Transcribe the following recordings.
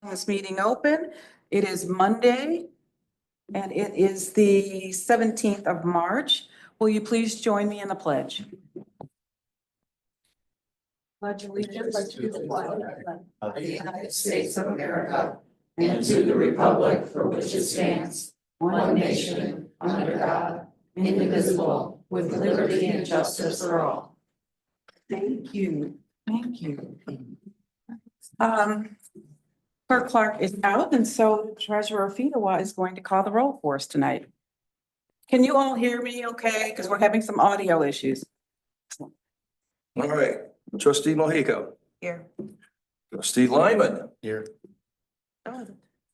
This meeting open. It is Monday and it is the 17th of March. Will you please join me in the pledge? Pledge allegiance to the flag of the United States of America and to the republic for which it stands, one nation, under God, indivisible, with liberty and justice for all. Thank you. Thank you. Clerk Clark is out, and so Treasurer Fedewa is going to call the roll for us tonight. Can you all hear me okay? Because we're having some audio issues. All right, trustee Mojica, Here. trustee Lyman, Here.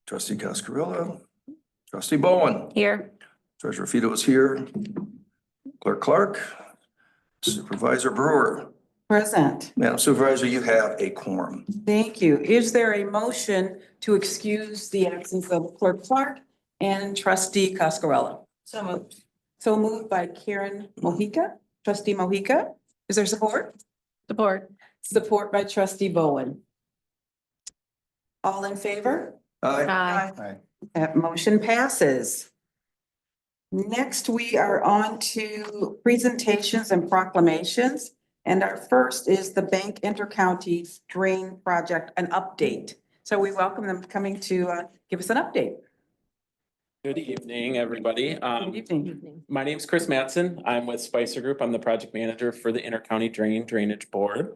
trustee Cascarilla, trustee Bowen, Here. treasurer Fito is here, clerk Clark, supervisor Brewer. Present. Madam Supervisor, you have a quorum. Thank you. Is there a motion to excuse the absence of Clerk Clark and trustee Cascarella? So moved. So moved by Karen Mojica. Trustee Mojica, is there support? Support. Support by trustee Bowen. All in favor? Aye. That motion passes. Next, we are on to presentations and proclamations. And our first is the Bank Intercounty Drain Project, an update. So we welcome them coming to give us an update. Good evening, everybody. Good evening. My name is Chris Mattson. I'm with Spicer Group. I'm the project manager for the Intercounty Drainage Board.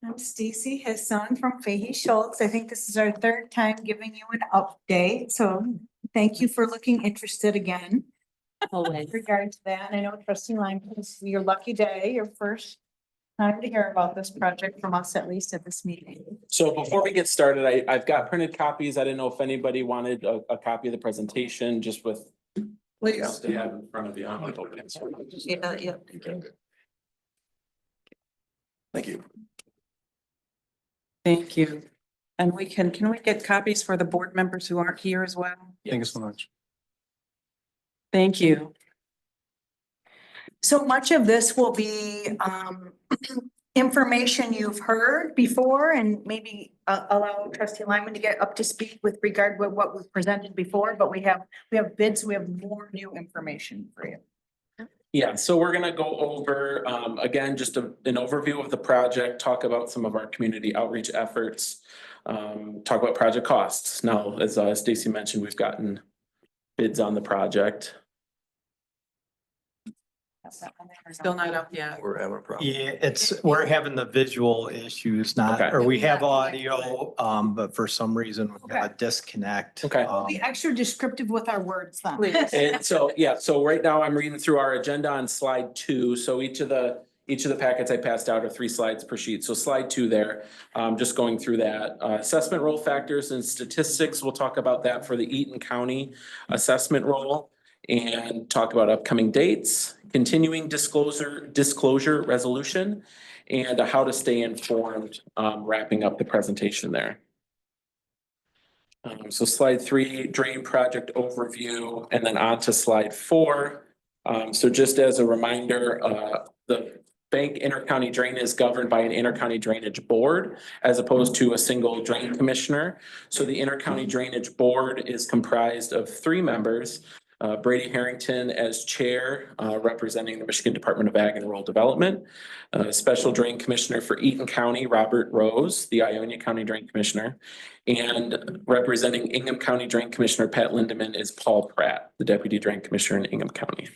I'm Stacy Hassan from Fahey Schultz. I think this is our third time giving you an update, so thank you for looking interested again. With regard to that, I know trustee Lyman, this is your lucky day, your first time to hear about this project from us, at least at this meeting. So before we get started, I've got printed copies. I didn't know if anybody wanted a copy of the presentation just with. Please. To have in front of you. Yeah. Thank you. Thank you. And can we get copies for the board members who aren't here as well? Thank you so much. Thank you. So much of this will be information you've heard before and maybe allow trustee Lyman to get up to speed with regard with what was presented before, but we have bids, we have more new information for you. Yeah, so we're gonna go over, again, just an overview of the project, talk about some of our community outreach efforts. Talk about project costs. Now, as Stacy mentioned, we've gotten bids on the project. Still not up yet. We're having a problem. Yeah, we're having the visual issues, not, Okay. or we have audio, but for some reason we've got a disconnect. Okay. Be extra descriptive with our words then. Please. And so, yeah, so right now I'm reading through our agenda on slide 2. So each of the packets I passed out are 3 slides per sheet. So slide 2 there, just going through that. Assessment roll factors and statistics, we'll talk about that for the Eaton County assessment roll and talk about upcoming dates, continuing disclosure resolution, and how to stay informed, wrapping up the presentation there. So slide 3, drain project overview, and then on to slide 4. So just as a reminder, the Bank Intercounty Drain is governed by an intercounty drainage board as opposed to a single drain commissioner. So the intercounty drainage board is comprised of 3 members. Brady Harrington as chair, representing the Michigan Department of Ag and Rural Development. Special Drain Commissioner for Eaton County, Robert Rose, the Ionia County Drain Commissioner. And representing Ingham County Drain Commissioner Pat Lindeman is Paul Pratt, the Deputy Drain Commissioner in Ingham County.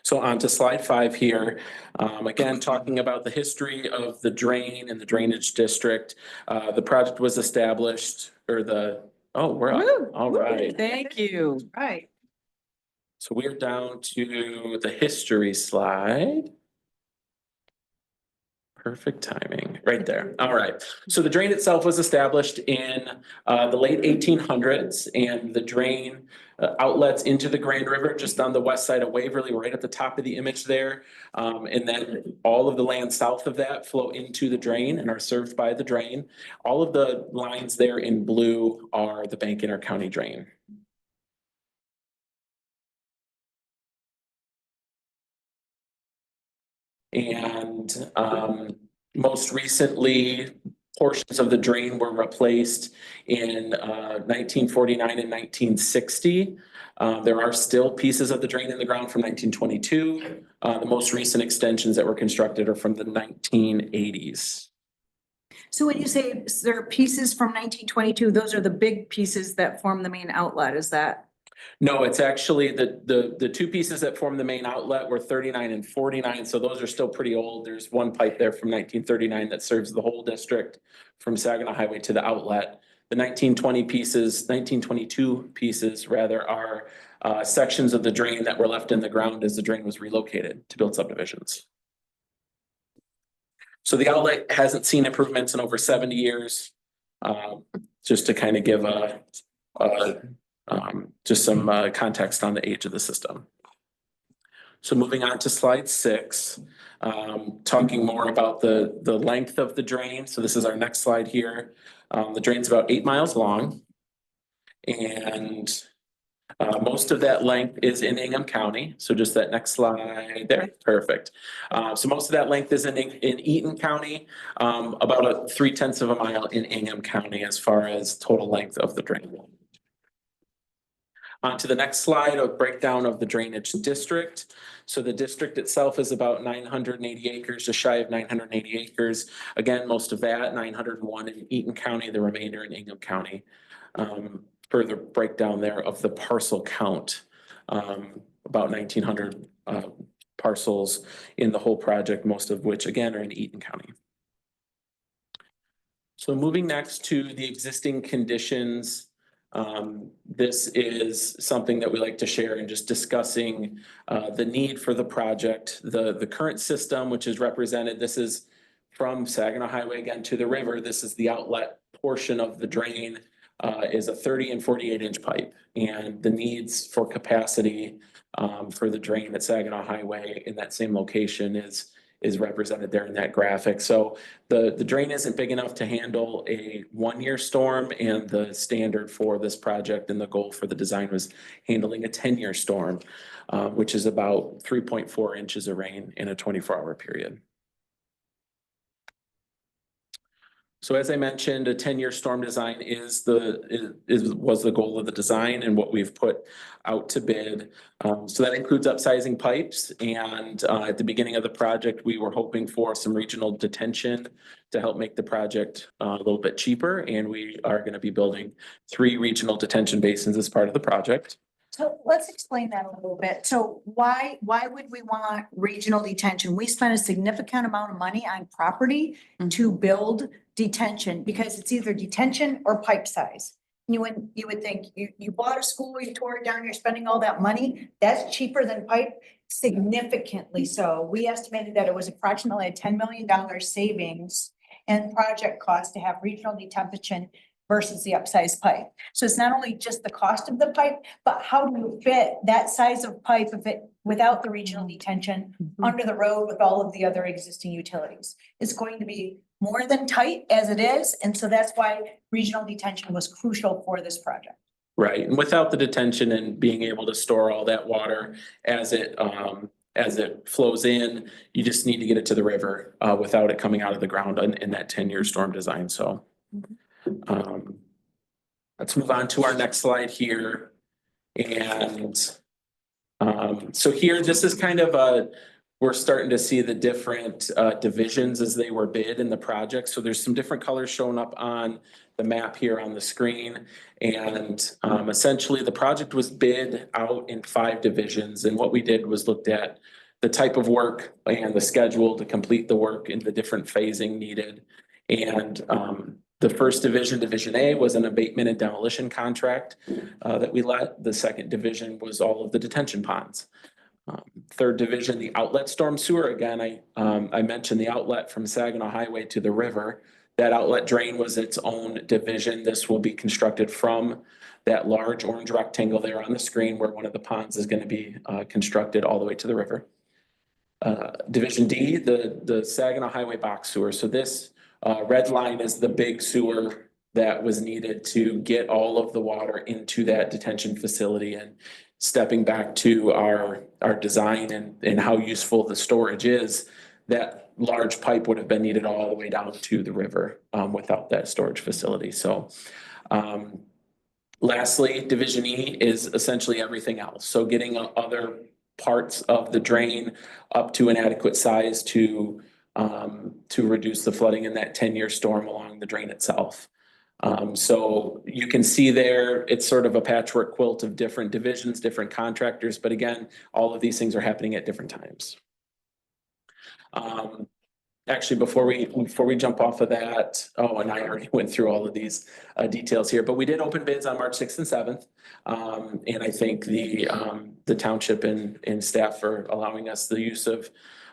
So on to slide 5 here. Again, talking about the history of the drain and the drainage district. The project was established, or we're up. Woo, All woo. right. Thank you. Right. So we're down to the history slide. Perfect timing, right there. All right. So the drain itself was established in the late 1800s, and the drain outlets into the Grand River just on the west side of Waverly, right at the top of the image there. And then all of the land south of that flow into the drain and are served by the drain. All of the lines there in blue are the Bank Intercounty Drain. And most recently, portions of the drain were replaced in 1949 and 1960. There are still pieces of the drain in the ground from 1922. The most recent extensions that were constructed are from the 1980s. So when you say there are pieces from 1922, those are the big pieces that form the main outlet, is that? No, it's actually the two pieces that form the main outlet were 39 and 49, so those are still pretty old. There's one pipe there from 1939 that serves the whole district from Saginaw Highway to the outlet. The 1922 pieces rather, are sections of the drain that were left in the ground as the drain was relocated to build subdivisions. So the outlet hasn't seen improvements in over 70 years. Just to kind of give just some context on the age of the system. So moving on to slide 6, talking more about the length of the drain. So this is our next slide here. The drain's about 8 miles long. And most of that length is in Ingham County. So just that next slide there, perfect. So most of that length is in Eaton County, about 3/10 of a mile in Ingham County as far as total length of the drain. On to the next slide, a breakdown of the drainage district. So the district itself is about 980 acres, just shy of 980 acres. Again, most of that, 901 in Eaton County, the remainder in Ingham County. Further breakdown there of the parcel count, about 1,900 parcels in the whole project, most of which again are in Eaton County. So moving next to the existing conditions. This is something that we like to share in just discussing the need for the project. The current system, which is represented, this is from Saginaw Highway again to the river. This is the outlet portion of the drain, is a 30 and 48 inch pipe. And the needs for capacity for the drain at Saginaw Highway in that same location is represented there in that graphic. So the drain isn't big enough to handle a 1-year storm, and the standard for this project and the goal for the design was handling a 10-year storm, which is about 3.4 inches of rain in a 24-hour period. So as I mentioned, a 10-year storm design was the goal of the design and what we've put out to bid. So that includes upsizing pipes, and at the beginning of the project, we were hoping for some regional detention to help make the project a little bit cheaper, and we are going to be building 3 regional detention basins as part of the project. So let's explain that a little bit. So why would we want regional detention? We spent a significant amount of money on property to build detention, because it's either detention or pipe size. You would think you bought a school, you tore it down, you're spending all that money. That's cheaper than pipe, significantly so. We estimated that it was approximately a $10 million savings in project cost to have regional detention versus the upsized pipe. So it's not only just the cost of the pipe, but how do you fit that size of pipe without the regional detention under the road with all of the other existing utilities? It's going to be more than tight as it is. And so that's why regional detention was crucial for this project. Right, and without the detention and being able to store all that water as it flows in, you just need to get it to the river without it coming out of the ground in that 10-year storm design. So let's move on to our next slide here. And so here, this is kind of we're starting to see the different divisions as they were bid in the project. So there's some different colors showing up on the map here on the screen. And essentially the project was bid out in 5 divisions. And what we did was looked at the type of work and the schedule to complete the work and the different phasing needed. And the first division, Division A, was an abatement and demolition contract that we let. The second division was all of the detention ponds. Third division, the outlet storm sewer. Again, I mentioned the outlet from Saginaw Highway to the river. That outlet drain was its own division. This will be constructed from that large orange rectangle there on the screen where one of the ponds is going to be constructed all the way to the river. Division D, the Saginaw Highway box sewer. So this red line is the big sewer that was needed to get all of the water into that detention facility. And stepping back to our design and how useful the storage is, that large pipe would have been needed all the way down to the river, without that storage facility. So, lastly, Division E is essentially everything else. So getting other parts of the drain up to an adequate size to reduce the flooding in that 10-year storm along the drain itself. So you can see there, it's sort of a patchwork quilt of different divisions, different contractors, but again, all of these things are happening at different times. Actually, before we jump off of that, oh, and I already went through all of these details here, but we did open bids on March 6th and 7th. And I think the township and staff for allowing us the use of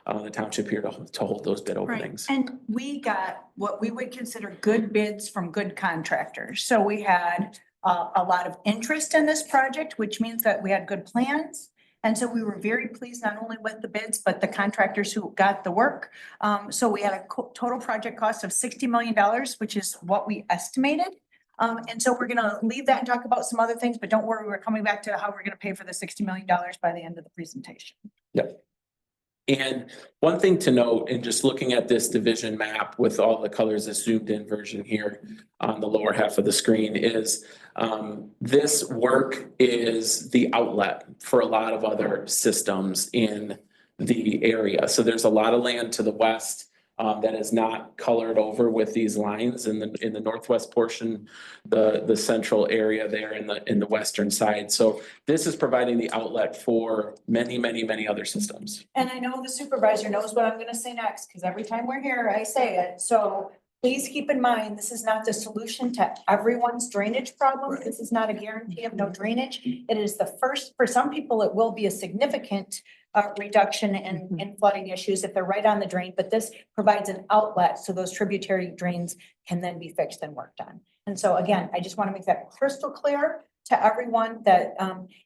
the township here to hold those bid Right, openings. and we got what we would consider good bids from good contractors. So we had a lot of interest in this project, which means that we had good plans. And so we were very pleased not only with the bids, but the contractors who got the work. So we had a total project cost of $60 million, which is what we estimated. And so we're gonna leave that and talk about some other things, but don't worry, we're coming back to how we're gonna pay for the $60 million by the end of the presentation. Yep. And one thing to note, in just looking at this division map with all the colors, a zoomed in version here on the lower half of the screen, is this work is the outlet for a lot of other systems in the area. So there's a lot of land to the west that is not colored over with these lines in the northwest portion, the central area there in the western side. So this is providing the outlet for many other systems. And I know the supervisor knows what I'm gonna say next, because every time we're here, I say it. So please keep in mind, this is not the solution to everyone's drainage problem. This is not a guarantee of no drainage. It is the first, for some people, it will be a significant reduction in flooding issues if they're right on the drain, but this provides an outlet so those tributary drains can then be fixed and worked on. And so again, I just want to make that crystal clear to everyone that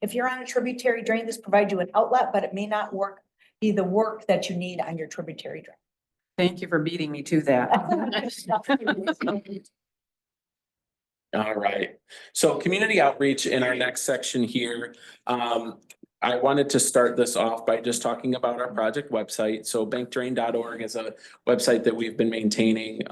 if you're on a tributary drain, this provides you an outlet, but it may not be the work that you need on your tributary drain. Thank you for beating me to that. All right. So community outreach in our next section here. I wanted to start this off by just talking about our project website. So bankdrain.org is a website that we've been maintaining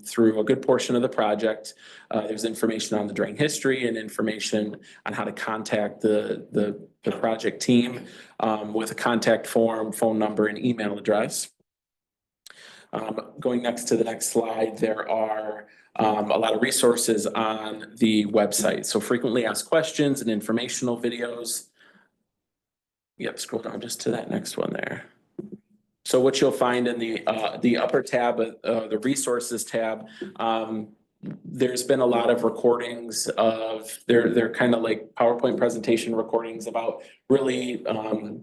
through a good portion of the project. There's information on the drain history and information on how to contact the project team with a contact form, phone number, and email address. Going next to the next slide, there are a lot of resources on the website. So frequently asked questions and informational videos. Yep, scroll down just to that next one there. So what you'll find in the upper tab, the resources tab, there's been a lot of recordings of, they're kind of like PowerPoint presentation recordings about really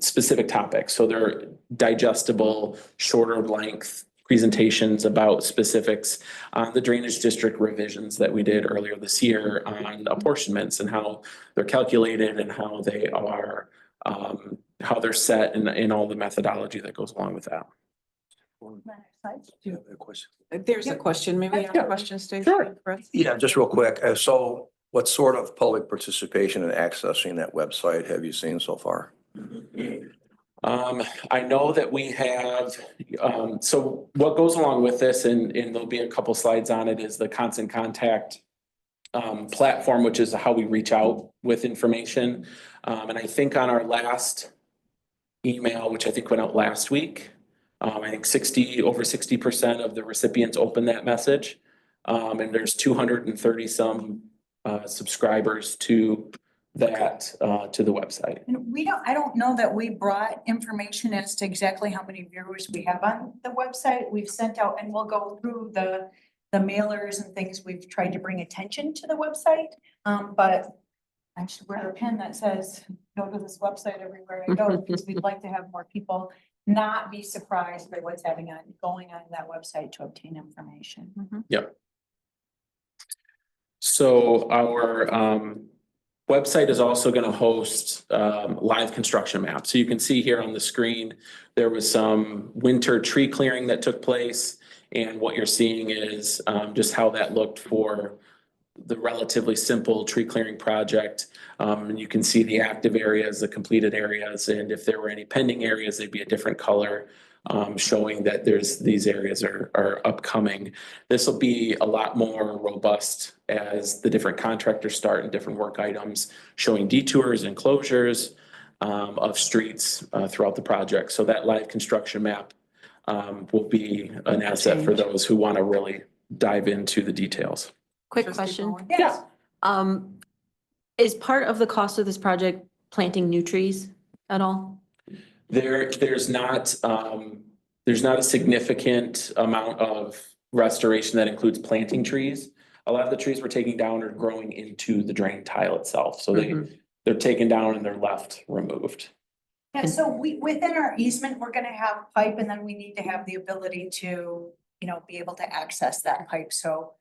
specific topics. So they're digestible, shorter length presentations about specifics on the drainage district revisions that we did earlier this year on apportionments and how they're calculated and how they are how they're set and all the methodology that goes along with that. There's a question, maybe you have a question, Stacy? Sure. Yeah, just real quick. So what sort of public participation in accessing that website have you seen so far? I know that we have, so what goes along with this, and there'll be a couple slides on it, is the constant contact platform, which is how we reach out with information. And I think on our last email, which I think went out last week, I think over 60% of the recipients opened that message. And there's 230 some subscribers to that, to the website. And I don't know that we brought information as to exactly how many viewers we have on the website. We've sent out, and we'll go through the mailers and things. We've tried to bring attention to the website. But I should wear a pin that says, go to this website everywhere I go, because we'd like to have more people not be surprised by what's going on that website to obtain information. Yep. So our website is also going to host live construction maps. So you can see here on the screen, there was some winter tree clearing that took place. And what you're seeing is just how that looked for the relatively simple tree clearing project. And you can see the active areas, the completed areas, and if there were any pending areas, they'd be a different color. showing that these areas are upcoming. This will be a lot more robust as the different contractors start and different work items, showing detours and closures of streets throughout the project. So that live construction map will be an asset for those who want to really dive into the details. Quick Trustee question. Bowen? Yes. Is part of the cost of this project planting new trees at all? There's not a significant amount of restoration that includes planting trees. A lot of the trees we're taking down are growing into the drain tile itself. So they're taken down and they're left removed. Yeah, so within our easement, we're gonna have pipe and then we need to have the ability to, be able to access that pipe, so.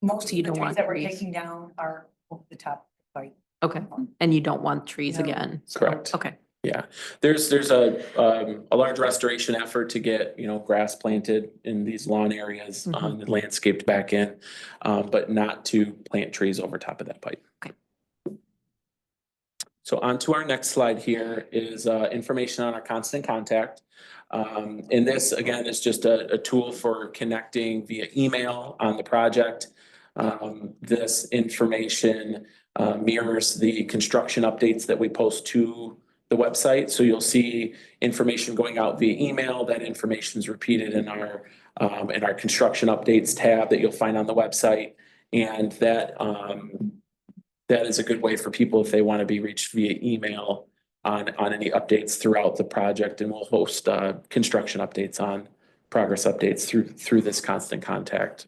Most of You the don't trees want that we're trees. taking down are over the top of the pipe. Okay, and you don't want trees No. again? Correct. Okay, Yeah, there's a large restoration effort to get, grass planted in these lawn areas, and landscaped back in, but not to plant trees over top of that pipe. Okay. So on to our next slide here is information on our constant contact. And this, again, is just a tool for connecting via email on the project. This information mirrors the construction updates that we post to the website. So you'll see information going out via email. That information is repeated in our construction updates tab that you'll find on the website. And that is a good way for people if they want to be reached via email on any updates throughout the project. And we'll host construction updates on progress updates through this constant contact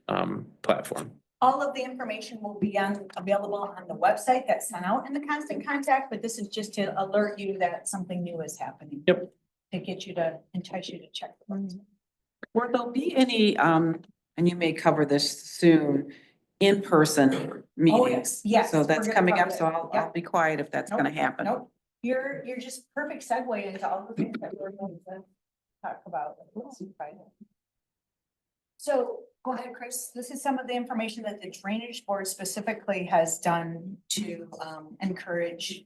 platform. All of the information will be available on the website that's sent out in the constant contact, but this is just to alert you that something new is happening. Yep. To get you to entice you to check. The website. Will there be any, and you may cover this soon, in-person meetings? yes, So we're that's gonna coming cover up, that. so I'll Yep. be quiet if that's gonna happen. Nope, you're just perfect segue into all the things that we're going to talk about. So go ahead, Chris. This is some of the information that the Drainage Board specifically has done to encourage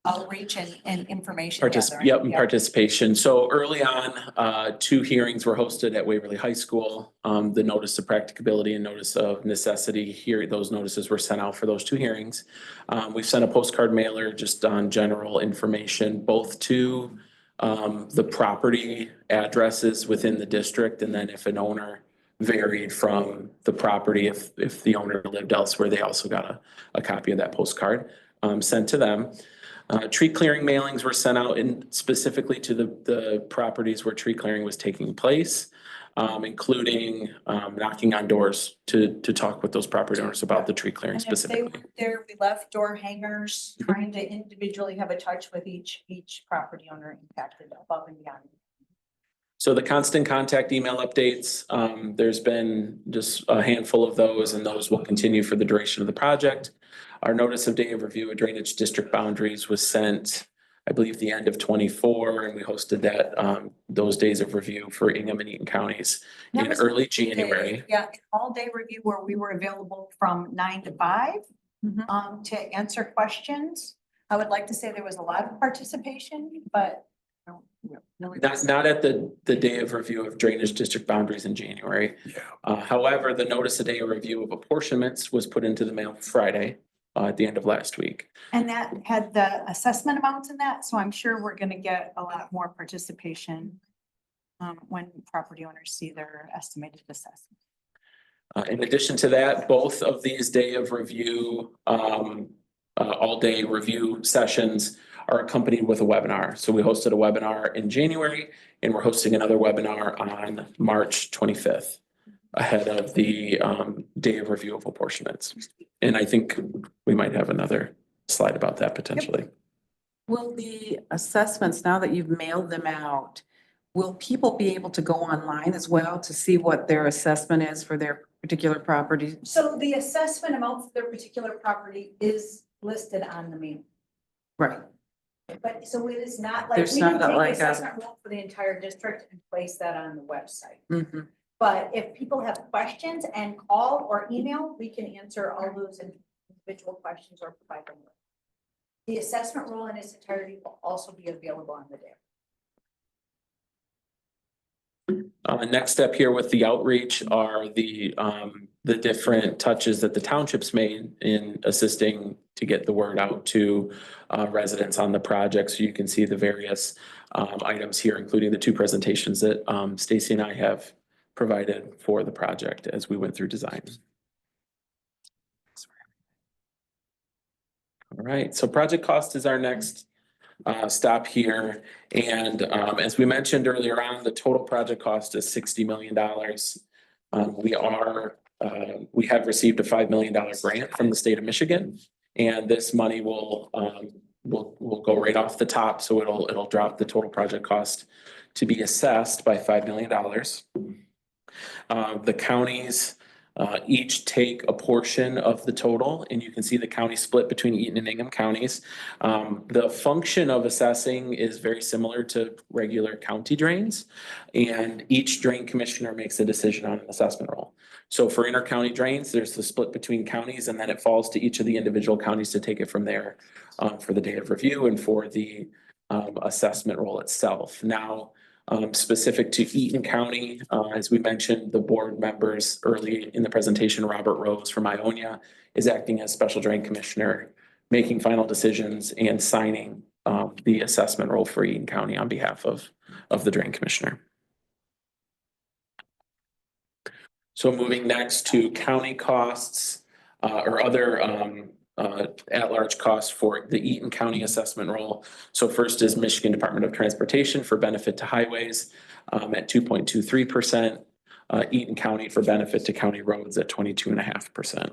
outreach and information gathering. Yep, participation. So early on, 2 hearings were hosted at Waverly High School. The notice of practicability and notice of necessity here, those notices were sent out for those 2 hearings. We've sent a postcard mailer just on general information, both to the property addresses within the district, and then if an owner varied from the property, if the owner lived elsewhere, they also got a copy of that postcard sent to them. Tree clearing mailings were sent out specifically to the properties where tree clearing was taking place, including knocking on doors to talk with those property owners about the tree clearing And if they specifically. were there, we left door hangers, trying to individually have a touch with each property owner impacted above and beyond. So the constant contact email updates, there's been just a handful of those, and those will continue for the duration of the project. Our notice of day of review of drainage district boundaries was sent, I believe, the end of 24, and we hosted that those days of review for Ingham and Eaton counties That in was early an January. Yeah, an all-day review where we were available from 9 to 5 to answer questions. I would like to say there was a lot of participation, but Not at the day of review of drainage district boundaries in January. Yeah. However, the notice of day of review of apportionments was put into the mail Friday at the end of last week. and that had the assessment amounts in that, so I'm sure we're gonna get a lot more participation when property owners see their estimated assessment. In addition to that, both of these day of review, all day review sessions are accompanied with a webinar. So we hosted a webinar in January, and we're hosting another webinar on March 25th ahead of the day of review of apportionments. And I think we might have another slide about that potentially. Will the assessments, now that you've mailed them out, will people be able to go online as well to see what their assessment is for their particular property? So the assessment amount for their particular property is listed on the mail. Right. But so it is not like, There's we can not take like the a- assessment roll for the entire district and place that on the website. Mhm. But if people have questions and call or email, we can answer all those individual questions or provide them with. The assessment roll in its entirety will also be available on the day. Next step here with the outreach are the different touches that the township's made in assisting to get the word out to residents on the project. So you can see the various items here, including the two presentations that Stacy and I have provided for the project as we went through design. All right, so project cost is our next stop here. And as we mentioned earlier on, the total project cost is $60 million. We have received a $5 million grant from the state of Michigan, and this money will go right off the top. So it'll drop the total project cost to be assessed by $5 million. The counties each take a portion of the total, and you can see the county split between Eaton and Ingham counties. The function of assessing is very similar to regular county drains, and each drain commissioner makes a decision on an assessment roll. So for inter-county drains, there's the split between counties, and then it falls to each of the individual counties to take it from there for the day of review and for the assessment roll itself. Now, specific to Eaton County, as we mentioned, the board members early in the presentation, Robert Rose from Ionia is acting as special drain commissioner, making final decisions and signing the assessment roll for Eaton County on behalf of the drain commissioner. So moving next to county costs or other at-large costs for the Eaton County assessment roll. So first is Michigan Department of Transportation for benefit to highways at 2.23%. Eaton County for benefit to county roads at 22.5%.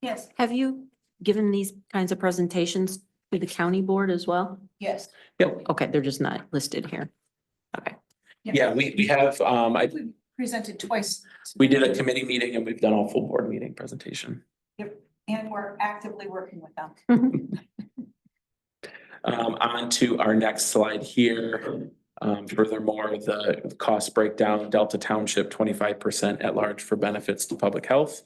Yes, Have you given these kinds of presentations to the county board as well? yes. Yep. Okay, they're just not listed here. Okay. Yeah, we have, We presented twice. we did a committee meeting and we've done a full board meeting presentation. And we're actively working with them. On to our next slide here. Furthermore, the cost breakdown, Delta Township, 25% at large for benefits to public health.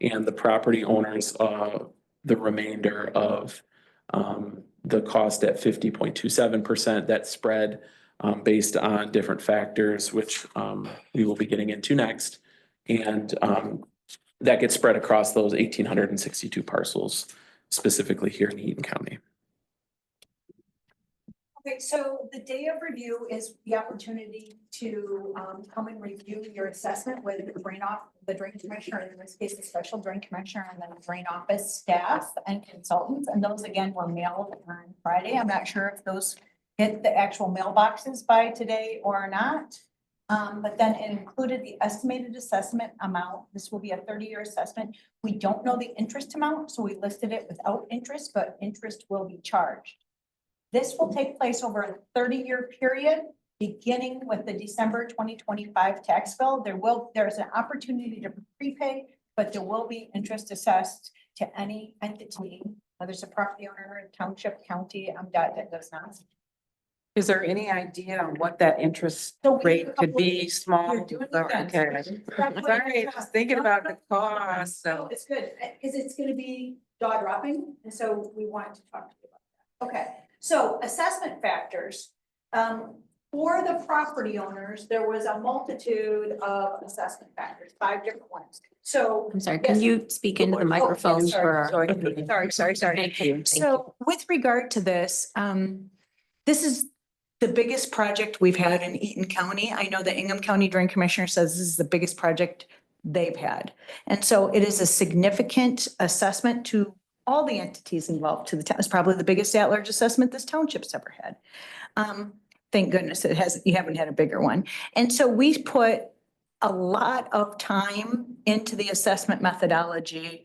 And the property owners, the remainder of the cost at 50.27%, that spread based on different factors, which we will be getting into next. And that gets spread across those 1,862 parcels, specifically here in Eaton County. Okay, so the day of review is the opportunity to come and review your assessment with the drain commissioner, in this case, the special drain commissioner, and then the drain office staff and consultants. And those again were mailed on Friday. I'm not sure if those hit the actual mailboxes by today or not. But then it included the estimated assessment amount. This will be a 30-year assessment. We don't know the interest amount, so we listed it without interest, but interest will be charged. This will take place over a 30-year period, beginning with the December 2025 tax bill. There's an opportunity to prepay, but there will be interest assessed to any entity, whether it's a property owner, township, county, that does not. Is there any idea on what that interest So we rate did a could couple- be, small? You're doing it Okay. again. Sorry, just thinking about the cost, No, so. it's good, because it's gonna be jaw dropping, and so we wanted to talk to you about that. Okay, so assessment factors. For the property owners, there was a multitude of assessment factors, 5 different ones. So, I'm sorry, can you speak into the microphone sorry, for our? sorry. Thank you. Thank you. So with regard to this, this is the biggest project we've had in Eaton County. I know the Ingham County Drain Commissioner says this is the biggest project they've had. And so it is a significant assessment to all the entities involved to the town. It's probably the biggest at-large assessment this township's ever had. Thank goodness you haven't had a bigger one. And so we put a lot of time into the assessment methodology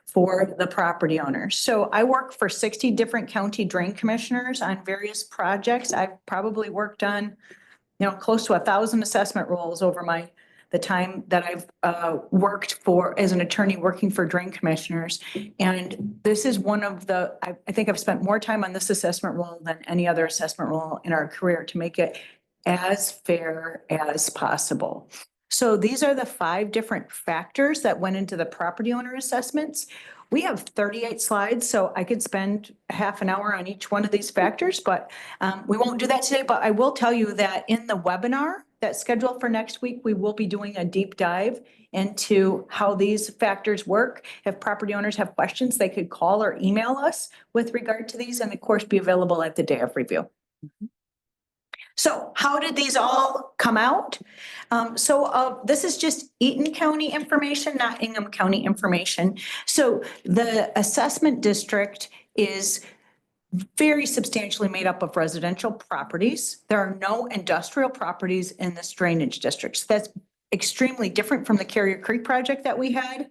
for the property owners. So I work for 60 different county drain commissioners on various projects. I've probably worked on, close to 1,000 assessment rolls over the time that I've worked as an attorney working for drain commissioners. And this is one of I think I've spent more time on this assessment roll than any other assessment roll in our career to make it as fair as possible. So these are the 5 different factors that went into the property owner assessments. We have 38 slides, so I could spend half an hour on each one of these factors, but we won't do that today. But I will tell you that in the webinar that's scheduled for next week, we will be doing a deep dive into how these factors work. If property owners have questions, they could call or email us with regard to these, and of course, be available at the day of review. So how did these all come out? This is just Eaton County information, not Ingham County information. So the assessment district is very substantially made up of residential properties. There are no industrial properties in this drainage district. So that's extremely different from the Carrier Creek project that we had,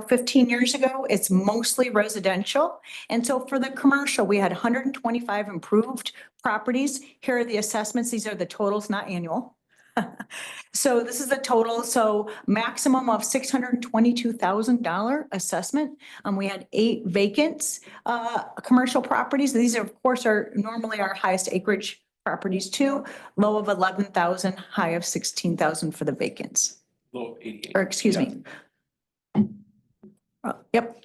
15 years ago. It's mostly residential. And so for the commercial, we had 125 improved properties. Here are the assessments. These are the totals, not annual. So this is the total. So maximum of $622,000 assessment. We had 8 vacants, commercial properties. These of course are normally our highest acreage properties too. Low of 11,000, high of 16,000 for the vacants. Low of 88. Or excuse me. Yep.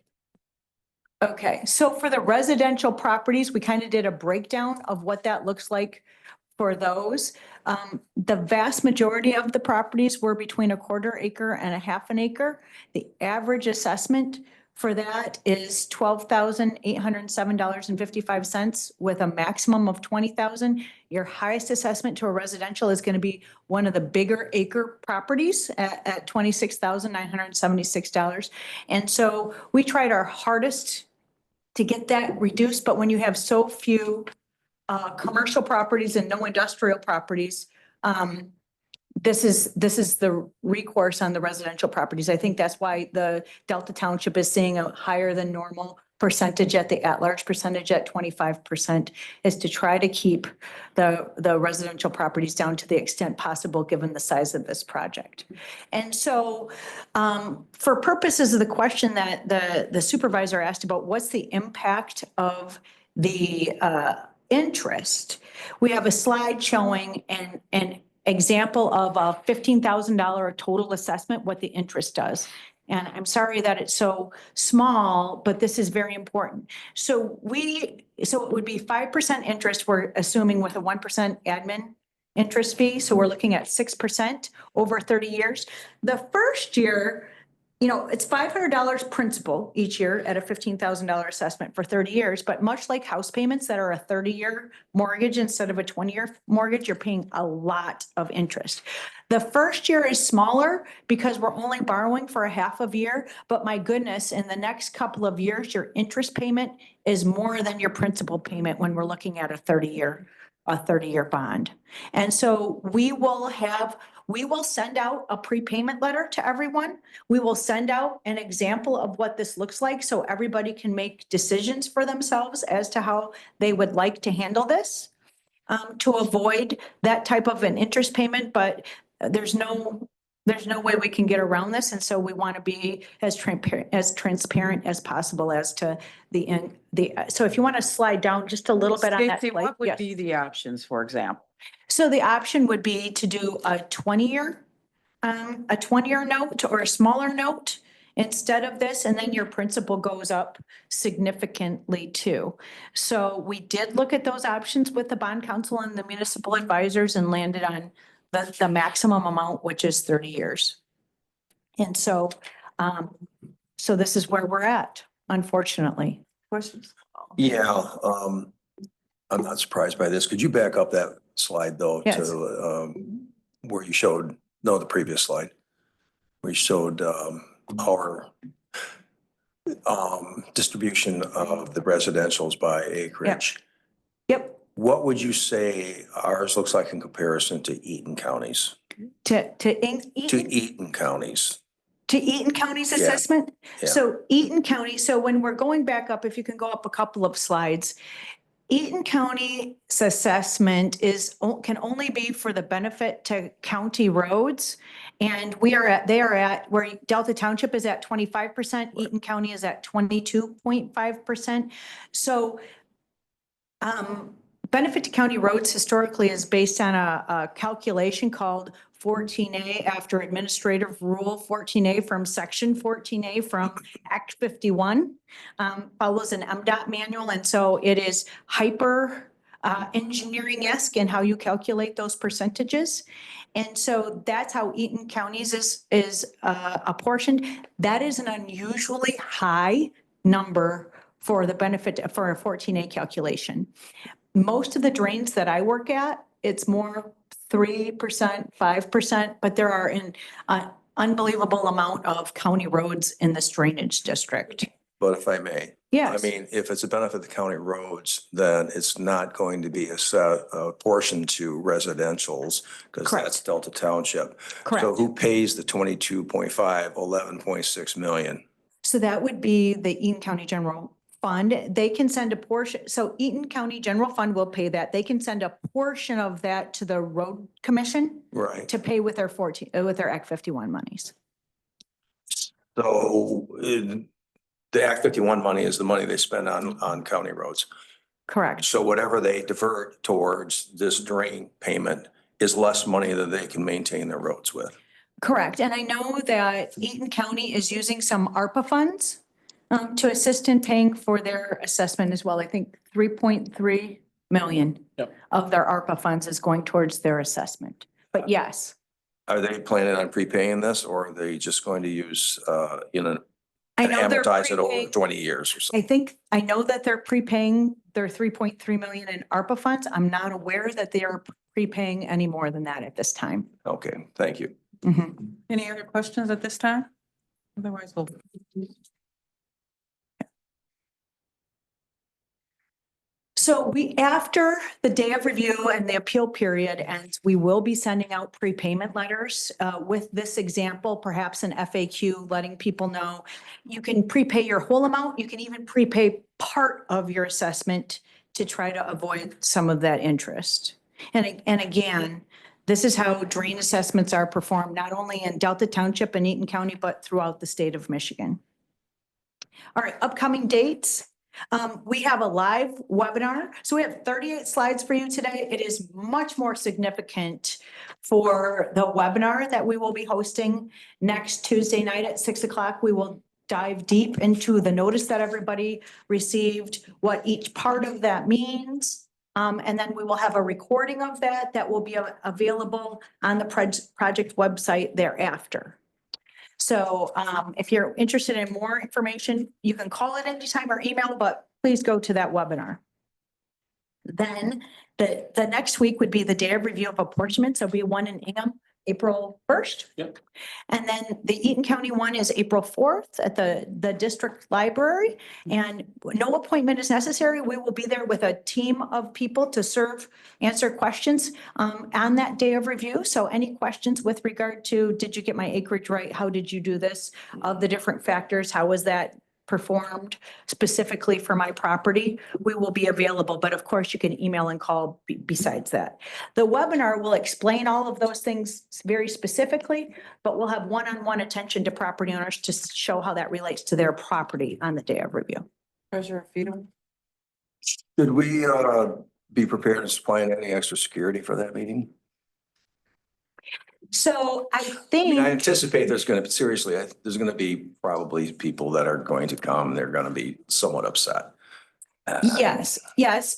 Okay, so for the residential properties, we kind of did a breakdown of what that looks like for those. The vast majority of the properties were between 1/4 acre and 1/2 acre. The average assessment for that is $12,807.55 with a maximum of 20,000. Your highest assessment to a residential is going to be one of the bigger acre properties at $26,976. And so we tried our hardest to get that reduced, but when you have so few commercial properties and no industrial properties, this is the recourse on the residential properties. I think that's why the Delta Township is seeing a higher than normal percentage at the at-large percentage at 25%, is to try to keep the residential properties down to the extent possible, given the size of this project. And so for purposes of the question that the supervisor asked about, what's the impact of the interest? We have a slide showing an example of a $15,000 total assessment, what the interest does. And I'm sorry that it's so small, but this is very important. So it would be 5% interest, we're assuming, with a 1% admin interest fee. So we're looking at 6% over 30 years. The first year, it's $500 principal each year at a $15,000 assessment for 30 years. But much like house payments that are a 30-year mortgage instead of a 20-year mortgage, you're paying a lot of interest. The first year is smaller because we're only borrowing for a half of year. But my goodness, in the next couple of years, your interest payment is more than your principal payment when we're looking at a 30-year bond. And so we will send out a prepayment letter to everyone. We will send out an example of what this looks like so everybody can make decisions for themselves as to how they would like to handle this to avoid that type of an interest payment. But there's no way we can get around this. And so we want to be as transparent as possible as to so if you want to slide down just a little bit on that. Stacy, what would Yes. be the options, for example? So the option would be to do a 20-year note or a smaller note instead of this, and then your principal goes up significantly too. So we did look at those options with the bond council and the municipal advisors and landed on the maximum amount, which is 30 years. And so, so this is where we're at, unfortunately. Questions? Yeah, I'm not surprised by this. Could you back up that slide though Yes. to where you showed, the previous slide, where you showed our distribution of the residentials by acreage. Yep. What would you say ours looks like in comparison to Eaton counties? To Eaton counties. To Eaton County's Yeah. assessment? Yeah. So Eaton County, so when we're going back up, if you can go up a couple of slides, Eaton County's assessment can only be for the benefit to county roads. And they are at where Delta Township is at 25%, Eaton County is at 22.5%. So benefit to county roads historically is based on a calculation called 14A after Administrative Rule 14A from Section 14A from Act 51. Follows an MDOT manual, and so it is hyper engineering-esque in how you calculate those percentages. And so that's how Eaton County's is apportioned. That is an unusually high number for the benefit for a 14A calculation. Most of the drains that I work at, it's more 3%, 5%, but there are an unbelievable amount of county roads in this drainage district. But if I may, Yes. I mean, if it's a benefit to county roads, then it's not going to be a set portion to residentials because Correct. that's Delta Township. So Correct. who pays the 22.5, 11.6 million? So that would be the Eaton County General Fund. They can send a portion, so Eaton County General Fund will pay that. They can send a portion of that to the road commission Right. to pay with their with their Act 51 monies. So the Act 51 money is the money they spend on county roads. Correct. So whatever they divert towards this drain payment is less money that they can maintain their roads with. Correct. And I know that Eaton County is using some ARPA funds to assist in paying for their assessment as well. I think 3.3 million Yep. of their ARPA funds is going towards their assessment. But yes, Are they planning on prepaying this or are they just going to use, I and know they're amortize it over prepaying. 20 years or something? I know that they're prepaying their 3.3 million in ARPA funds. I'm not aware that they are prepaying any more than that at this time. Okay, thank you. Mhm. Any other questions at this time? Otherwise, we'll. So after the day of review and the appeal period ends, we will be sending out prepayment letters with this example, perhaps an FAQ letting people know you can prepay your whole amount. You can even prepay part of your assessment to try to avoid some of that interest. And again, this is how drain assessments are performed, not only in Delta Township and Eaton County, but throughout the state of Michigan. All right, upcoming dates. We have a live webinar. So we have 38 slides for you today. It is much more significant for the webinar that we will be hosting next Tuesday night at 6 o'clock. We will dive deep into the notice that everybody received, what each part of that means. And then we will have a recording of that will be available on the project website thereafter. So if you're interested in more information, you can call it anytime or email, but please go to that webinar. Then the next week would be the day of review of apportionments. There'll be one in Ingham, April 1st. Yep. And then the Eaton County one is April 4th at the district library. And no appointment is necessary. We will be there with a team of people to answer questions on that day of review. So any questions with regard to, did you get my acreage right? How did you do this? Of the different factors, how was that performed specifically for my property? We will be available, but of course you can email and call besides that. The webinar will explain all of those things very specifically, but we'll have one-on-one attention to property owners to show how that relates to their property on the day of review. Treasurer Feedle. Should we be prepared to supply any extra security for that meeting? So I I think. mean, I anticipate there's going to, seriously, there's going to be probably people that are going to come, they're going to be somewhat upset. Yes.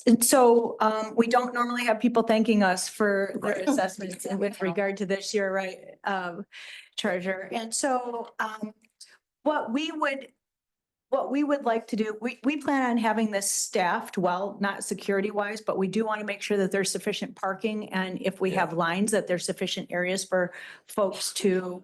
And so we don't normally have people thanking us for their assessments and with regard to this year, right, treasurer. And so what we would like to do, we plan on having this staffed well, not security wise, but we do want to make sure that there's sufficient parking. And if we have lines, that there's sufficient areas for folks to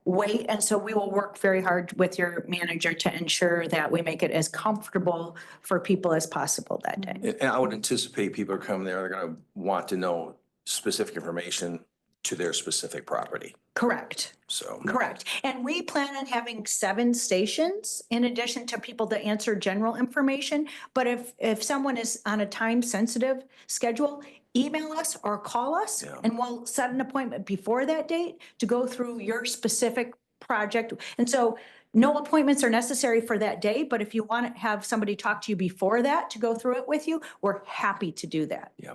wait. And so we will work very hard with your manager to ensure that we make it as comfortable for people as possible that day. And I would anticipate people are coming there, they're going to want to know specific information to their specific property. Correct. So. Correct. And we plan on having 7 stations in addition to people to answer general information. But if someone is on a time sensitive schedule, email us or call us and we'll set an appointment before that date to go through your specific project. And so no appointments are necessary for that day, but if you want to have somebody talk to you before that to go through it with you, we're happy to do that. Yeah,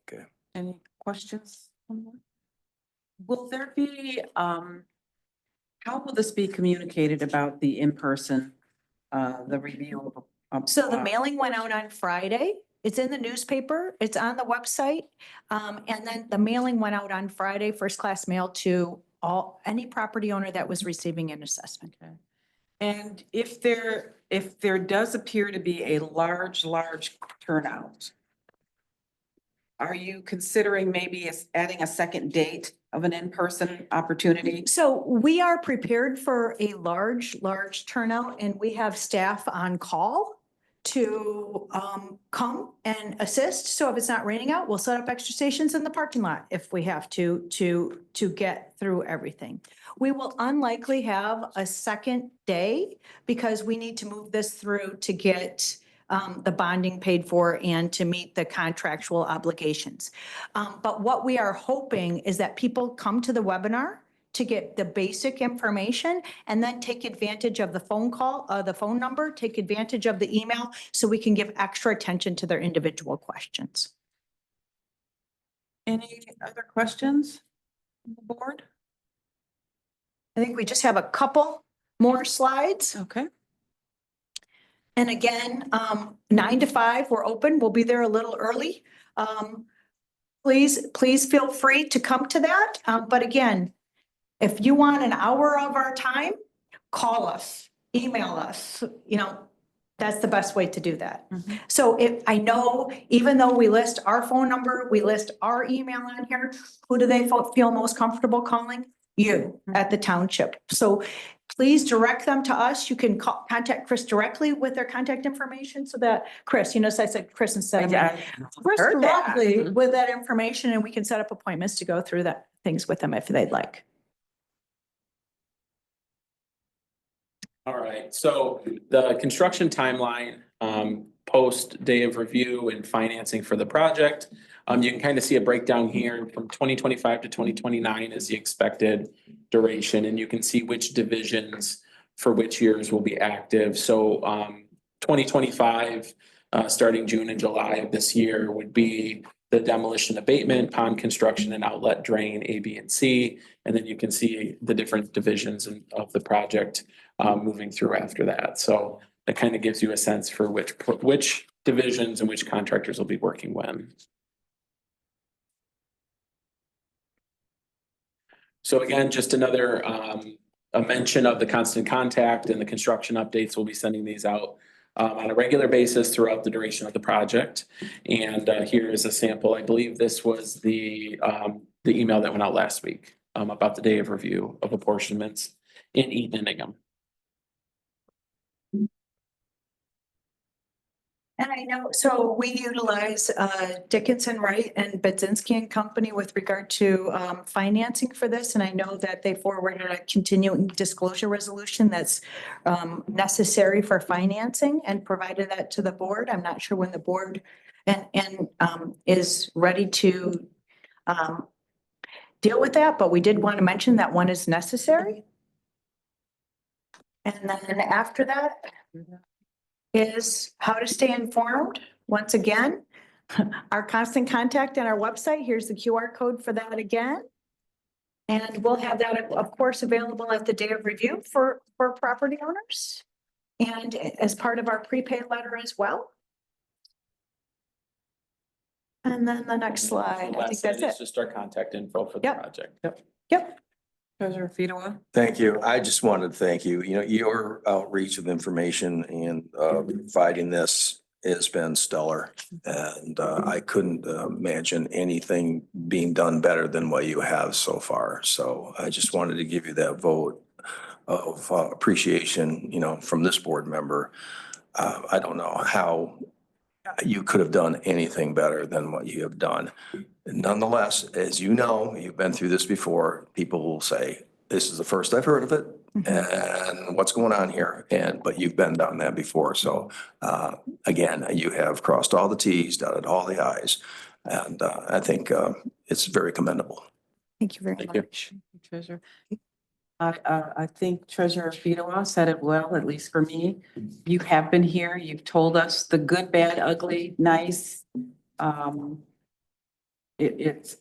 okay. Any questions? Will there be, how will this be communicated about the in-person, the review of? So the mailing went out on Friday. It's in the newspaper. It's on the website. And then the mailing went out on Friday, first class mail to any property owner that was receiving an assessment. Okay. And if there does appear to be a large turnout, are you considering maybe adding a second date of an in-person opportunity? So we are prepared for a large turnout, and we have staff on call to come and assist. So if it's not raining out, we'll set up extra stations in the parking lot if we have to get through everything. We will unlikely have a second day because we need to move this through to get the bonding paid for and to meet the contractual obligations. But what we are hoping is that people come to the webinar to get the basic information and then take advantage of the phone call, the phone number, take advantage of the email, so we can give extra attention to their individual questions. Any other questions on the board? I think we just have a couple more slides. Okay. And again, 9 to 5, we're open. We'll be there a little early. Please feel free to come to that. But again, if you want an hour of our time, call us, email us, that's the best way to do that. Mhm. So I know, even though we list our phone number, we list our email on here, who do they feel most comfortable calling? You at the township. So please direct them to us. You can contact Chris directly with their contact information so that Chris, so I said Chris instead of me. Chris Heard that. directly with that information, and we can set up appointments to go through that things with them if they'd like. All right, so the construction timeline, post day of review and financing for the project. You can kind of see a breakdown here from 2025 to 2029 is the expected duration, and you can see which divisions for which years will be active. So 2025, starting June and July of this year would be the demolition abatement, pond construction and outlet drain A, B, and C. And then you can see the different divisions of the project moving through after that. So that kind of gives you a sense for which divisions and which contractors will be working when. So again, just another a mention of the constant contact and the construction updates. We'll be sending these out on a regular basis throughout the duration of the project. And here is a sample. I believe this was the email that went out last week about the day of review of apportionments in Eden and Ingham. And I know, so we utilize Dickinson, Wright and Budzinski and Company with regard to financing for this. And I know that they forwarded a continuing disclosure resolution that's necessary for financing and provided that to the board. I'm not sure when the board is ready to deal with that, but we did want to mention that one is necessary. And then after that is how to stay informed. Once again, our constant contact on our website. Here's the QR code for that again. And we'll have that, of course, available at the day of review for property owners and as part of our prepaid letter as well. And then the next slide, I think that's it. It's just our contact info for the Yep. project. Yep. Treasurer Fedowa? Thank you. I just wanted to thank you. Your outreach of information and providing this has been stellar. And I couldn't imagine anything being done better than what you have so far. So I just wanted to give you that vote of appreciation, from this board member. I don't know how you could have done anything better than what you have done. Nonetheless, as you know, you've been through this before, people will say, this is the first I've heard of it, and what's going on here? But you've been down that before. So again, you have crossed all the T's, dotted all the I's, and I think it's very commendable. Thank you very Thank you. much. Treasurer. I think Treasurer Fedor said it well, at least for me. You have been here, you've told us the good, bad, ugly, nice. Um, it's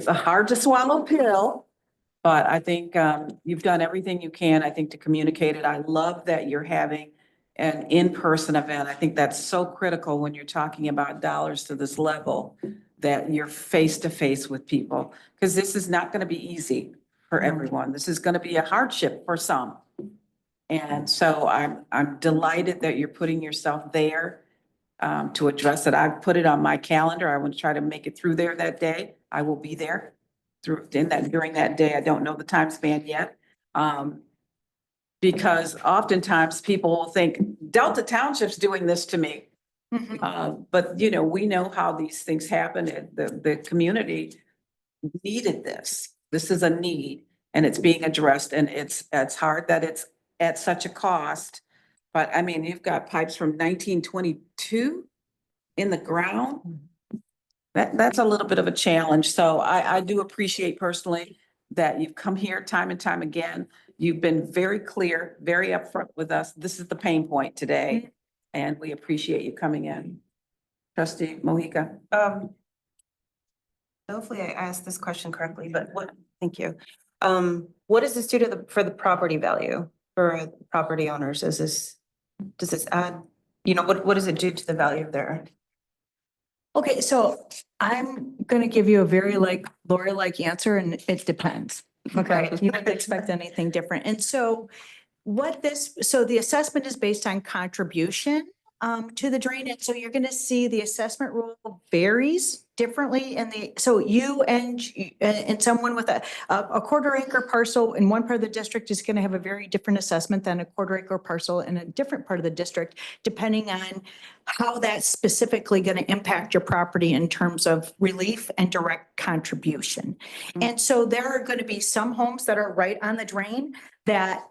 a hard to swallow pill, but I think, you've done everything you can, I think, to communicate it. I love that you're having an in-person event. I think that's so critical when you're talking about dollars to this level, that you're face to face with people, because this is not going to be easy for everyone. This is going to be a hardship for some. And so I'm delighted that you're putting yourself there to address it. I've put it on my calendar. I want to try to make it through there that day. I will be there during that day. I don't know the time span yet. Because oftentimes people will think Delta Township's doing this to me. But you know, we know how these things happen, and the community needed this. This is a need, and it's being addressed, and it's hard that it's at such a cost. But I mean, you've got pipes from 1922 in the ground. That's a little bit of a challenge. So I do appreciate personally that you've come here time and time again. You've been very clear, very upfront with us. This is the pain point today, and we appreciate you coming in. Trustee Mohica. Hopefully I asked this question correctly, but thank you. What does this do to for the property value for property owners? Does this add, what does it do to the value of their? Okay, so I'm gonna give you a very Laura-like answer, and it depends. Okay, you wouldn't expect anything different. And so so the assessment is based on contribution to the drain. And so you're gonna see the assessment rule varies differently so you and someone with a quarter acre parcel in one part of the district is gonna have a very different assessment than a quarter acre parcel in a different part of the district, depending on how that's specifically gonna impact your property in terms of relief and direct contribution. And so there are gonna be some homes that are right on the drain that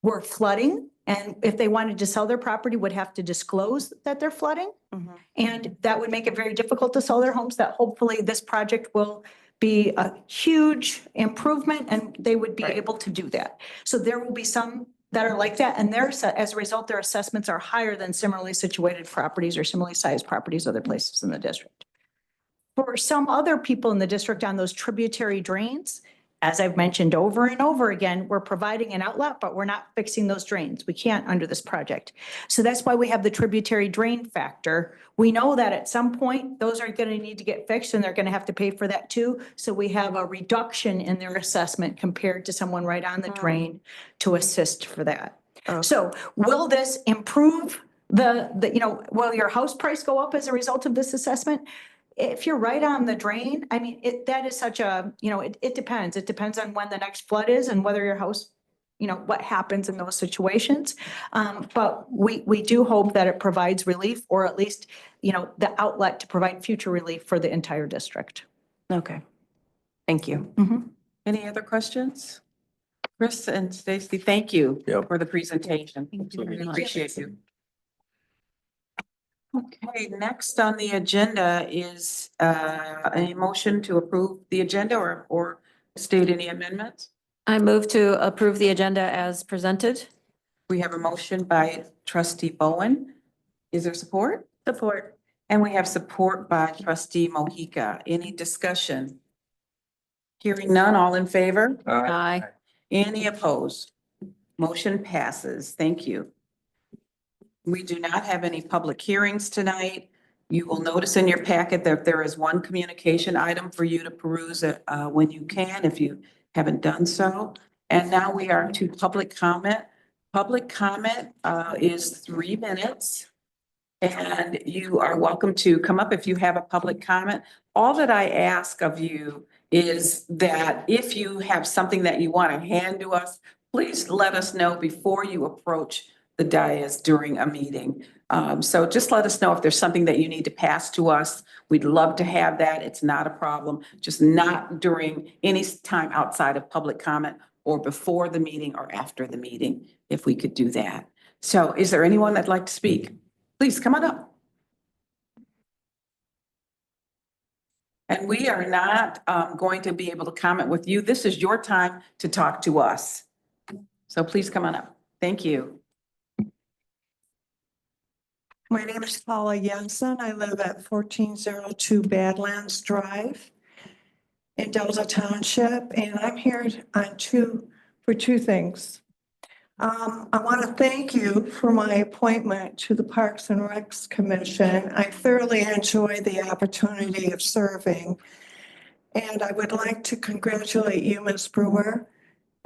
were flooding, and if they wanted to sell their property, would have to disclose that they're flooding. And that would make it very difficult to sell their homes. That hopefully this project will be a huge improvement, and they would be able to do that. So there will be some that are like that, and as a result, their assessments are higher than similarly situated properties or similarly sized properties other places in the district. For some other people in the district on those tributary drains, as I've mentioned over and over again, we're providing an outlet, but we're not fixing those drains. We can't under this project. So that's why we have the tributary drain factor. We know that at some point, those are going to need to get fixed, and they're going to have to pay for that too. So we have a reduction in their assessment compared to someone right on the drain to assist for that. So will this improve will your house price go up as a result of this assessment? If you're right on the drain, I mean, that is such a, it depends. It depends on when the next flood is and whether your house, what happens in those situations. But we do hope that it provides relief, or at least, the outlet to provide future relief for the entire district. Okay. Thank you. Any other questions? Chris and Stacy, thank you Yep. for the presentation. Thank you very much. Appreciate you. Okay, next on the agenda is a motion to approve the agenda or state any amendments. I move to approve the agenda as presented. We have a motion by trustee Bowen. Is there support? Support. And we have support by trustee Mohica. Any discussion? Hearing none, all in favor? Aye. Any opposed? Motion passes. Thank you. We do not have any public hearings tonight. You will notice in your packet that there is one communication item for you to peruse when you can, if you haven't done so. And now we are to public comment. Public comment is 3 minutes. And you are welcome to come up if you have a public comment. All that I ask of you is that if you have something that you want to hand to us, please let us know before you approach the dais during a meeting. So just let us know if there's something that you need to pass to us. We'd love to have that. It's not a problem, just not during any time outside of public comment or before the meeting or after the meeting, if we could do that. So is there anyone that'd like to speak? Please come on up. And we are not going to be able to comment with you. This is your time to talk to us. So please come on up. Thank you. My name is Paula Jensen. I live at 1402 Badlands Drive in Delta Township, and I'm here for two things. I want to thank you for my appointment to the Parks and Recs Commission. I thoroughly enjoy the opportunity of serving, and I would like to congratulate you, Ms. Brewer,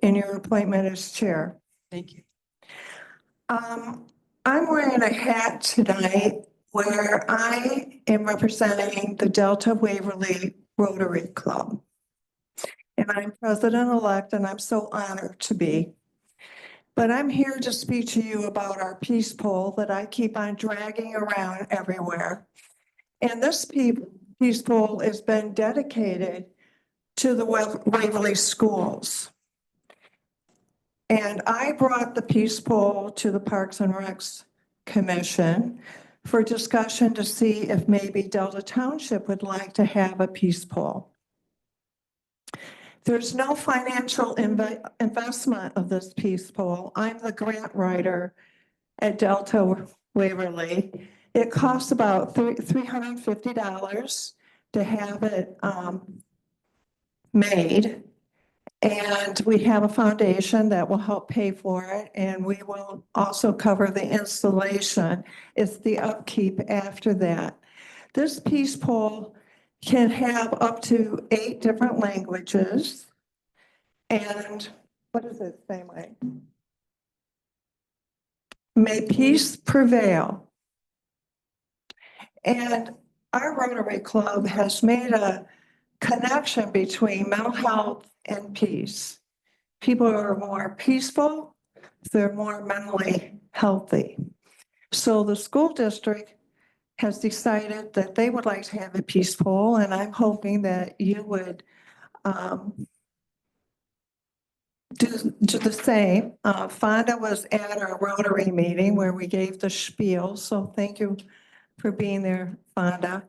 in your appointment as chair. Thank you. I'm wearing a hat tonight where I am representing the Delta Waverly Rotary Club. And I'm president-elect, and I'm so honored to be. But I'm here to speak to you about our peace pole that I keep on dragging around everywhere. And this peace pole has been dedicated to the Waverly schools. And I brought the peace pole to the Parks and Recs Commission for discussion to see if maybe Delta Township would like to have a peace pole. There's no financial investment of this peace pole. I'm the grant writer at Delta Waverly. It costs about $350 to have it made. And we have a foundation that will help pay for it, and we will also cover the installation. It's the upkeep after that. This peace pole can have up to 8 different languages. And what does it say, Mike? May peace prevail. And our Rotary Club has made a connection between mental health and peace. People are more peaceful, they're more mentally healthy. So the school district has decided that they would like to have a peace pole, and I'm hoping that you would do the same. Fonda was at our Rotary meeting where we gave the spiel, so thank you for being there, Fonda.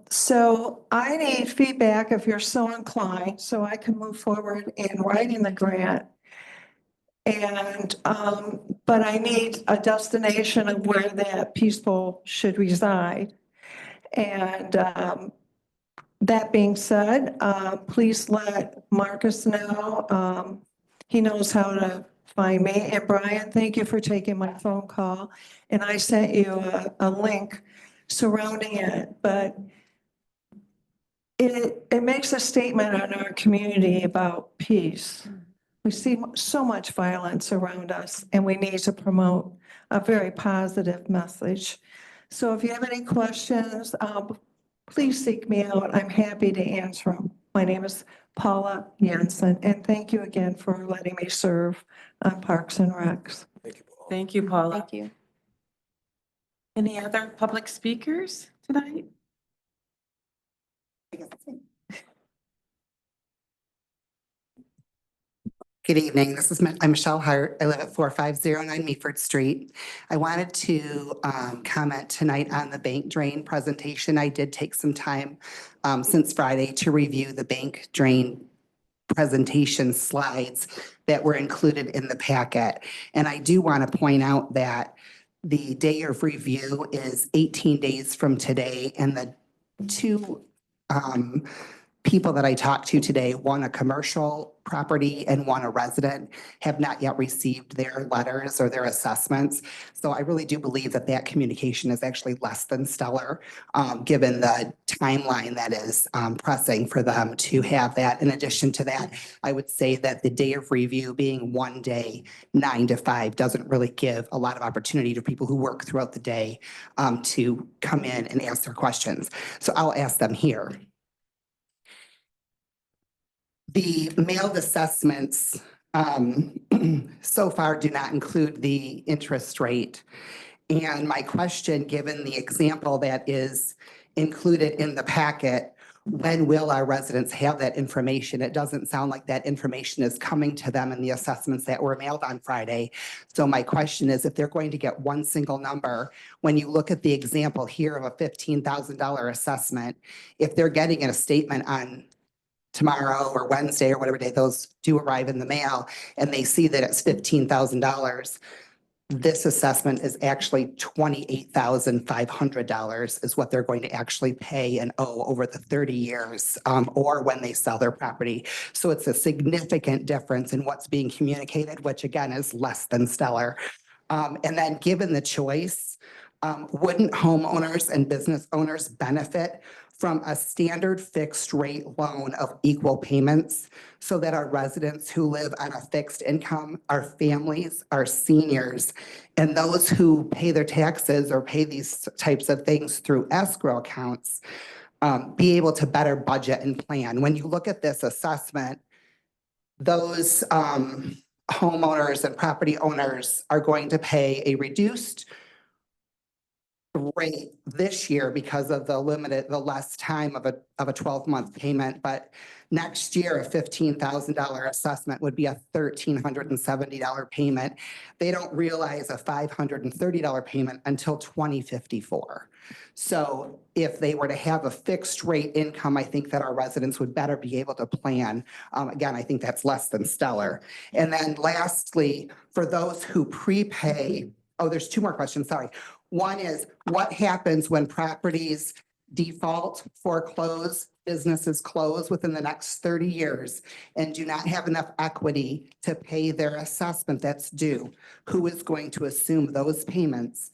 So I need feedback if you're so inclined, so I can move forward in writing the grant. And, but I need a destination of where that peace pole should reside. And, that being said, please let Marcus know. He knows how to find me. And Brian, thank you for taking my phone call. And I sent you a link surrounding it, but it makes a statement on our community about peace. We see so much violence around us, and we need to promote a very positive message. So if you have any questions, please seek me out. I'm happy to answer them. My name is Paula Jensen, and thank you again for letting me serve on Parks and Recs. Thank you, Paul. Thank you, Paula. Thank you. Any other public speakers tonight? Good evening. I'm Michelle Hart. I live at 4509 Meaford Street. I wanted to comment tonight on the bank drain presentation. I did take some time since Friday to review the bank drain presentation slides that were included in the packet. And I do want to point out that the day of review is 18 days from today, and the two people that I talked to today, one a commercial property and one a resident, have not yet received their letters or their assessments. So I really do believe that that communication is actually less than stellar, given the timeline that is pressing for them to have that. In addition to that, I would say that the day of review being one day, 9 to 5, doesn't really give a lot of opportunity to people who work throughout the day to come in and ask their questions. So I'll ask them here. The mailed assessments so far do not include the interest rate. And my question, given the example that is included in the packet, when will our residents have that information? It doesn't sound like that information is coming to them in the assessments that were mailed on Friday. So my question is, if they're going to get one single number, when you look at the example here of a $15,000 assessment, if they're getting a statement on tomorrow or Wednesday or whatever day those do arrive in the mail, and they see that it's $15,000, this assessment is actually $28,500 is what they're going to actually pay and owe over the 30 years, or when they sell their property. So it's a significant difference in what's being communicated, which again is less than stellar. And then given the choice, wouldn't homeowners and business owners benefit from a standard fixed rate loan of equal payments so that our residents who live on a fixed income, our families, our seniors, and those who pay their taxes or pay these types of things through escrow accounts, be able to better budget and plan? When you look at this assessment, those homeowners and property owners are going to pay a reduced rate this year because of the less time of a 12-month payment. But next year, a $15,000 assessment would be a $1,370 payment. They don't realize a $530 payment until 2054. So if they were to have a fixed rate income, I think that our residents would better be able to plan. Again, I think that's less than stellar. And then lastly, for those who prepay, oh, there's two more questions, sorry. One is, what happens when properties default, foreclose, businesses close within the next 30 years and do not have enough equity to pay their assessment that's due? Who is going to assume those payments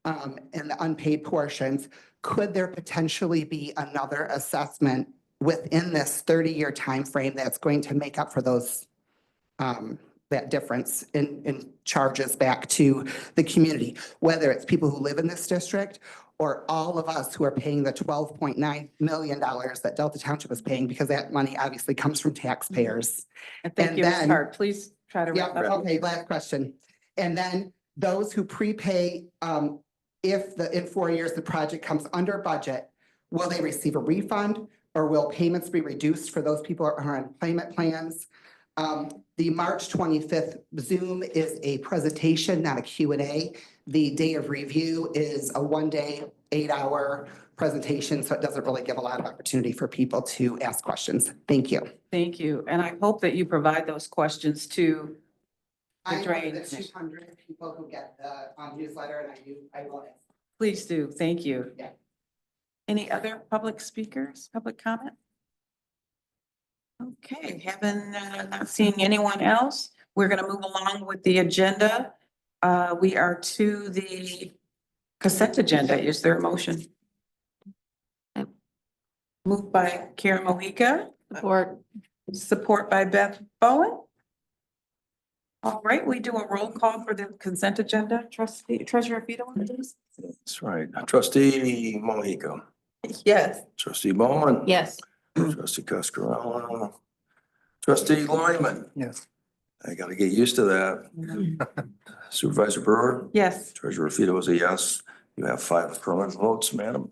and the unpaid portions? Could there potentially be another assessment within this 30-year timeframe that's going to make up for those that difference in charges back to the community, whether it's people who live in this district or all of us who are paying the $12.9 million that Delta Township is paying, because that money obviously comes from taxpayers. And thank And you, Ms. then- Hart. Please try to Yeah, wrap up. okay, last question. And then those who prepay, if in 4 years the project comes under budget, will they receive a refund or will payments be reduced for those people who are on payment plans? The March 25th Zoom is a presentation, not a Q&A. The day of review is a 1-day, 8-hour presentation, so it doesn't really give a lot of opportunity for people to ask questions. Thank you. Thank you. And I hope that you provide those questions to I know drain the commission. 200 people who get the newsletter, and I will ask. Please do. Thank you. Yeah. Any other public speakers, public comment? Okay, not seeing anyone else. We're going to move along with the agenda. We are to the consent agenda. Is there a motion? Moved by Karen Mohica, support by Beth Bowen. All right, we do a roll call for the consent agenda. Treasurer Fito, please. That's right. Trustee Mohica, Yes. trustee Bowen. Yes. Trustee Coscarello. Trustee Lyman. Yes. I gotta get used to that. Supervisor Brewer. Yes, Treasurer Fito is a yes. You have 5 affirmative votes, madam.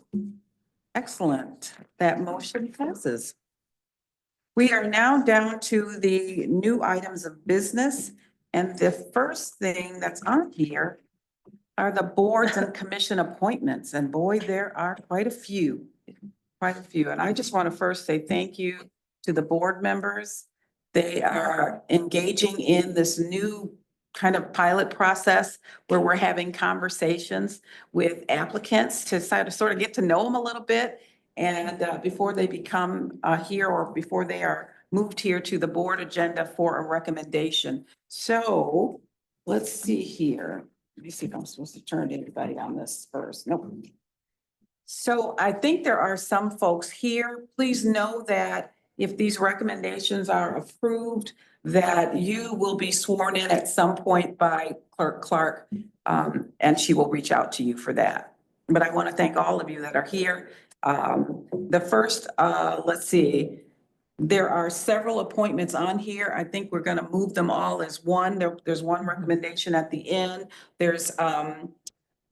excellent. That motion passes. We are now down to the new items of business. And the first thing that's on here are the boards and commission appointments. And boy, there are quite a few. And I just want to first say thank you to the board members. They are engaging in this new kind of pilot process where we're having conversations with applicants to sort of get to know them a little bit. And before they become here or before they are moved here to the board agenda for a recommendation. So let's see here. Let me see if I'm supposed to turn to anybody on this first. Nope. So I think there are some folks here. Please know that if these recommendations are approved, that you will be sworn in at some point by Clerk Clark, and she will reach out to you for that. But I want to thank all of you that are here. The first, let's see, there are several appointments on here. I think we're going to move them all as one. There's one recommendation at the end. There's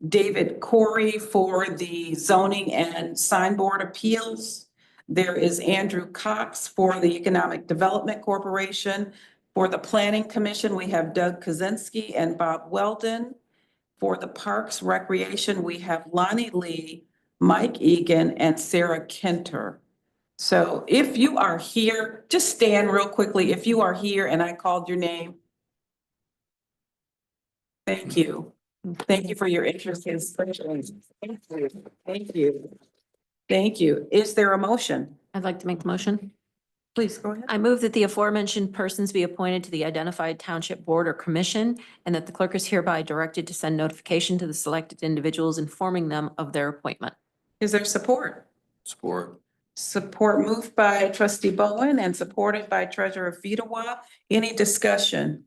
David Corey for the zoning and signboard appeals. There is Andrew Cox for the Economic Development Corporation. For the Planning Commission, we have Doug Kaczynski and Bob Weldon. For the Parks Recreation, we have Lonnie Lee, Mike Egan, and Sarah Kenter. So if you are here, just stand real quickly. If you are here and I called your name. Thank you. Thank you for your interest in specials. Thank you. Thank you. Thank you. Is there a motion? I'd like to make the motion. Please go ahead. I move that the aforementioned persons be appointed to the identified township board or commission, and that the clerk is hereby directed to send notification to the selected individuals informing them of their appointment. Is there support? Support. Support moved by trustee Bowen and supported by treasurer Fedewa. Any discussion?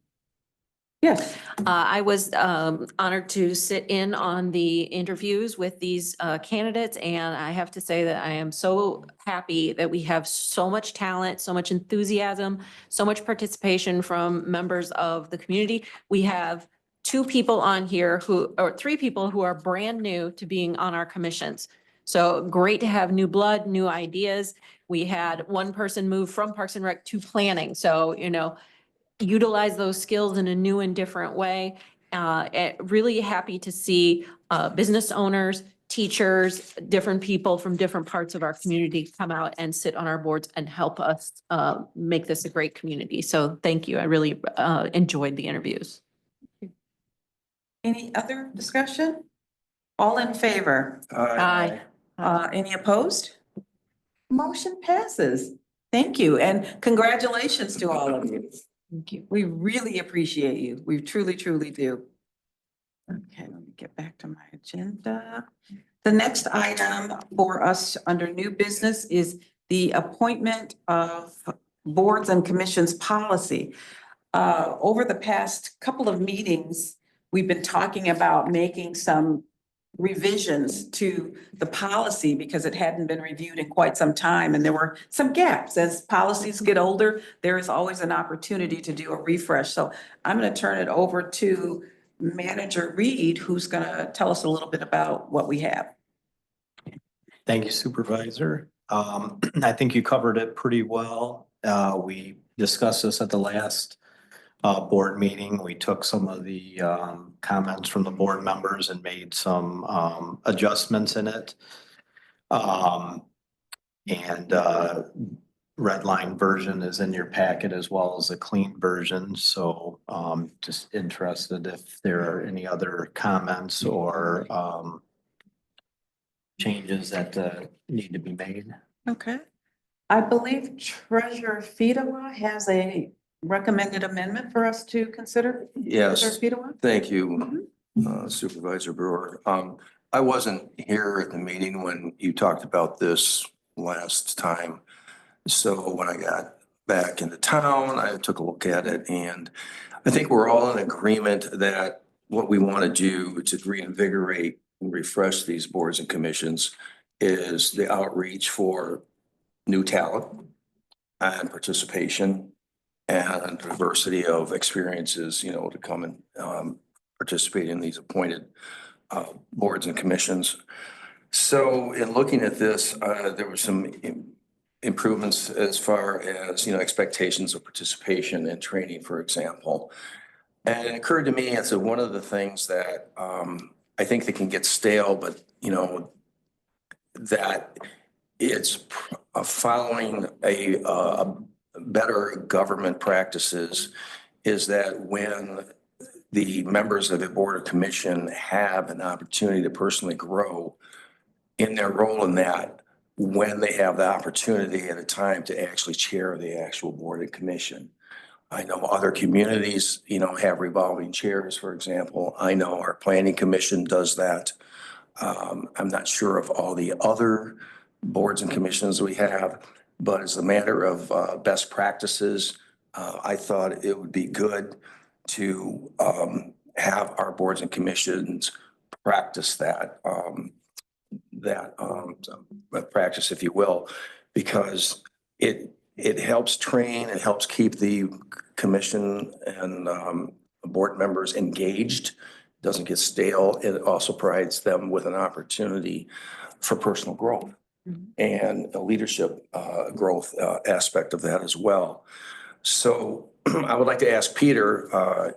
Yes. I was honored to sit in on the interviews with these candidates, and I have to say that I am so happy that we have so much talent, so much enthusiasm, so much participation from members of the community. We have two people on here or three people who are brand new to being on our commissions. So great to have new blood, new ideas. We had one person move from Parks and Rec to planning. So, utilize those skills in a new and different way. Really happy to see business owners, teachers, different people from different parts of our community come out and sit on our boards and help us make this a great community. So thank you. I really enjoyed the interviews. Any other discussion? All in favor? Aye. Any opposed? Motion passes. Thank you, and congratulations to all of you. Thank you. We really appreciate you. We truly, truly do. Okay, let me get back to my agenda. The next item for us under new business is the appointment of boards and commissions policy. Over the past couple of meetings, we've been talking about making some revisions to the policy because it hadn't been reviewed in quite some time and there were some gaps. As policies get older, there is always an opportunity to do a refresh. So I'm going to turn it over to Manager Reed, who's going to tell us a little bit about what we have. Thank you, Supervisor. I think you covered it pretty well. We discussed this at the last board meeting. We took some of the comments from the board members and made some adjustments in it. Red line version is in your packet as well as a clean version. So just interested if there are any other comments or changes that need to be made. Okay. I believe Treasurer Fedewa has a recommended amendment for us to consider. Yes, Treasurer Fedewa? thank you, Supervisor Brewer. I wasn't here at the meeting when you talked about this last time. So when I got back into town, I took a look at it, and I think we're all in agreement that what we want to do to reinvigorate and refresh these boards and commissions is the outreach for new talent and participation and diversity of experiences, to come and participate in these appointed boards and commissions. So in looking at this, there were some improvements as far as, expectations of participation and training, for example. And it occurred to me as one of the things that I think that can get stale, but, that it's following a better government practices is that when the members of the board or commission have an opportunity to personally grow in their role in that, when they have the opportunity at a time to actually chair the actual board and commission. I know other communities, have revolving chairs, for example. I know our planning commission does that. I'm not sure of all the other boards and commissions we have, but as a matter of best practices, I thought it would be good to have our boards and commissions practice that practice, if you will, because it helps train, it helps keep the commission and board members engaged, doesn't get stale. It also provides them with an opportunity for personal growth and a leadership growth aspect of that as well. So I would like to ask Peter,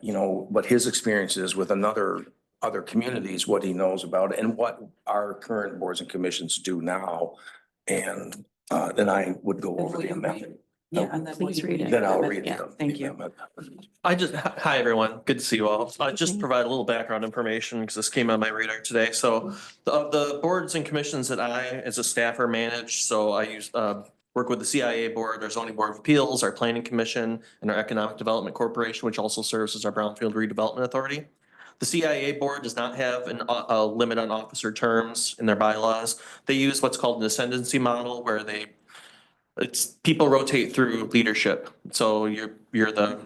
what his experience is with other communities, what he knows about it, and what our current boards and commissions do now, and then I would go over the amendment. Yeah, and then. Please read it. Then I'll read Yeah, the thank you. amendment. Hi, everyone. Good to see you all. Just provide a little background information because this came on my radar today. So the boards and commissions that I, as a staffer, manage, so I use, work with the CIA board, our zoning board of appeals, our planning commission, and our economic development corporation, which also serves as our brownfield redevelopment authority. The CIA board does not have a limit on officer terms in their bylaws. They use what's called an ascendancy model where people rotate through leadership. So you're the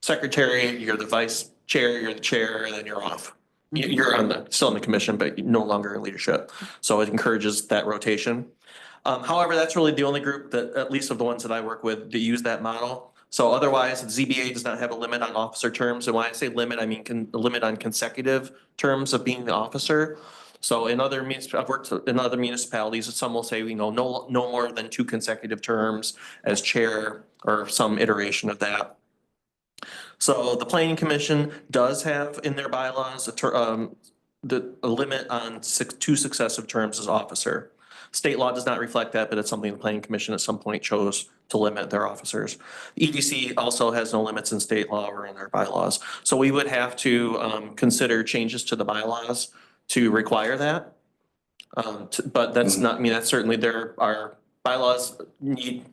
secretary, you're the vice chair, you're the chair, and then you're off. You're still on the commission, but no longer in leadership. So it encourages that rotation. However, that's really the only group that, at least of the ones that I work with, that use that model. So otherwise, the ZBA does not have a limit on officer terms. And when I say limit, I mean a limit on consecutive terms of being the officer. So in other I've worked in other municipalities, some will say, no more than 2 consecutive terms as chair or some iteration of that. So the planning commission does have in their bylaws a limit on 2 successive terms as officer. State law does not reflect that, but it's something the planning commission at some point chose to limit their officers. EDC also has no limits in state law or in their bylaws. So we would have to consider changes to the bylaws to require that. But that's not, I mean, that's certainly our bylaws need,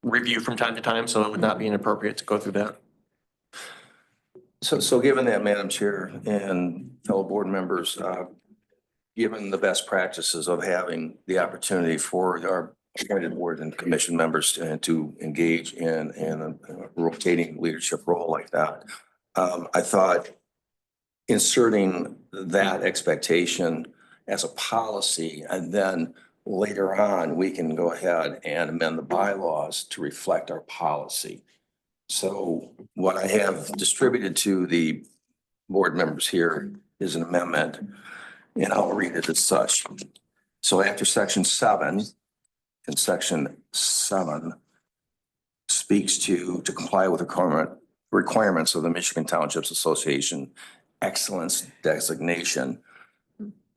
review from time to time, so it would not be inappropriate to go through that. So given that, Madam Chair and fellow board members, given the best practices of having the opportunity for our appointed board and commission members to engage in a rotating leadership role like that, I thought inserting that expectation as a policy, and then later on, we can go ahead and amend the bylaws to reflect our policy. So what I have distributed to the board members here is an amendment, and I'll read it as such. So after section 7, and section 7 speaks to comply with the requirements of the Michigan Townships Association excellence designation.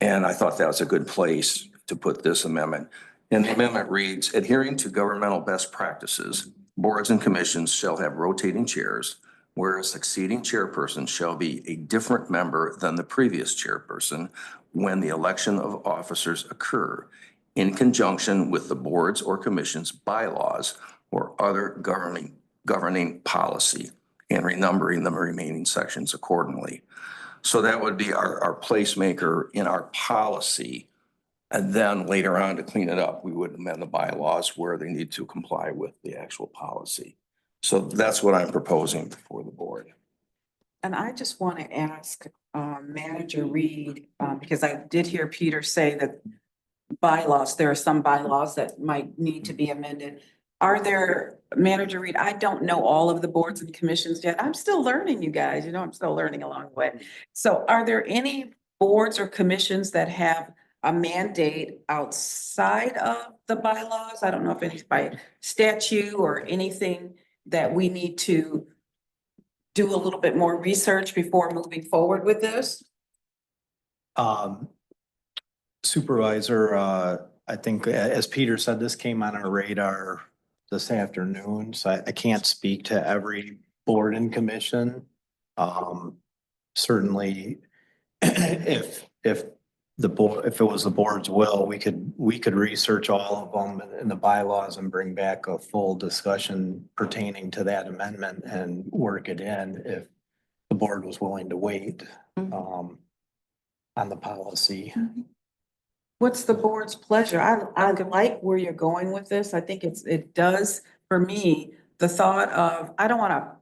And I thought that was a good place to put this amendment. And the amendment reads, adhering to governmental best practices, boards and commissions shall have rotating chairs, where a succeeding chairperson shall be a different member than the previous chairperson when the election of officers occur, in conjunction with the boards or commissions bylaws or other governing policy, and renumbering the remaining sections accordingly. So that would be our placemaker in our policy. And then later on, to clean it up, we would amend the bylaws where they need to comply with the actual policy. So that's what I'm proposing for the board. And I just want to ask Manager Reed, because I did hear Peter say that there are some bylaws that might need to be amended. Are there, Manager Reed, I don't know all of the boards and commissions yet. I'm still learning, you guys, I'm still learning along the way. So are there any boards or commissions that have a mandate outside of the bylaws? I don't know if it's by statute or anything that we need to do a little bit more research before moving forward with this? Supervisor, I think as Peter said, this came on our radar this afternoon, so I can't speak to every board and commission. Certainly, if it was the board's will, we could research all of them in the bylaws and bring back a full discussion pertaining to that amendment and work it in if the board was willing to wait on the policy. What's the board's pleasure? I like where you're going with this. I think it does, for me, the thought of, I don't want to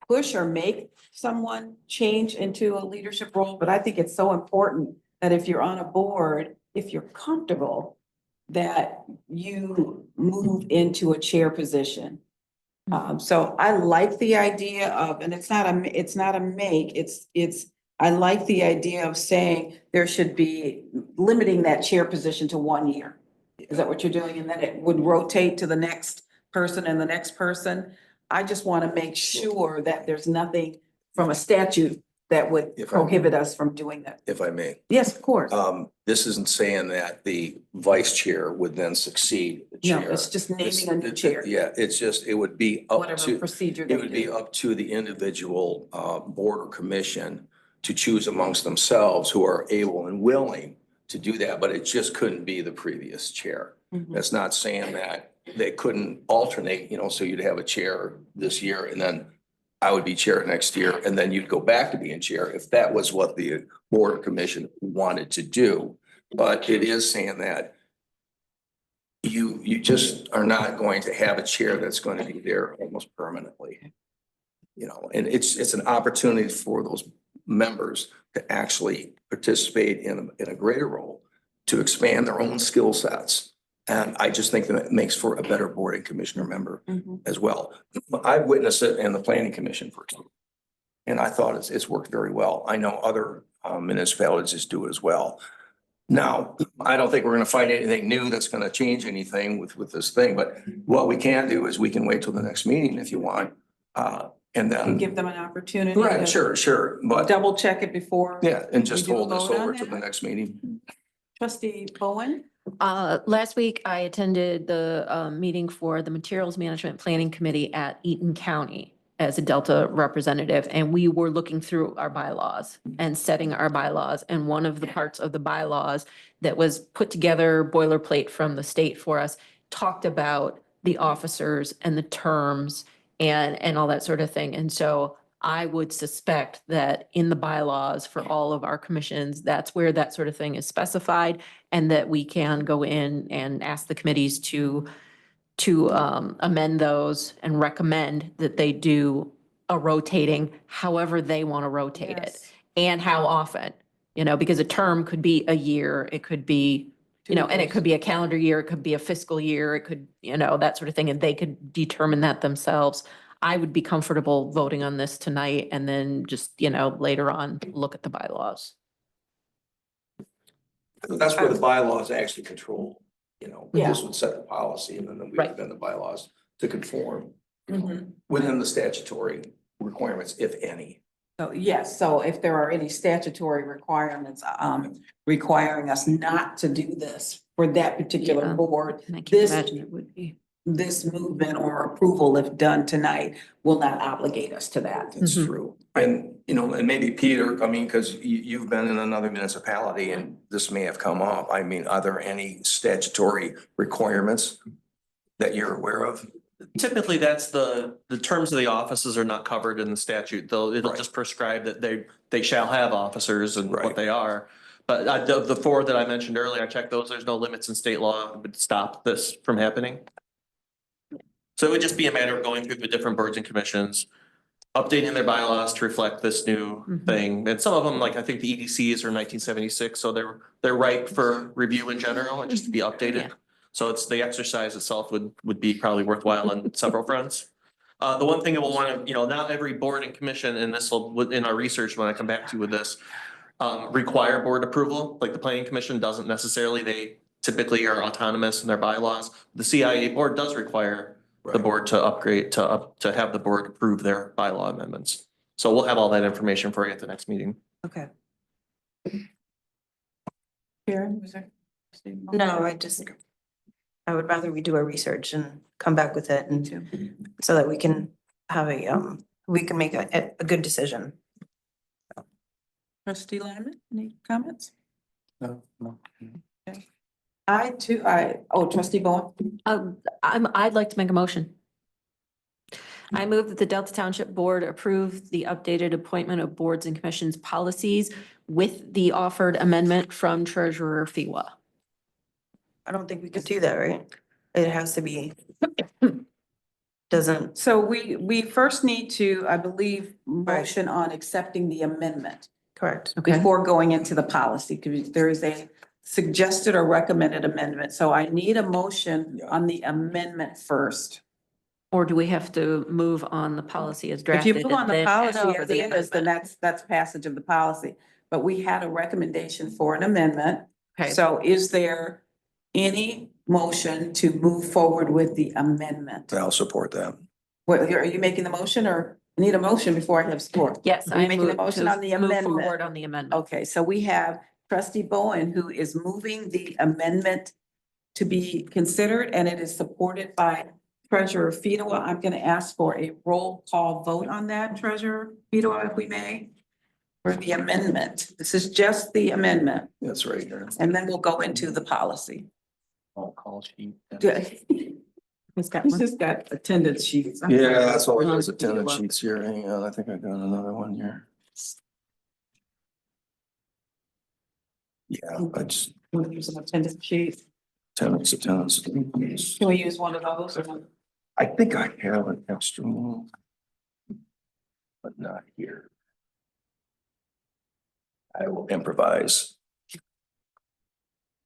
push or make someone change into a leadership role, but I think it's so important that if you're on a board, if you're comfortable, that you move into a chair position. So I like the idea of, and it's not a make, I like the idea of saying there should be limiting that chair position to 1 year. Is that what you're doing? And then it would rotate to the next person and the next person. I just want to make sure that there's nothing from a statute that would If I may. prohibit us from doing that. if I may. Yes, of course. This isn't saying that the vice chair would then succeed the No, chair. it's just naming It's- a new chair, Yeah, it's just, it would be up whatever to, procedure it they would be do. up to the individual board or commission to choose amongst themselves who are able and willing to do that, but it just couldn't be the previous chair. Mhm. That's not saying that they couldn't alternate, so you'd have a chair this year and then I would be chair next year, and then you'd go back to being chair if that was what the board or commission wanted to do. But it is saying that you just are not going to have a chair that's going to be there almost permanently. And it's an opportunity for those members to actually participate in a greater role, to expand their own skill sets. And I just think that it makes for a better board and commissioner member Mhm. as well. I've witnessed it in the planning commission for example. And I thought it's worked very well. I know other municipalities do it as well. Now, I don't think we're gonna find anything new that's gonna change anything with this thing, but what we can do is we can wait till the next meeting if you want. And And then, give them an opportunity. right, to sure, but Double check it before. yeah, and just We do hold this vote on over to the that? next meeting. Trustee Bowen? Last week I attended the meeting for the Materials Management Planning Committee at Eaton County as a Delta representative, and we were looking through our bylaws and setting our bylaws. And one of the parts of the bylaws that was put together boilerplate from the state for us talked about the officers and the terms and all that sort of thing. And so I would suspect that in the bylaws for all of our commissions, that's where that sort of thing is specified, and that we can go in and ask the committees to amend those and recommend that they do a rotating however they want to rotate it Yes. and how often, because a term could be a year, it could be, and it could be a calendar year, it could be a fiscal year, it could, that sort of thing, and they could determine that themselves. I would be comfortable voting on this tonight and then just, later on, look at the bylaws. That's where the bylaws actually control, Yeah. this would set the policy and then we Right. would amend the bylaws to conform Mhm. within the statutory requirements, if any. So, yes, so if there are any statutory requirements, requiring us not to do this for that particular Yeah. board, And I can't This- imagine it would be. this movement or approval, if done tonight, will not obligate us to that. That's Mhm. true. And, and maybe Peter, because you've been in another municipality and this may have come up. I mean, are there any statutory requirements that you're aware of? Typically, that's the terms of the offices are not covered in the statute, though it'll Right. just prescribe that they shall have officers and Right. what they are. But the four that I mentioned earlier, I checked those, there's no limits in state law that would stop this from happening. So it would just be a matter of going through the different boards and commissions, updating their bylaws to reflect this new Mhm. thing. And some of them, like I think the EDCs are 1976, so they're ripe for review in general and just to be updated. Yeah. So it's the exercise itself would be probably worthwhile on several fronts. The one thing that we'll want to, not every board and commission, and this will, in our research, when I come back to you with this, require board approval, like the planning commission doesn't necessarily, they typically are autonomous in their bylaws. The CIA board does require the Right. board to upgrade, to have the board approve their bylaw amendments. So we'll have all that information for you at the next meeting. Okay. Karen, was there? No, I would rather we do our research and come back with it and so that we can have we can make a good decision. Trustee Lyman, any comments? No. Trustee Bowen? I'd like to make a motion. I move that the Delta Township Board approve the updated appointment of boards and commissions policies with the offered amendment from Treasurer Fiwa. I don't think we could do that, right? It has to be. Doesn't, So we first need to, I believe, motion on accepting the amendment correct. before going into the policy, because there is a suggested or recommended amendment. So I need a motion Yeah. on the amendment first. Or do we have to move on the policy as If drafted? you move on and the then policy ask for as the it is, then amendment? that's passage of the policy. But we had a recommendation for an amendment. Okay. So is there any motion to move forward with the amendment? I'll support that. What, are you making the motion or? I need a motion before I have support. Yes, Are you I making a move motion to on the move amendment? forward on the amendment. Okay, so we have trustee Bowen who is moving the amendment to be considered, and it is supported by treasurer Fedowa. I'm going to ask for a roll call vote on that, treasurer Fedowa, if we may, for the amendment. This is just the amendment, That's right here. and then we'll go into the policy. Roll call sheet. He's got He's one. just got attendance sheets. Yeah, that's all it Um, is, attendance sheets here. Hang on, I think I got another one here. Yeah, I just, Want to use an attendance sheet? attendance. Can we use one of those or not? I think I have an extra one. But not here. I will improvise,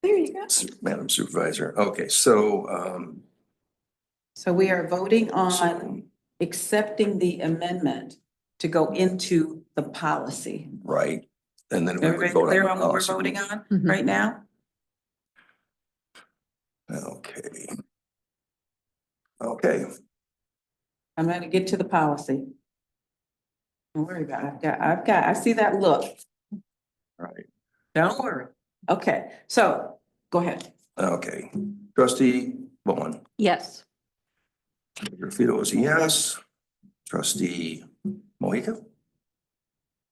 There you go. Madam Supervisor. Okay, so, So we are voting on accepting the amendment to go into the policy. right, and then we would Everybody vote on clear the on what we're policy. voting on Mhm. right now? Okay. Okay, I'm gonna get to the policy. Don't worry about it. I see that look. right, Don't worry. Okay, so go ahead. okay. Trustee Bowen, Yes. Rafito is a yes. Trustee Mohica?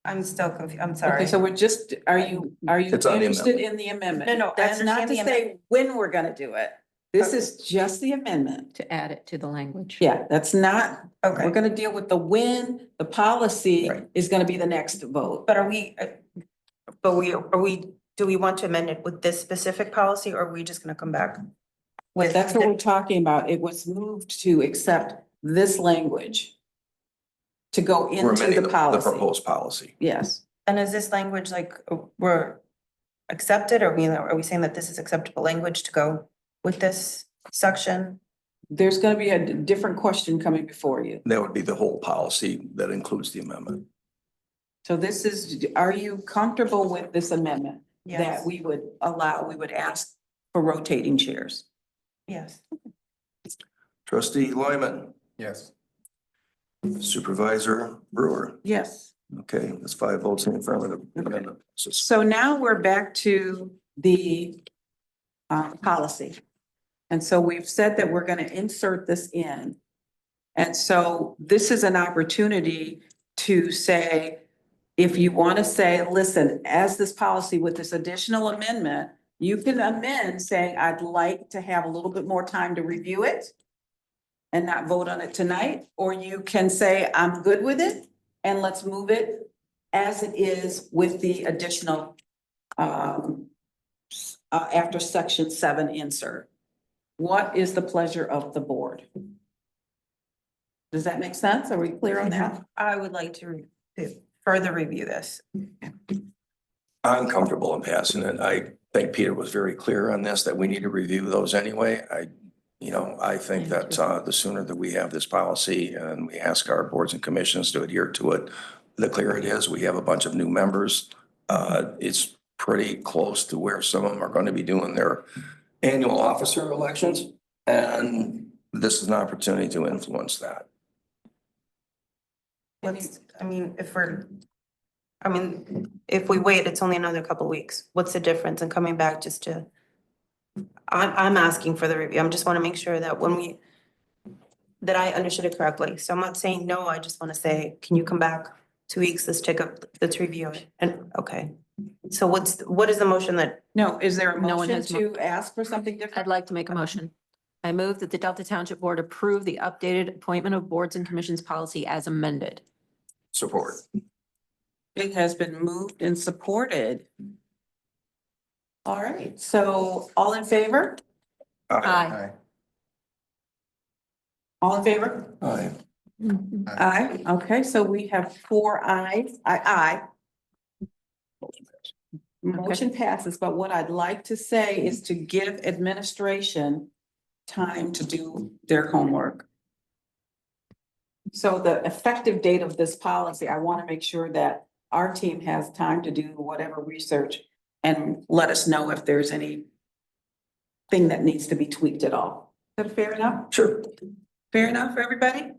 I'm still confused. I'm Okay, sorry. so we're just, are you It's on the interested in the amendment? No, no, I That's not to understand the say when we're gonna do it. This is just the amendment. To add it to the language. Yeah, that's not, we're Okay, gonna deal with the when, the policy Right. is gonna be the next vote. but are we, do we want to amend it with this specific policy or are we just gonna come back? With That's what we're talking about. It was moved to accept this language to go We're into amending the policy. proposed policy. Yes, And is this language like, we're accepted, or are we saying that this is acceptable language to go with this section? there's gonna be a different question coming before you. That would be the whole policy that includes the amendment. So this is, are you comfortable with this amendment? That Yes. we would allow, we would ask for rotating chairs? Yes. Trustee Lyman, Yes. Supervisor Brewer. Yes. Okay, that's 5 votes in the affirmative. Amendment passes. So now we're back to the policy. And so we've said that we're gonna insert this in. And so this is an opportunity to say, if you want to say, listen, as this policy with this additional amendment, you can amend saying, I'd like to have a little bit more time to review it and not vote on it tonight, or you can say, I'm good with it and let's move it as it is with the additional after section 7 insert. What is the pleasure of the board? Does that make sense? Are we clear on that? I would like to further review this. I'm comfortable in passing it. I think Peter was very clear on this, that we need to review those anyway. I think that the sooner that we have this policy and we ask our boards and commissions to adhere to it, the clearer it is. We have a bunch of new members. It's pretty close to where some of them are going to be doing their annual officer elections. And this is an opportunity to influence that. If we wait, it's only another couple weeks. What's the difference in coming back just to? I'm asking for the review. I just want to make sure that that I understood it correctly. So I'm not saying no, I just want to say, can you come back 2 weeks? Let's review it. And, okay. So what is the motion that, No, is there a No one motion has to ask for something I'd different? like to make a motion. I move that the Delta Township Board approve the updated appointment of boards and commissions policy as amended. Support. It has been moved and supported. All right, so all in favor? Aye. All in favor? Aye. Aye. Okay, so we have 4 ayes. Aye. Motion passes, but what I'd like to say is to give administration time to do their homework. So the effective date of this policy, I want to make sure that our team has time to do whatever research and let us know if there's any thing that needs to be tweaked at all. Is that fair enough? Sure. Fair enough for everybody?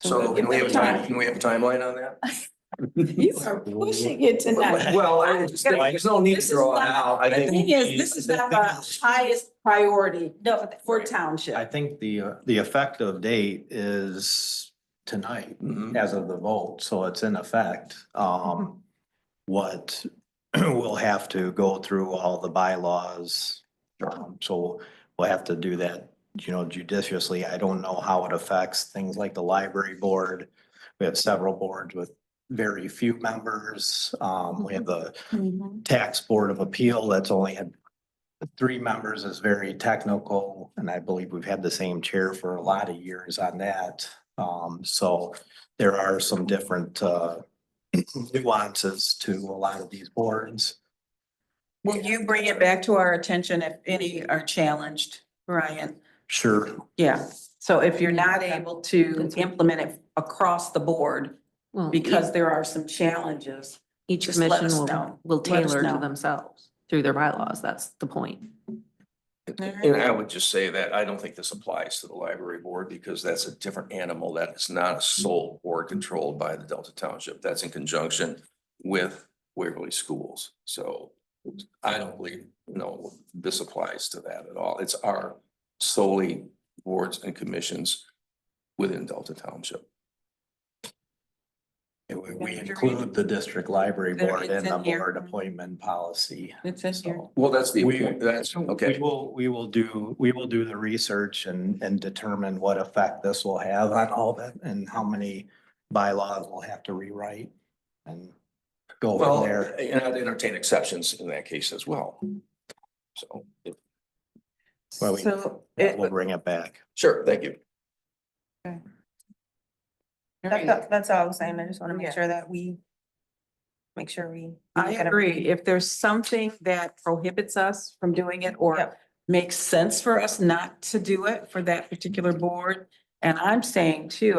So can we have can we have a timeline on that? You are pushing it tonight. Well, I just think there's no need to This is draw it not- out. I The think. thing is, this is not the highest priority for township. I think the effective date is tonight Mhm. as of the vote, so it's in effect. What we'll have to go through all the bylaws. So we'll have to do that, judiciously. I don't know how it affects things like the library board. We have several boards with very few members. We have the tax board of appeal that's only had 3 members, is very technical, and I believe we've had the same chair for a lot of years on that. So there are some different nuances to a lot of these boards. Will you bring it back to our attention if any are challenged, Brian? Sure. Yeah, so if you're not able to implement it across the board Well, because there are some challenges. each just let commission us will, know. will Let us tailor to know. themselves through their bylaws. That's the point. And I would just say that I don't think this applies to the library board because that's a different animal. That is not a sole board controlled by the Delta Township. That's in conjunction with Waverly Schools. So I don't believe, this applies to that at all. It's our solely boards and commissions within Delta Township. And we include the district library There, board it's in the in here. board appointment policy. It's in here. So Well, that's the, We- that's, okay. we will do the research and determine what effect this will have on all that and how many bylaws we'll have to rewrite and go Well, from there. and I'd entertain exceptions in that case as well. So, Well, we- So, We'll bring it back. sure, thank you. That's all I was saying. I just want to Yeah. make sure that we make sure we. I look at agree. everything. If there's something that prohibits us from doing it or Yep. makes sense for us not to do it for that particular board. And I'm saying too,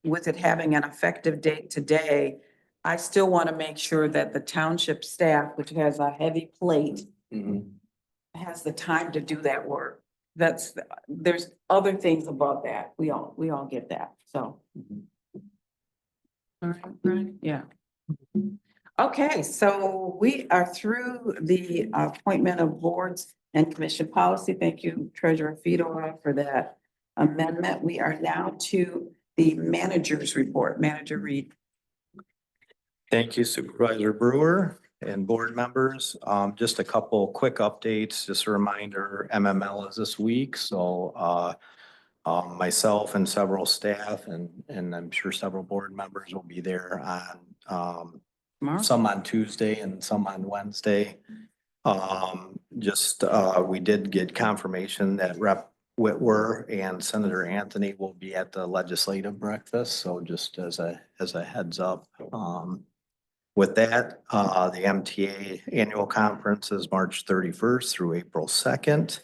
with it having an effective date today, I still want to make sure that the township staff, which has a heavy plate, has the time to do that work. There's other things above that. We all get that, so. All right, Brian? Yeah. Okay, so we are through the appointment of boards and commission policy. Thank you, Treasurer Fedora, for that amendment. We are now to the manager's report. Manager Reed. Thank you Supervisor Brewer and board members. Just a couple quick updates. Just a reminder, MML is this week, so myself and several staff and I'm sure several board members will be there on Tomorrow? some on Tuesday and some on Wednesday. We did get confirmation that Rep. Whitwer and Senator Anthony will be at the legislative breakfast, so just as a heads up. With that, the MTA annual conference is March 31st through April 2nd.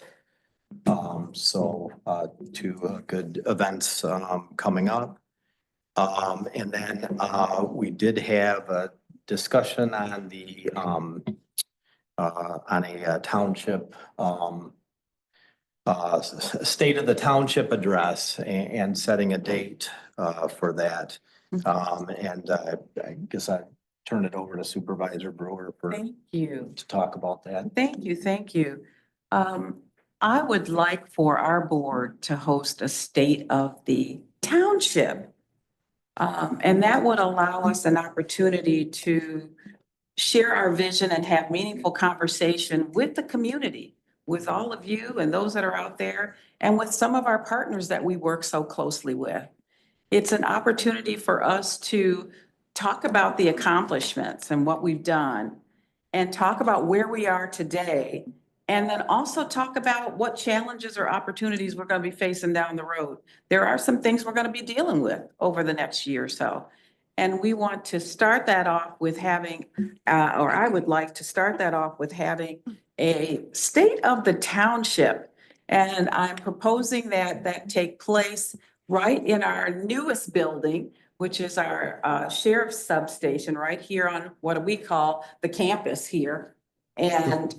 Two good events coming up. And then we did have a discussion on a township state of the township address and setting a date for that. I guess I turn it over to Supervisor Brewer Thank you. to talk about that. Thank you, thank you. I would like for our board to host a state of the township. And that would allow us an opportunity to share our vision and have meaningful conversation with the community, with all of you and those that are out there, and with some of our partners that we work so closely with. It's an opportunity for us to talk about the accomplishments and what we've done, and talk about where we are today, and then also talk about what challenges or opportunities we're going to be facing down the road. There are some things we're going to be dealing with over the next year or so. And we want to start that off with having, or I would like to start that off with having a state of the township. And I'm proposing that take place right in our newest building, which is our sheriff's substation right here on what we call the campus here. And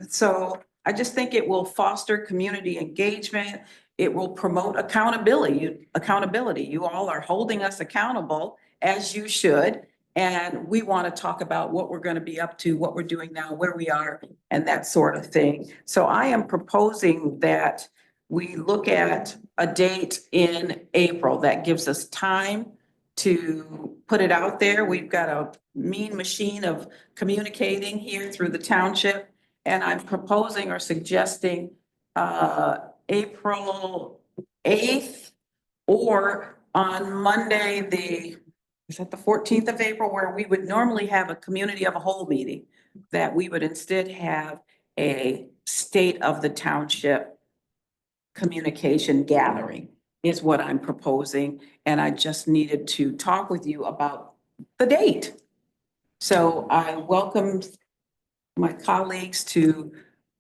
so I just think it will foster community engagement. it will promote accountability. You all are holding us accountable, as you should. And we want to talk about what we're going to be up to, what we're doing now, where we are, and that sort of thing. So I am proposing that we look at a date in April that gives us time to put it out there. We've got a mean machine of communicating here through the township. And I'm proposing or suggesting April 8th or on Monday, is that the 14th of April, where we would normally have a community of a whole meeting, that we would instead have a state of the township communication gathering is what I'm proposing. And I just needed to talk with you about the date. So I welcome my colleagues to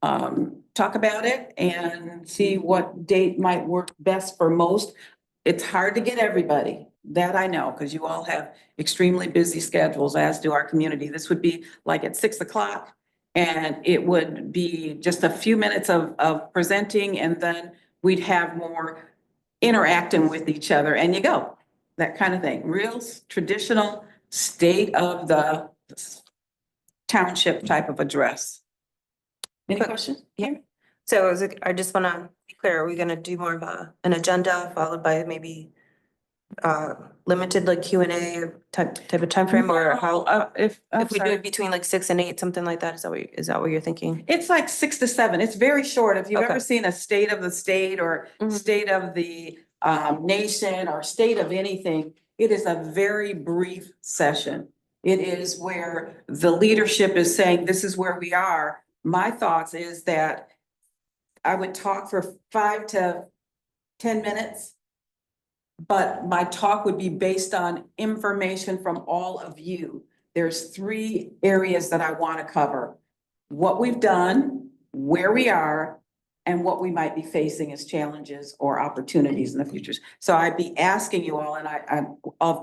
talk about it and see what date might work best for most. It's hard to get everybody, that I know, because you all have extremely busy schedules, as do our community. This would be like at 6 o'clock, and it would be just a few minutes of presenting, and then we'd have more interacting with each other, and you go, that kind of thing. Real traditional state of the township type of address. Any questions? Yeah. So I just want to be clear, are we going to do more of an agenda followed by maybe limited like Q&A type of timeframe, or how? If If we do it between like 6 and 8, something like that, is that what you're thinking? It's like 6 to 7. It's very short. If you've Okay. ever seen a state of the state or Mhm. state of the nation or state of anything, it is a very brief session. It is where the leadership is saying, this is where we are. My thoughts is that I would talk for 5 to 10 minutes. But my talk would be based on information from all of you. There's 3 areas that I want to cover: what we've done, where we are, and what we might be facing as challenges or opportunities in the future. So I'd be asking you all, and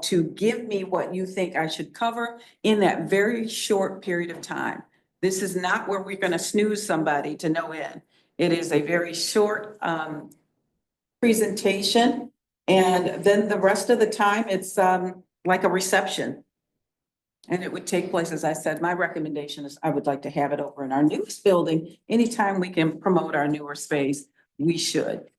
to give me what you think I should cover in that very short period of time. This is not where we're going to snooze somebody to no end. It is a very short presentation. And then the rest of the time, it's like a reception. And it would take place, as I said, my recommendation is I would like to have it over in our newest building. Anytime we can promote our newer space, we should.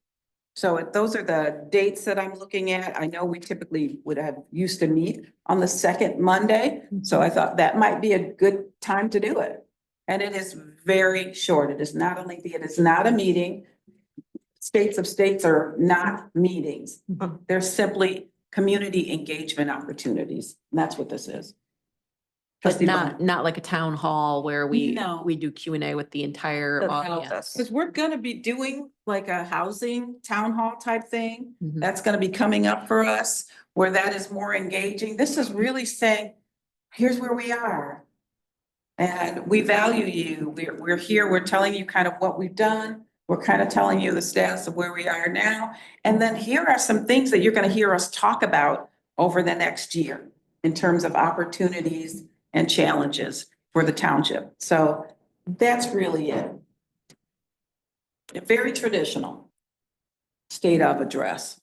So those are the dates that I'm looking at. I know we typically would have used to meet on the second Monday. So I thought that might be a good time to do it. And it is very short. It is not a lengthy, it is not a meeting. States of states are not meetings. They're simply community engagement opportunities. And that's what this is. But not like a town hall where No. we do Q&A with the entire The panel audience. desk. Because we're gonna be doing like a housing town hall type thing. Mhm. That's gonna be coming up for us, where that is more engaging. This is really saying, here's where we are. And we value you. We're here, we're telling you kind of what we've done. We're kind of telling you the status of where we are now. And then here are some things that you're gonna hear us talk about over the next year in terms of opportunities and challenges for the township. So that's really it. Very traditional state of address.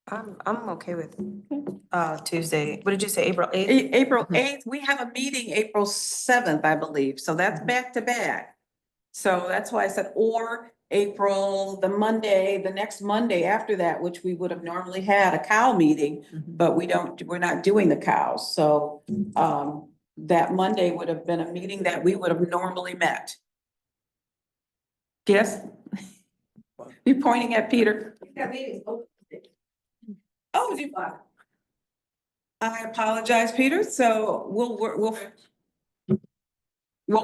I'm okay with Tuesday. What did you say, April 8th? April 8th, we have a meeting April 7th, I believe. So that's back to back. So that's why I said, or April, the next Monday after that, which we would have normally had a cow meeting, but we're not doing the cows. So that Monday would have been a meeting that we would have normally met. Yes? You're pointing at Peter. Oh, I apologize, Peter. So we'll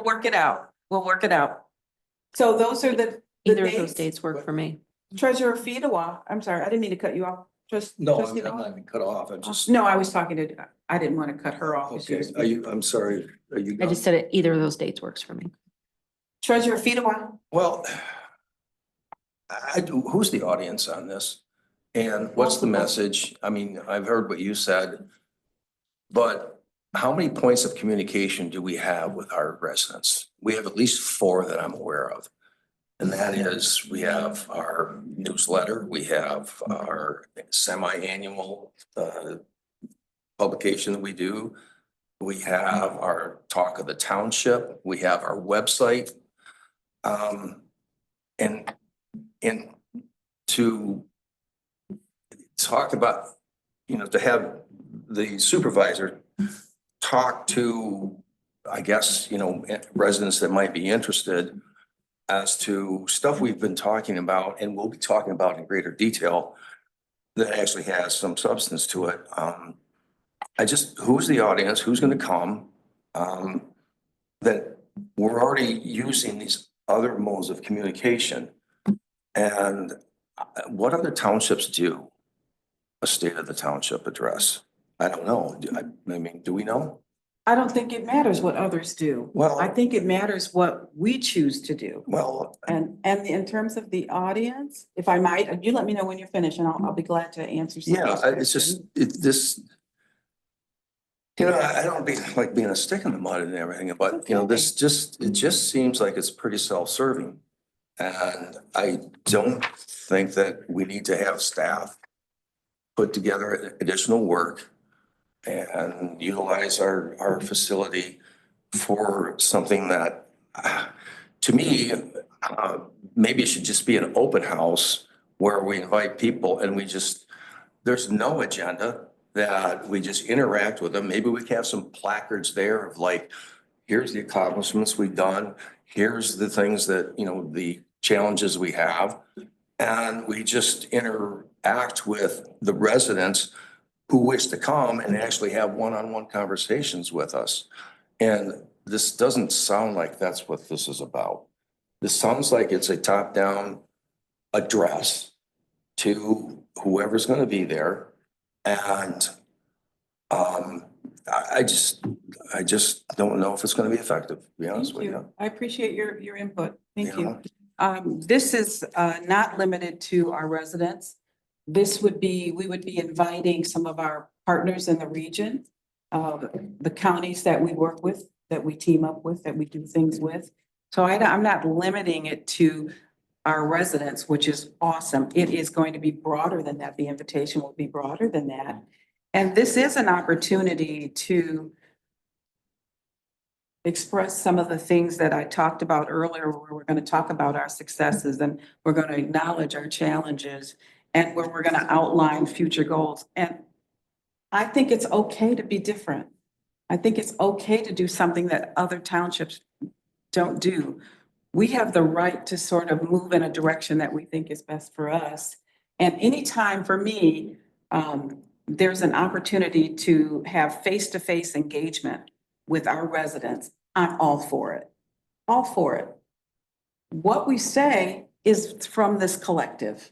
work it out. We'll work it out. So those are the Either of those dates work for me. Treasurer Fedewa, I'm sorry, I didn't mean to cut you off. No, Trustee I'm Noel? not even cut off. I just, No, I was talking to, I didn't want to cut her off. okay, I'm sorry. Are you I done? just said it, either of those dates works for me. Treasurer Fedewa? Well, who's the audience on this? And what's the message? I mean, I've heard what you said, but how many points of communication do we have with our residents? We have at least 4 that I'm aware of. And that is, we have our newsletter, we have our semi-annual publication that we do. We have our talk of the township, we have our website. And to talk about, to have the supervisor talk to, I guess, residents that might be interested as to stuff we've been talking about and we'll be talking about in greater detail that actually has some substance to it. Who's the audience? Who's going to come? That we're already using these other modes of communication. And what other townships do a state of the township address? I don't know. Do we know? I don't think it matters what others do. Well- I think it matters what we choose to do. Well, And in terms of the audience, if I might, you let me know when you're finished and I'll be glad to answer some of yeah, those it's just, questions. I don't like being a stick in the mud and everything, but it just seems like it's pretty self-serving. And I don't think that we need to have staff put together additional work and utilize our facility for something that, to me, maybe it should just be an open house where we invite people and there's no agenda, that we just interact with them. Maybe we can have some placards there of like, here's the accomplishments we've done. Here's the things that, the challenges we have. And we just interact with the residents who wish to come and actually have one-on-one conversations with us. And this doesn't sound like that's what this is about. This sounds like it's a top-down address to whoever's going to be there. And I just don't know if it's going to be effective, to be honest Thank with you. you. I appreciate your input. Thank Yeah. you. This is not limited to our residents. We would be inviting some of our partners in the region, the counties that we work with, that we team up with, that we do things with. So I'm not limiting it to our residents, which is awesome. It is going to be broader than that. The invitation will be broader than that. And this is an opportunity to express some of the things that I talked about earlier, where we're going to talk about our successes and we're going to acknowledge our challenges and where we're going to outline future goals. And I think it's okay to be different. I think it's okay to do something that other townships don't do. We have the right to sort of move in a direction that we think is best for us. And anytime for me, there's an opportunity to have face-to-face engagement with our residents, I'm all for it. All for it. What we say is from this collective.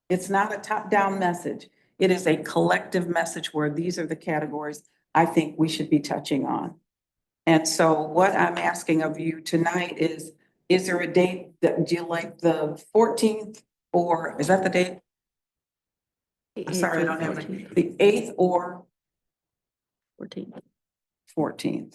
It's not a top-down message. It is a collective message where these are the categories I think we should be touching on. And so what I'm asking of you tonight is there a date that, do you like the 14th, or is that the date? I'm sorry, I don't have the 8th or 14th.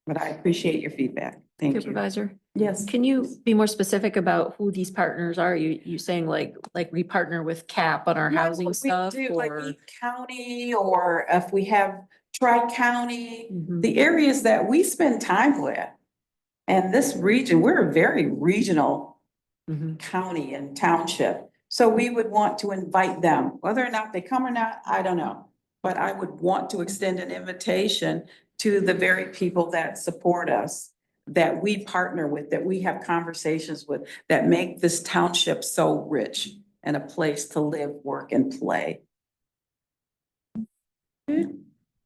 But I appreciate your feedback. Thank you. Supervisor, Yes. can you be more specific about who these partners are? You saying like we partner with CAP on our housing We stuff do, like or? Eaton County, or if we have Tri-County, Mhm. the areas that we spend time with. And this region, we're a very regional Mhm. county and township. So we would want to invite them, whether or not they come or not, I don't know. But I would want to extend an invitation to the very people that support us, that we partner with, that we have conversations with, that make this township so rich and a place to live, work, and play.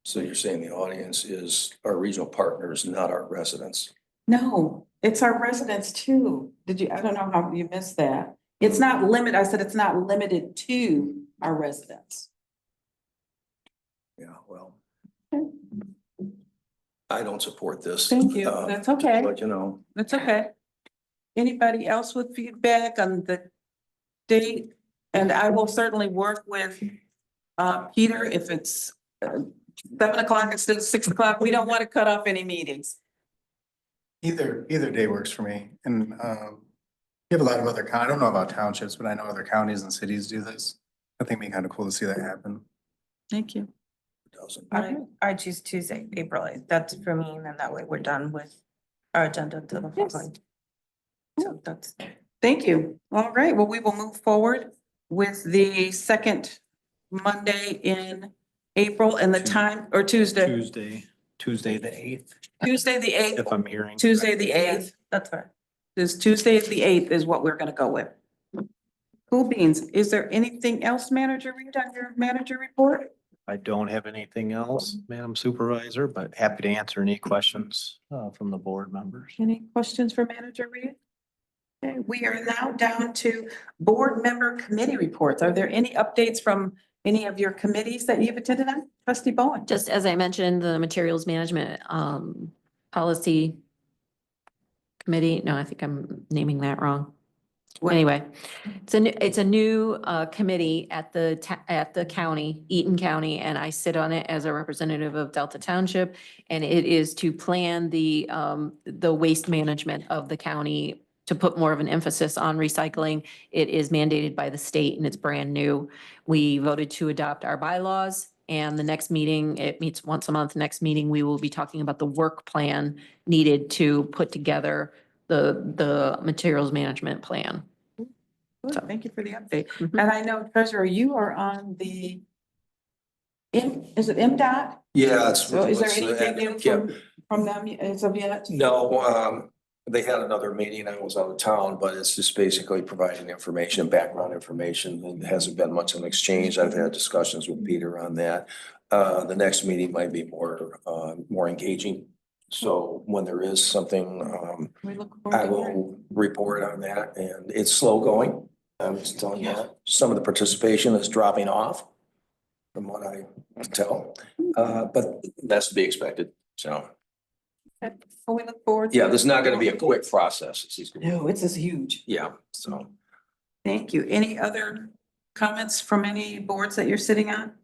So you're saying the audience is our regional partners, not our residents? No, it's our residents too. I don't know how you missed that. It's not limited, I said it's not limited to our residents. Yeah, well, I don't support this. Thank you. That's okay. But you know. That's okay. Anybody else with feedback on the date? And I will certainly work with Peter if it's 7 o'clock instead of 6 o'clock. We don't want to cut off any meetings. Either day works for me. And You have a lot of other, I don't know about townships, but I know other counties and cities do this. I think it'd be kind of cool to see that happen. Thank you. I choose Tuesday, April 8th. That's for me, and then that way we're done with our agenda to the Yes. following. So that's. Thank you. All right, well, we will move forward with the second Monday in April and the time, or Tuesday, Tuesday the eighth, Tuesday, the eighth, if I'm hearing. Tuesday, the eighth. That's right. This Tuesday, the eighth is what we're gonna go with. Cool beans. Is there anything else, Manager Reed, on your manager report? I don't have anything else, Madam Supervisor, but happy to answer any questions from the board members. Any questions for Manager Reed? Okay, we are now down to board member committee reports. Are there any updates from any of your committees that you've attended on? Trustee Bowen? Just as I mentioned, the materials management policy committee, no, I think I'm naming that wrong. What- Anyway, it's a new committee at the county, Eaton County, and I sit on it as a representative of Delta Township. And it is to plan the waste management of the county, to put more of an emphasis on recycling. It is mandated by the state and it's brand new. We voted to adopt our bylaws, and the next meeting, it meets once a month. Next meeting, we will be talking about the work plan needed to put together the materials management plan. Good, thank you for the update. Mhm. And I know Treasurer, you are on the is it MDOT? Yeah, it's. So is there it's, anything new yeah. from them as of yet? No, they had another meeting. I was out of town, but it's just basically providing information, background information. And there hasn't been much of an exchange. I've had discussions with Peter on that. The next meeting might be more engaging. So when there is something, We look forward I to hearing. will report on that, and it's slow going. I was telling you, some of the participation is dropping off from what I can tell, but that's to be expected. So, Well, we look forward. yeah, this is not gonna be a quick process. No, it's huge. Yeah, so. Thank you. Any other comments from any boards that you're sitting on?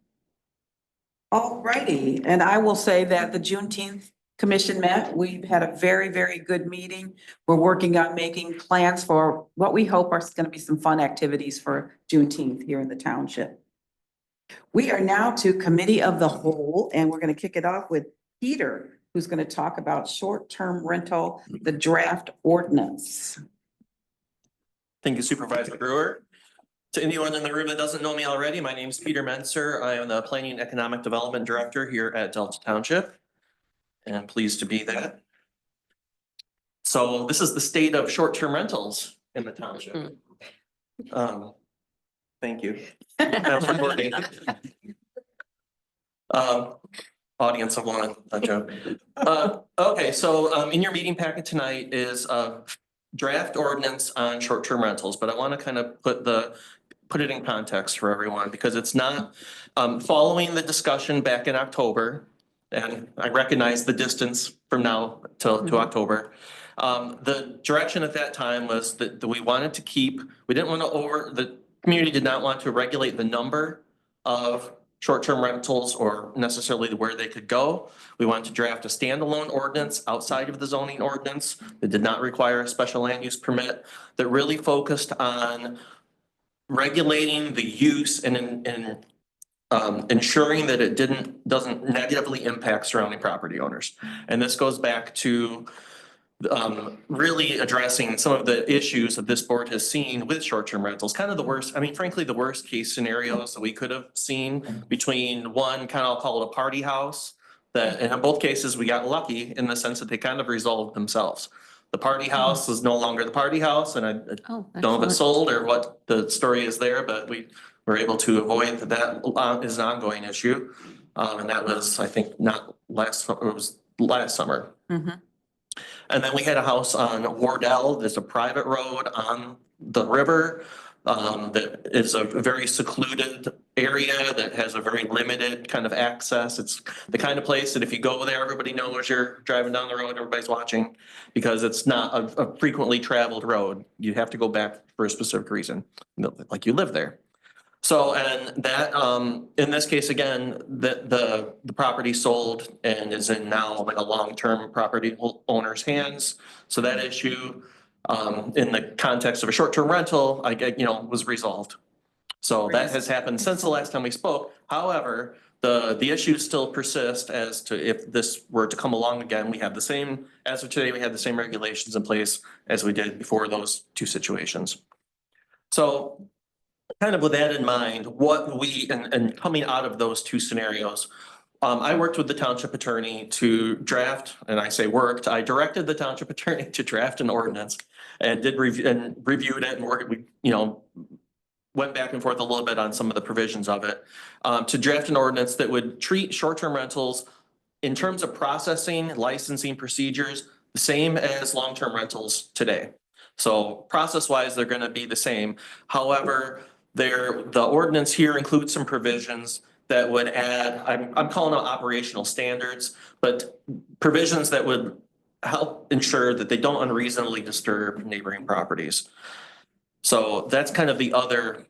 All righty, and I will say that the Juneteenth Commission met. We've had a very, very good meeting. We're working on making plans for what we hope are going to be some fun activities for Juneteenth here in the township. We are now to Committee of the Whole, and we're going to kick it off with Peter, who's going to talk about short-term rental, the draft ordinance. Thank you Supervisor Brewer. To anyone in the room that doesn't know me already, my name is Peter Menser. I am the Planning and Economic Development Director here at Delta Township. And I'm pleased to be that. So this is the state of short-term rentals in the township. Thank you. That's recording. Audience of one, a joke. Okay, so in your meeting packet tonight is a draft ordinance on short-term rentals, but I want to kind of put it in context for everyone, because it's not following the discussion back in October. And I recognize the distance from now to October. The direction at that time was that we wanted to keep, we didn't want to the community did not want to regulate the number of short-term rentals or necessarily where they could go. We wanted to draft a standalone ordinance outside of the zoning ordinance that did not require a special land use permit, that really focused on regulating the use and ensuring that it doesn't negatively impact surrounding property owners. And this goes back to really addressing some of the issues that this board has seen with short-term rentals, kind of the worst, I mean, frankly, the worst case scenarios that we could have seen between one, kind of, I'll call it a party house, that, and in both cases, we got lucky in the sense that they kind of resolved themselves. The party house is no longer the party house, and I don't know if it's sold or what the story is there, but we were able to avoid that is an ongoing issue. And that was, I think, not last, it was last summer. Mhm. And then we had a house on Wardell. There's a private road on the river that is a very secluded area that has a very limited kind of access. It's the kind of place that if you go there, everybody knows you're driving down the road, everybody's watching, because it's not a frequently traveled road. You have to go back for a specific reason, like you live there. So, and that, in this case, again, the property sold and is in now like a long-term property owner's hands. So that issue in the context of a short-term rental, was resolved. So that has happened since the last time we spoke. However, the issues still persist as to if this were to come along again, we have the same, as of today, we have the same regulations in place as we did before those two situations. So kind of with that in mind, and coming out of those two scenarios, I worked with the township attorney to draft, and I say worked, I directed the township attorney to draft an ordinance and did review and reviewed it and worked, went back and forth a little bit on some of the provisions of it, to draft an ordinance that would treat short-term rentals in terms of processing, licensing procedures, the same as long-term rentals today. So process-wise, they're gonna be the same. However, the ordinance here includes some provisions that would add, I'm calling them operational standards, but provisions that would help ensure that they don't unreasonably disturb neighboring properties. So that's kind of the other,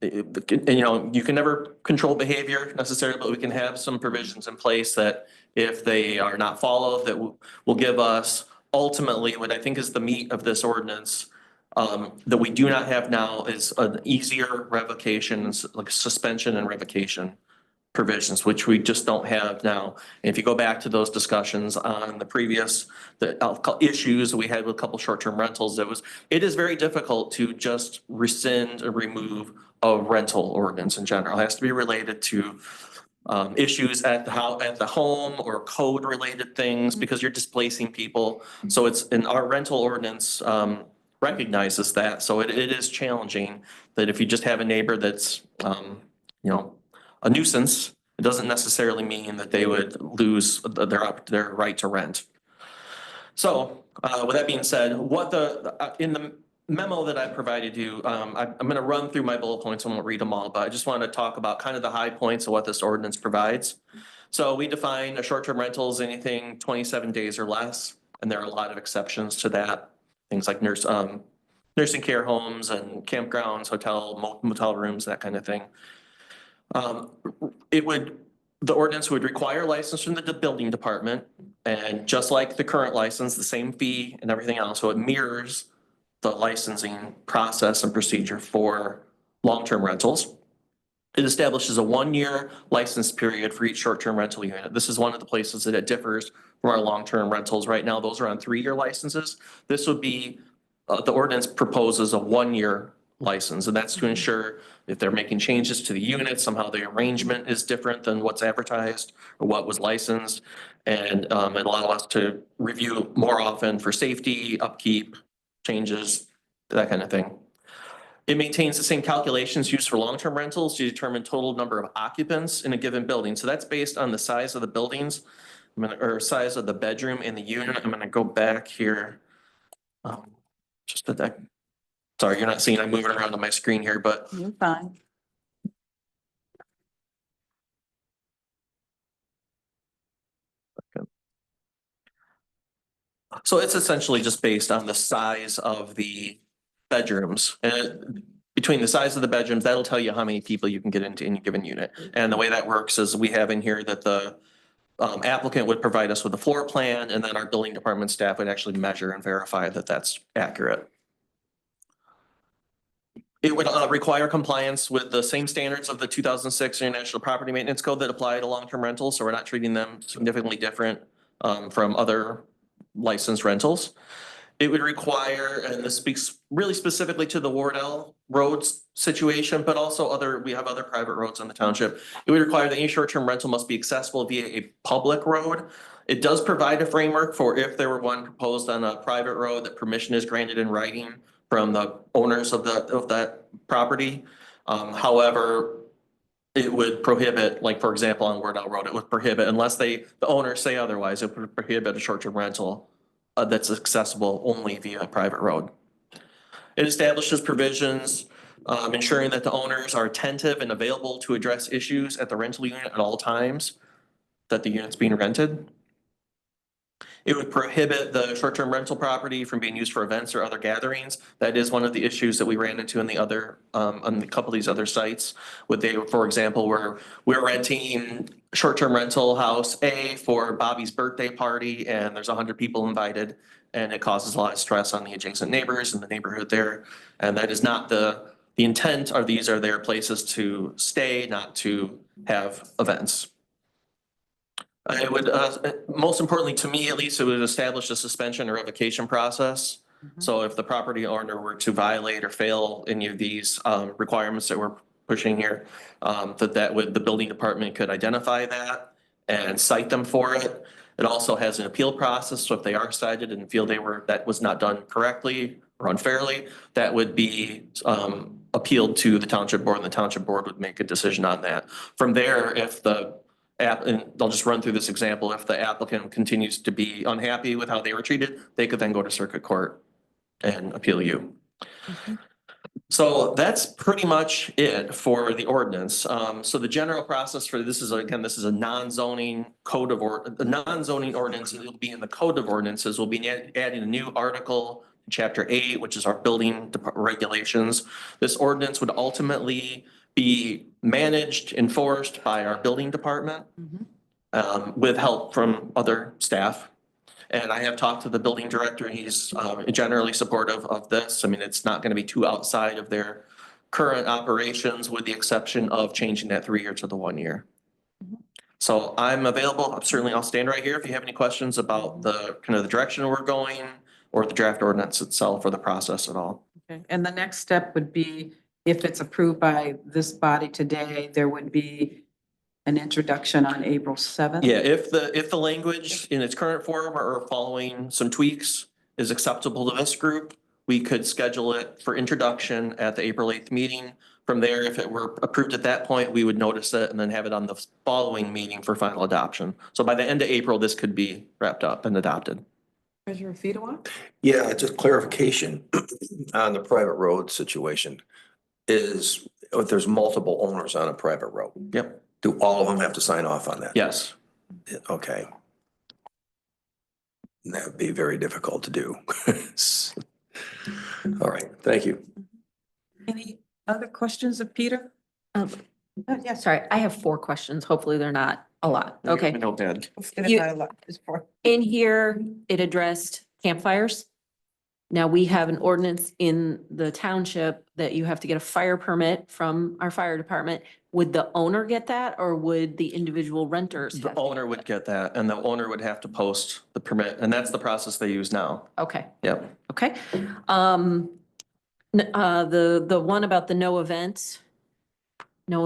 you can never control behavior necessarily, but we can have some provisions in place that if they are not followed, that will give us ultimately what I think is the meat of this ordinance, that we do not have now is an easier revocation, like suspension and revocation provisions, which we just don't have now. And if you go back to those discussions on the previous, I'll call issues we had with a couple short-term rentals, it is very difficult to just rescind or remove a rental ordinance in general. It has to be related to issues at the home or code related things because you're displacing people. So it's in our rental ordinance recognizes that. So it is challenging that if you just have a neighbor that's a nuisance, it doesn't necessarily mean that they would lose their right to rent. So with that being said, in the memo that I provided you, I'm going to run through my bullet points. I won't read them all, but I just want to talk about kind of the high points of what this ordinance provides. So we define a short-term rental as anything 27 days or less, and there are a lot of exceptions to that. Things like nursing care homes and campgrounds, motel rooms, that kind of thing. The ordinance would require a license from the building department, and just like the current license, the same fee and everything else. So it mirrors the licensing process and procedure for long-term rentals. It establishes a 1-year license period for each short-term rental unit. This is one of the places that it differs from our long-term rentals. Right now, those are on 3-year licenses. This would be, the ordinance proposes a 1-year license, and that's to ensure if they're making changes to the unit, somehow the arrangement is different than what's advertised or what was licensed. And it allows us to review more often for safety, upkeep, changes, that kind of thing. It maintains the same calculations used for long-term rentals to determine total number of occupants in a given building. So that's based on the size of the buildings, or size of the bedroom in the unit. I'm gonna go back here. Just at that. Sorry, you're not seeing, I'm moving around on my screen here, but You're fine. so it's essentially just based on the size of the bedrooms. And between the size of the bedrooms, that'll tell you how many people you can get into any given unit. And the way that works is we have in here that the applicant would provide us with a floor plan, and then our building department staff would actually measure and verify that that's accurate. It would require compliance with the same standards of the 2006 International Property Maintenance Code that apply to long-term rentals. So we're not treating them significantly different from other licensed rentals. It would require, and this speaks really specifically to the Wardell Roads situation, but also we have other private roads in the township. It would require that any short-term rental must be accessible via a public road. It does provide a framework for if there were one proposed on a private road that permission is granted in writing from the owners of that property. However, it would prohibit, like, for example, on Wardell Road, it would prohibit, unless the owners say otherwise, it would prohibit a short-term rental that's accessible only via a private road. It establishes provisions ensuring that the owners are attentive and available to address issues at the rental unit at all times that the unit's being rented. It would prohibit the short-term rental property from being used for events or other gatherings. That is one of the issues that we ran into in the other, on a couple of these other sites. For example, we're renting short-term rental house A for Bobby's birthday party, and there's 100 people invited. and it causes a lot of stress on the adjacent neighbors and the neighborhood there. And that is not the intent, or these are their places to stay, not to have events. It would, most importantly to me at least, it would establish a suspension or revocation process. So if the property owner were to violate or fail any of these requirements that we're pushing here, the building department could identify that and cite them for it. It also has an appeal process, so if they are cited and feel that was not done correctly or unfairly, that would be appealed to the township board, and the township board would make a decision on that. From there, if the and I'll just run through this example, if the applicant continues to be unhappy with how they were treated, they could then go to circuit court and appeal you. So that's pretty much it for the ordinance. So the general process for this is, again, this is a non-zoning non-zoning ordinance, and it'll be in the code of ordinances. We'll be adding a new article, chapter 8, which is our building regulations. This ordinance would ultimately be managed, enforced by our building department with help from other staff. And I have talked to the building director. He's generally supportive of this. I mean, it's not going to be too outside of their current operations, with the exception of changing that 3 year to the 1 year. So I'm available. Certainly, I'll stand right here if you have any questions about the kind of the direction we're going, or the draft ordinance itself, or the process at all. Okay. And the next step would be, if it's approved by this body today, there would be an introduction on April 7th. Yeah, if the language in its current form or following some tweaks is acceptable to this group, we could schedule it for introduction at the April 8th meeting. From there, if it were approved at that point, we would notice it and then have it on the following meeting for final adoption. So by the end of April, this could be wrapped up and adopted. Treasurer Fedewa? Yeah, just clarification on the private road situation is, if there's multiple owners on a private road, Yep, do all of them have to sign off on that? yes. Okay. That would be very difficult to do. All right, thank you. Any other questions of Peter? Yeah, sorry, I have 4 questions. Hopefully they're not a lot. Okay. No bad. In here, it addressed campfires. Now, we have an ordinance in the township that you have to get a fire permit from our fire department. Would the owner get that, or would the individual renters? The have to owner would get that, and the owner would have to post the permit, and that's the process they use now. Okay, Yep. okay. The one about the no events. That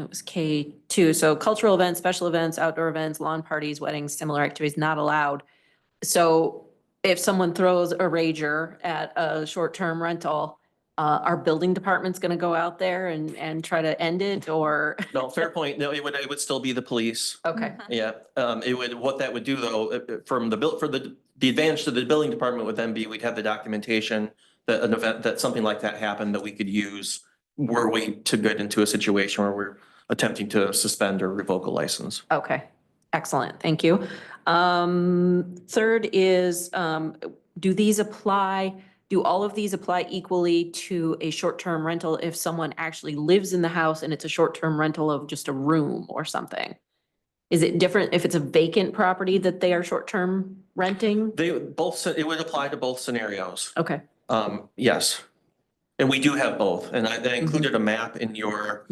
was K2. So cultural events, special events, outdoor events, lawn parties, weddings, similar activities not allowed. So if someone throws a rager at a short-term rental, our building department's gonna go out there and try to end it, or? No, fair point. No, it would still be the police. Okay, Yeah, what that would do though, from the advantage to the building department would then be, we'd have the documentation that an event, that something like that happened, that we could use were we to get into a situation where we're attempting to suspend or revoke a license. okay, excellent, thank you. Third is, do all of these apply equally to a short-term rental if someone actually lives in the house and it's a short-term rental of just a room or something? Is it different if it's a vacant property that they are short-term renting? It would apply to both scenarios. Okay. Yes. And we do have both, and I included a map in your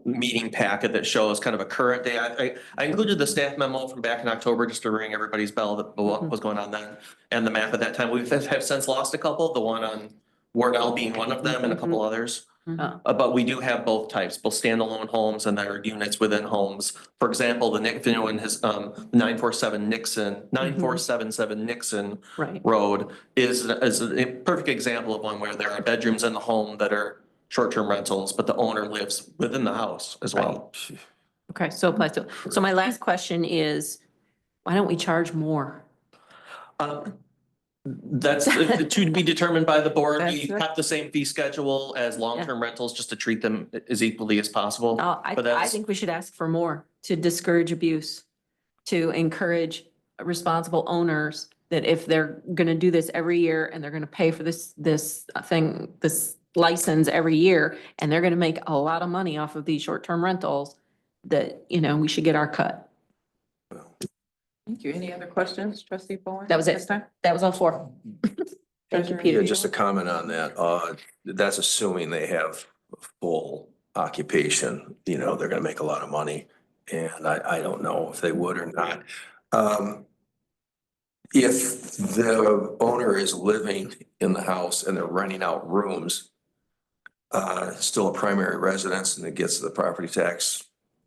meeting packet that shows kind of a current day. I included the staff memo from back in October just to ring everybody's bell that what was going on then. And the map at that time, we have since lost a couple, the one on Wardell being one of them and a couple others. But we do have both types, both standalone homes and there are units within homes. For example, the Nick, if anyone has 9477 Nixon Right. Road is a perfect example of one where there are bedrooms in the home that are short-term rentals, but the owner lives within the house as well. Okay, so applies to, so my last question is, why don't we charge more? That's to be determined by the board. We That's right. have the same fee schedule as long-term rentals, just to treat them as equally as possible. I But that's- think we should ask for more to discourage abuse, to encourage responsible owners that if they're gonna do this every year and they're gonna pay for this license every year, and they're gonna make a lot of money off of these short-term rentals, that, we should get our cut. Thank you. Any other questions, trustee Bowen? That was it. this time? That was all four. Thank you, Treasurer Peter. Yeah, just a comment on that. That's assuming they have full occupation, you know, they're gonna make a lot of money. And I don't know if they would or not. If the owner is living in the house and they're renting out rooms, still a primary residence and it gets the property tax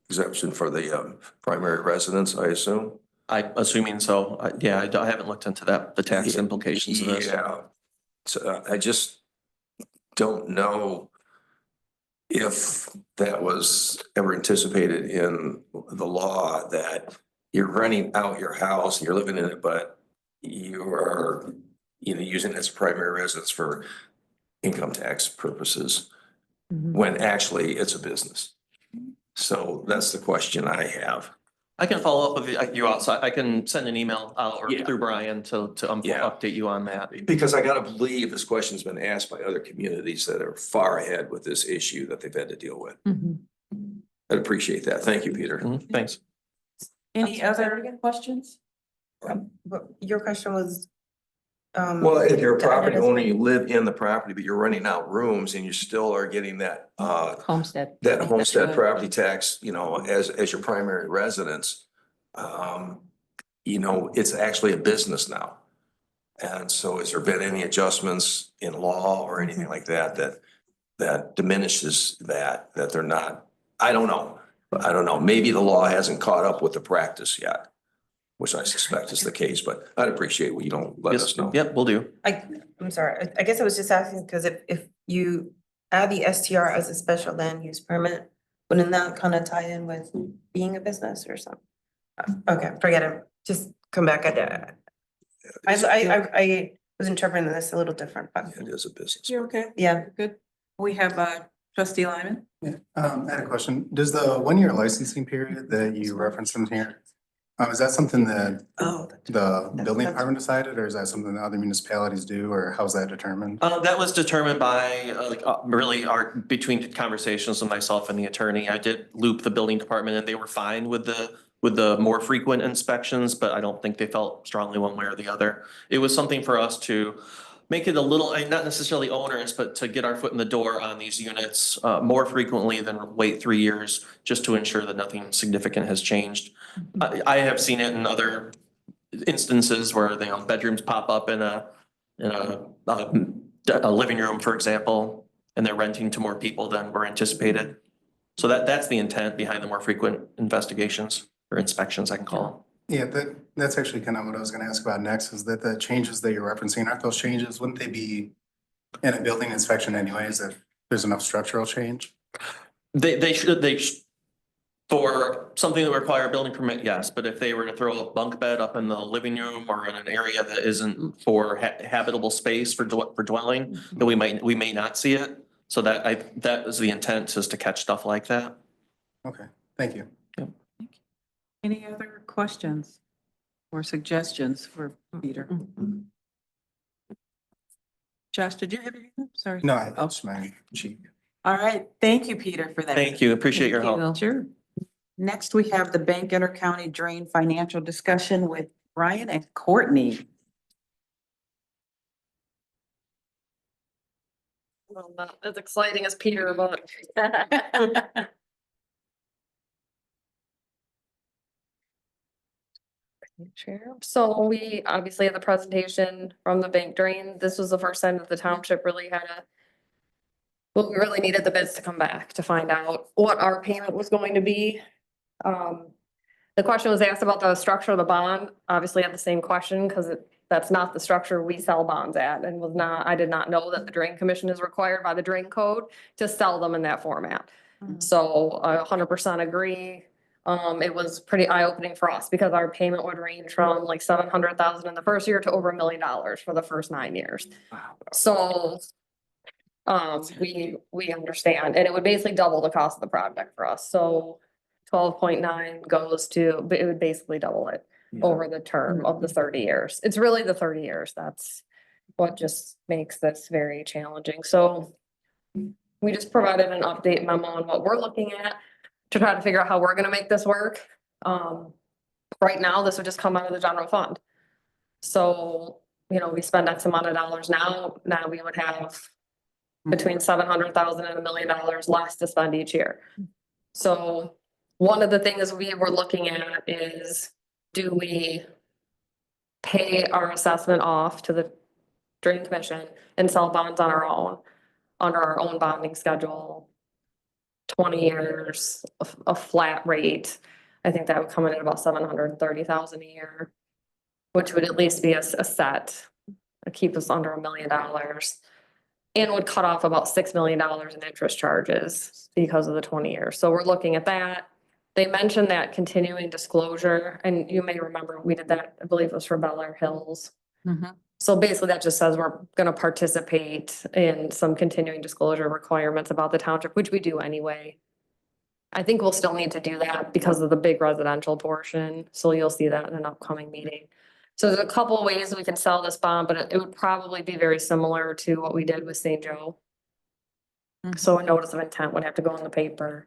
exemption for the primary residence, I assume? I, assuming so, yeah, I haven't looked into that, the tax implications of this. Yeah. So I just don't know if that was ever anticipated in the law that you're renting out your house, you're living in it, but you are, you know, using it as a primary residence for income tax purposes, when actually it's a business. So that's the question I have. I can follow up with you outside. I can send an email out or Yeah. through Brian to Yeah. update you on that. Because I gotta believe this question's been asked by other communities that are far ahead with this issue that they've had to deal with. I appreciate that. Thank you, Peter. Thanks. Any other questions? But your question was, Well, if you're a to add it property as- owner, you live in the property, but you're renting out rooms and you still are getting that, Homestead. that homestead property tax, you know, as your primary residence. You know, it's actually a business now. And so has there been any adjustments in law or anything like that, that diminishes that they're not, I don't know. I don't know. Maybe the law hasn't caught up with the practice yet, which I suspect is the case, but I'd appreciate what you don't let Yes, us know. yep, will do. I'm sorry, I guess I was just asking because if you add the STR as a special land use permit, wouldn't that kind of tie in with being a business or something? Okay, forget it. Just come back. I was interpreting this a little different, but It is a business. You okay? yeah. Good. We have trustee Lyman. Yeah, I had a question. Does the 1 year licensing period that you referenced in here, is that something that Oh. the building department decided, or is that something that other municipalities do, or how's that determined? That was determined by really between conversations with myself and the attorney. I did loop the building department and they were fine with the more frequent inspections, but I don't think they felt strongly one way or the other. It was something for us to make it a little, not necessarily onerous, but to get our foot in the door on these units more frequently than wait 3 years, just to ensure that nothing significant has changed. I have seen it in other instances where, you know, bedrooms pop up in a living room, for example, and they're renting to more people than were anticipated. So that's the intent behind the more frequent investigations or inspections, I can call them. Yeah, that's actually kind of what I was gonna ask about next, is that the changes that you're referencing, aren't those changes, wouldn't they be in a building inspection anyways, if there's enough structural change? They should, for something that require a building permit, yes, but if they were to throw a bunk bed up in the living room or in an area that isn't for habitable space for dwelling, then we may not see it. So that is the intent, is to catch stuff like that. Okay, thank you. Any other questions or suggestions for Peter? Josh, did you have anything? Sorry. No, that's my cheat. All right. Thank you, Peter, for that. Thank you, appreciate your Thank help. you. Sure. Next, we have the Bank Intercounty Drain Financial Discussion with Brian and Courtney. Well, not as exciting as Peter, but. Chair, so we obviously had the presentation from the bank drain. This was the first time that the township really had a. Well, we really needed the bids to come back to find out what our payment was going to be. The question was asked about the structure of the bond. Obviously, I had the same question because that's not the structure we sell bonds at, and I did not know that the drain commission is required by the drain code to sell them in that format. So I 100% agree. It was pretty eye-opening for us because our payment would range from like 700,000 in the first year to over $1 million for the first 9 years. So we understand, and it would basically double the cost of the project for us. So 12.9 goes to, but it would basically double it over the term of the 30 years. It's really the 30 years. That's what just makes this very challenging. So we just provided an update memo on what we're looking at to try to figure out how we're gonna make this work. right now, this would just come out of the general fund. So, you know, we spend X amount of dollars now we would have between 700,000 and $1 million less to spend each year. So one of the things we were looking at is, do we pay our assessment off to the Drain Commission and sell bonds on our own, under our own bonding schedule? 20 years, a flat rate. I think that would come in at about 730,000 a year, which would at least be a set, keep us under $1 million. And would cut off about $6 million in interest charges because of the 20 years. So we're looking at that. They mentioned that continuing disclosure, and you may remember we did that, I believe it was for Bel Air Hills. So basically that just says we're gonna participate in some continuing disclosure requirements about the township, which we do anyway. I think we'll still need to do that because of the big residential portion, so you'll see that in an upcoming meeting. So there's a couple of ways we can sell this bond, but it would probably be very similar to what we did with St. Joe. So a notice of intent would have to go in the paper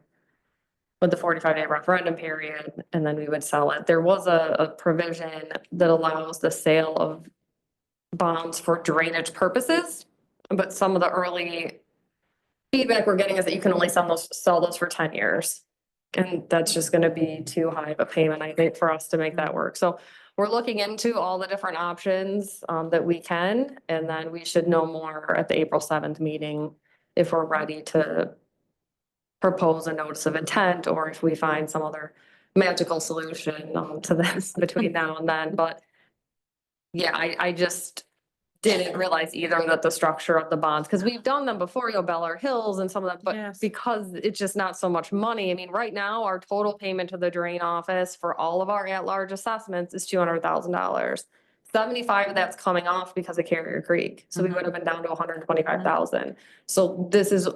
with the 45-day referendum period, and then we would sell it. There was a provision that allows the sale of bonds for drainage purposes, but some of the early feedback we're getting is that you can only sell those for 10 years. And that's just gonna be too high of a payment, I think, for us to make that work. So we're looking into all the different options that we can, and then we should know more at the April 7th meeting if we're ready to propose a notice of intent, or if we find some other magical solution to this between now and then. But yeah, I just didn't realize either that the structure of the bonds, because we've done them before, you know, Bel Air Hills and some of them, but Yes. because it's just not so much money. I mean, right now, our total payment to the drain office for all of our at-large assessments is $200,000. 75 of that's coming off because of Carrier Creek. So we would have been down to 125,000. So this is,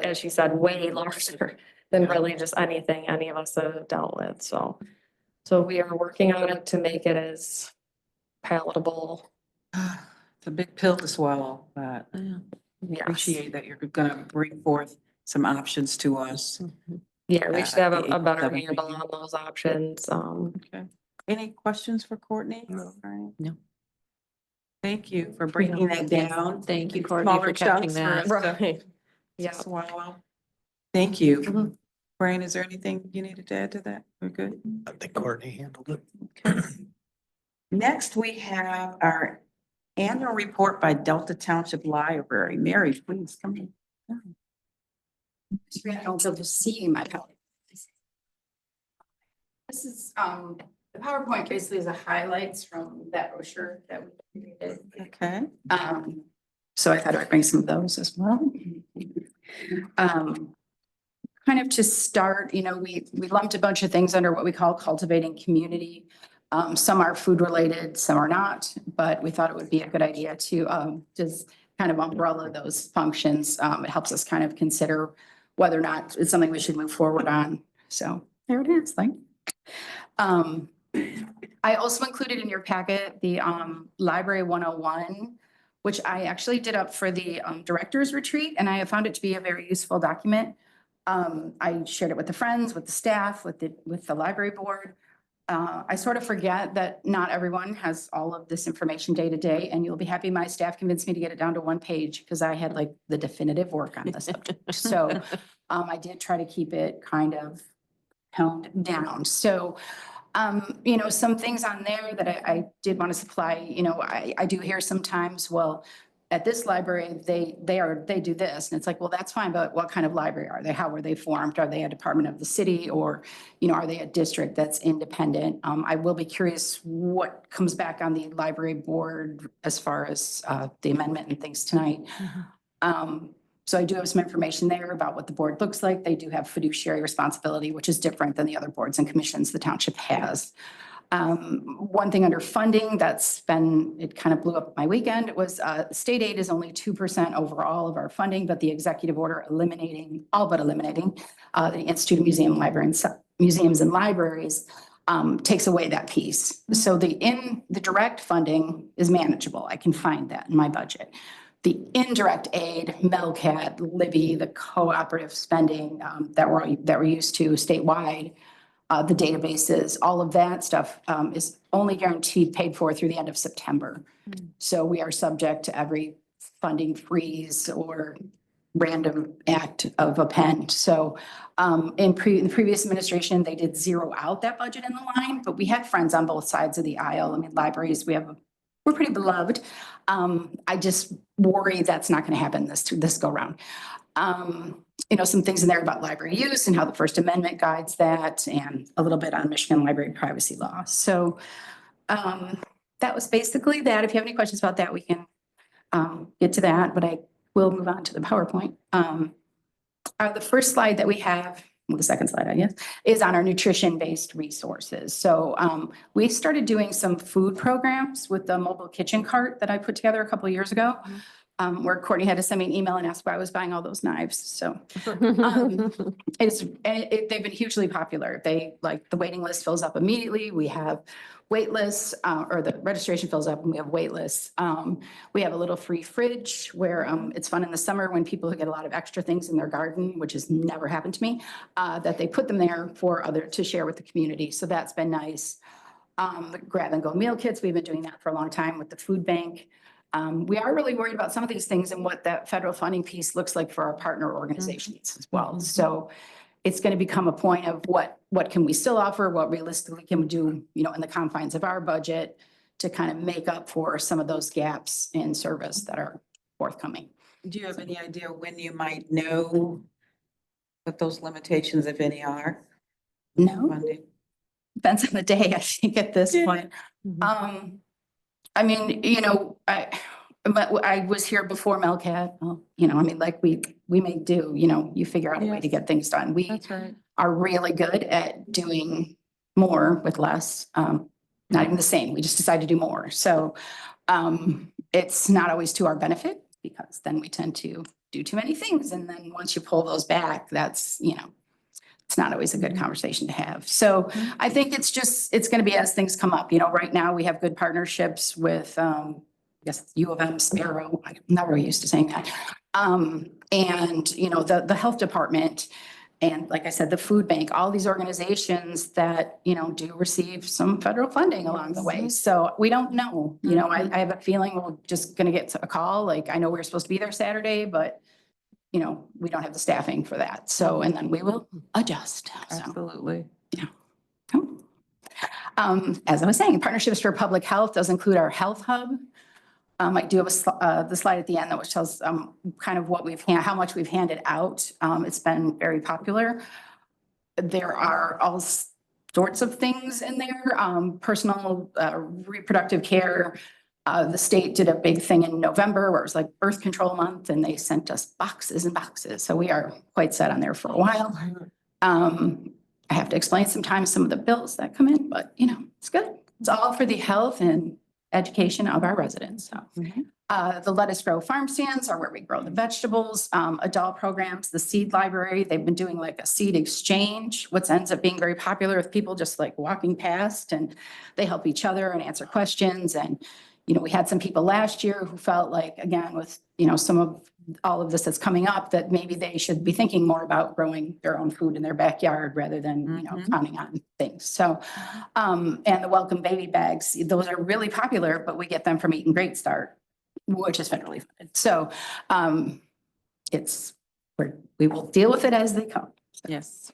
as she said, way larger than really just anything any of us have dealt with. So we are working on it to make it as palatable. It's a big pill to swallow, but Yes. appreciate that you're gonna bring forth some options to us. Yeah, we should have a April better 7th handle meeting. on those options. Okay. Any questions for Courtney? No. All right. No. Thank you for breaking that down. Thank you, Courtney, Smaller for catching chunks for us that. to- Right. to Yeah. swallow. Thank you. Mhm. Brian, is there anything you needed to add to that? We're good. I think Courtney handled it. Okay. Next, we have our annual report by Delta Township Library. Mary, please come in. It's really helpful to see my PowerPoint. This is, the PowerPoint basically is the highlights from that brochure that we created. Okay. So I thought I'd bring some of those as well. Kind of to start, you know, we lumped a bunch of things under what we call cultivating community. Some are food related, some are not, but we thought it would be a good idea to just kind of umbrella those functions. It helps us kind of consider whether or not it's something we should move forward on. So there it is, like. I also included in your packet the Library 101, which I actually did up for the director's retreat, and I have found it to be a very useful document. I shared it with the friends, with the staff, with the library board. I sort of forget that not everyone has all of this information day to day, and you'll be happy my staff convinced me to get it down to one page because I had like the definitive work on the subject. So I did try to keep it kind of toned down. So you know, some things on there that I did want to supply, you know, I do hear sometimes, well, at this library, they do this. And it's like, well, that's fine, but what kind of library are they? How were they formed? Are they a department of the city, or, you know, are they a district that's independent? I will be curious what comes back on the library board as far as the amendment and things tonight. So I do have some information there about what the board looks like. They do have fiduciary responsibility, which is different than the other boards and commissions the township has. One thing under funding it kind of blew up my weekend. It was state aid is only 2% overall of our funding, but the executive order all but eliminating the Institute of Museums and Libraries takes away that piece. So the direct funding is manageable. I can find that in my budget. The indirect aid, MELCAT, Libby, the cooperative spending that we're used to statewide, the databases, all of that stuff is only guaranteed paid for through the end of September. So we are subject to every funding freeze or random act of a pen. So in the previous administration, they did zero out that budget in the line, but we had friends on both sides of the aisle. I mean, libraries, we're pretty beloved. I just worry that's not going to happen this go round. You know, some things in there about library use and how the First Amendment guides that, and a little bit on Michigan library privacy law. So that was basically that. If you have any questions about that, we can get to that, but I will move on to the PowerPoint. The first slide that we have, well, the second slide, I guess, is on our nutrition-based resources. So we started doing some food programs with the mobile kitchen cart that I put together a couple of years ago, where Courtney had to send me an email and ask why I was buying all those knives. So they've been hugely popular. The waiting list fills up immediately. We have wait lists, or the registration fills up and we have wait lists. We have a little free fridge where it's fun in the summer when people who get a lot of extra things in their garden, which has never happened to me, that they put them there for to share with the community. So that's been nice. The grab and go meal kits, we've been doing that for a long time with the food bank. We are really worried about some of these things and what that federal funding piece looks like for our partner organizations as well. So it's going to become a point of what can we still offer, what realistically can we do, you know, in the confines of our budget to kind of make up for some of those gaps in service that are forthcoming. Do you have any idea when you might know what those limitations, if any, are? No, Funding? depends on the day, I think, at this point. I mean, you know, I was here before Melcat, you know, I mean, like we may do, you know, you figure out a way to get things done. We are really good at doing more with less, not even the same. We just decide to do more. So it's not always to our benefit because then we tend to do too many things. And then once you pull those back, that's, you know, it's not always a good conversation to have. So I think it's going to be as things come up. You know, right now we have good partnerships with, I guess, U of M, Sparrow. I'm not really used to saying that. And, you know, the health department and, like I said, the food bank, all these organizations that, you know, do receive some federal funding along the way. So we don't know, you know, I have a feeling we're just going to get a call. Like, I know we're supposed to be there Saturday, but you know, we don't have the staffing for that. So, and then we will adjust. So, Absolutely. yeah. Cool. As I was saying, Partnerships for Public Health does include our health hub. I do have the slide at the end that which tells kind of what how much we've handed out. It's been very popular. There are all sorts of things in there, personal reproductive care. The state did a big thing in November where it was like birth control month and they sent us boxes and boxes. So we are quite set on there for a while. I have to explain sometimes some of the bills that come in, but you know, it's good. It's all for the health and education of our residents. So the Let Us Grow farm stands are where we grow the vegetables, adult programs, the seed library. They've been doing like a seed exchange, which ends up being very popular with people just like walking past and they help each other and answer questions. And you know, we had some people last year who felt like, again, with, you know, some of all of this that's coming up, that maybe they should be thinking more about growing their own food in their backyard rather than, you know, counting on things. So, and the welcome baby bags, those are really popular, but we get them from Eat and Great Start, which is federally funded. So we will deal with it as they come. So. Yes.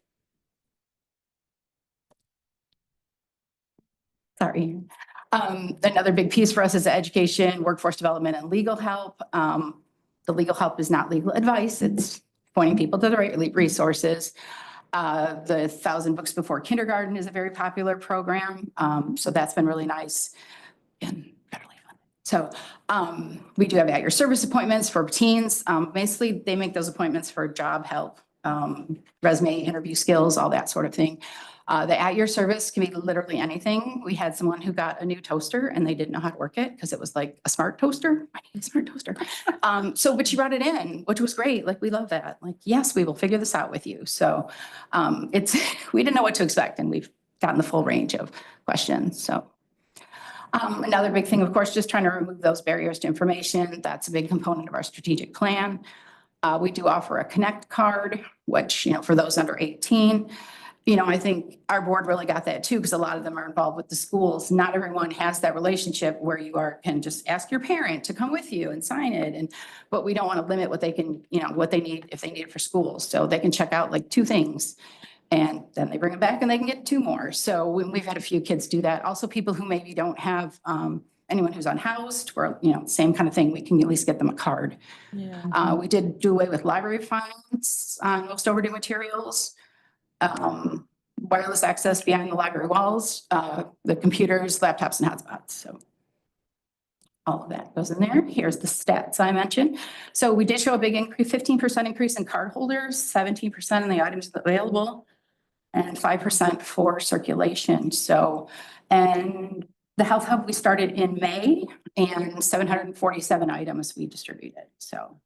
Sorry. Another big piece for us is education, workforce development, and legal help. The legal help is not legal advice. It's pointing people to the right resources. The 1,000 Books Before Kindergarten is a very popular program. So that's been really nice and federally funded. So we do have at-your service appointments for teens. Basically, they make those appointments for job help, resume, interview skills, all that sort of thing. The at your service can be literally anything. We had someone who got a new toaster and they didn't know how to work it because it was like a smart toaster. I need a smart toaster. But she brought it in, which was great. Like, we love that. Like, yes, we will figure this out with you. So we didn't know what to expect and we've gotten the full range of questions. So another big thing, of course, just trying to remove those barriers to information. That's a big component of our strategic plan. We do offer a Connect card, which, you know, for those under 18, you know, I think our board really got that too, because a lot of them are involved with the schools. Not everyone has that relationship where you can just ask your parent to come with you and sign it. But we don't want to limit what they can, you know, what they need if they need it for schools. So they can check out like 2 things. And then they bring it back and they can get 2 more. So we've had a few kids do that. Also people who maybe don't have anyone who's unhoused, or, you know, same kind of thing. We can at least get them a card. Yeah. We did do away with library fines on most overdue materials. Wireless access behind the library walls, the computers, laptops, and hotspots. So all of that goes in there. Here's the stats I mentioned. So we did show a big increase, 15% increase in card holders, 17% in the items available, and 5% for circulation. So, and the Health Hub, we started in May, and 747 items we distributed. So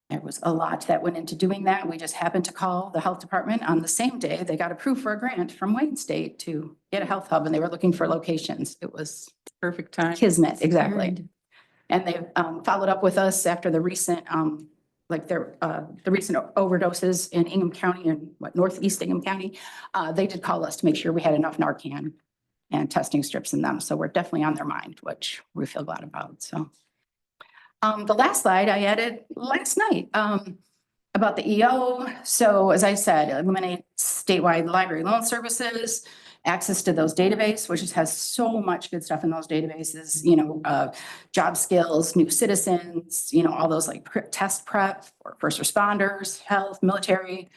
there was a lot that went into doing that. We just happened to call the health department on the same day. They got approved for a grant from Wayne State to get a health hub, and they were looking for locations. It was Perfect time. kismet, exactly. And they followed up with us after the recent, the recent overdoses in Ingham County and Northeast Ingham County. They did call us to make sure we had enough Narcan and testing strips in them. So we're definitely on their mind, which we feel glad about. So. The last slide I added last night about the EO. So as I said, eliminate statewide library loan services, access to those databases, which has so much good stuff in those databases, you know, job skills, new citizens, you know, all those like test prep for first responders, health, military,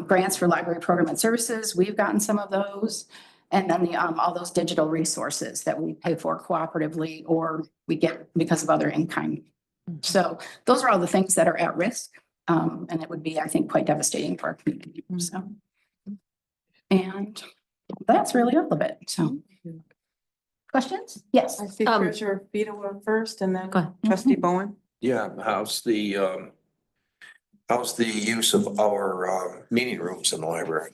grants for library program and services. We've gotten some of those. And then all those digital resources that we pay for cooperatively or we get because of other in-kind. So those are all the things that are at risk. And it would be, I think, quite devastating for our community. So, and that's really all of it. So questions? Yes. I see Um, Treasurer Vito first and then Go ahead. Trustee Bowen. Yeah, how's the use of our meeting rooms in the library?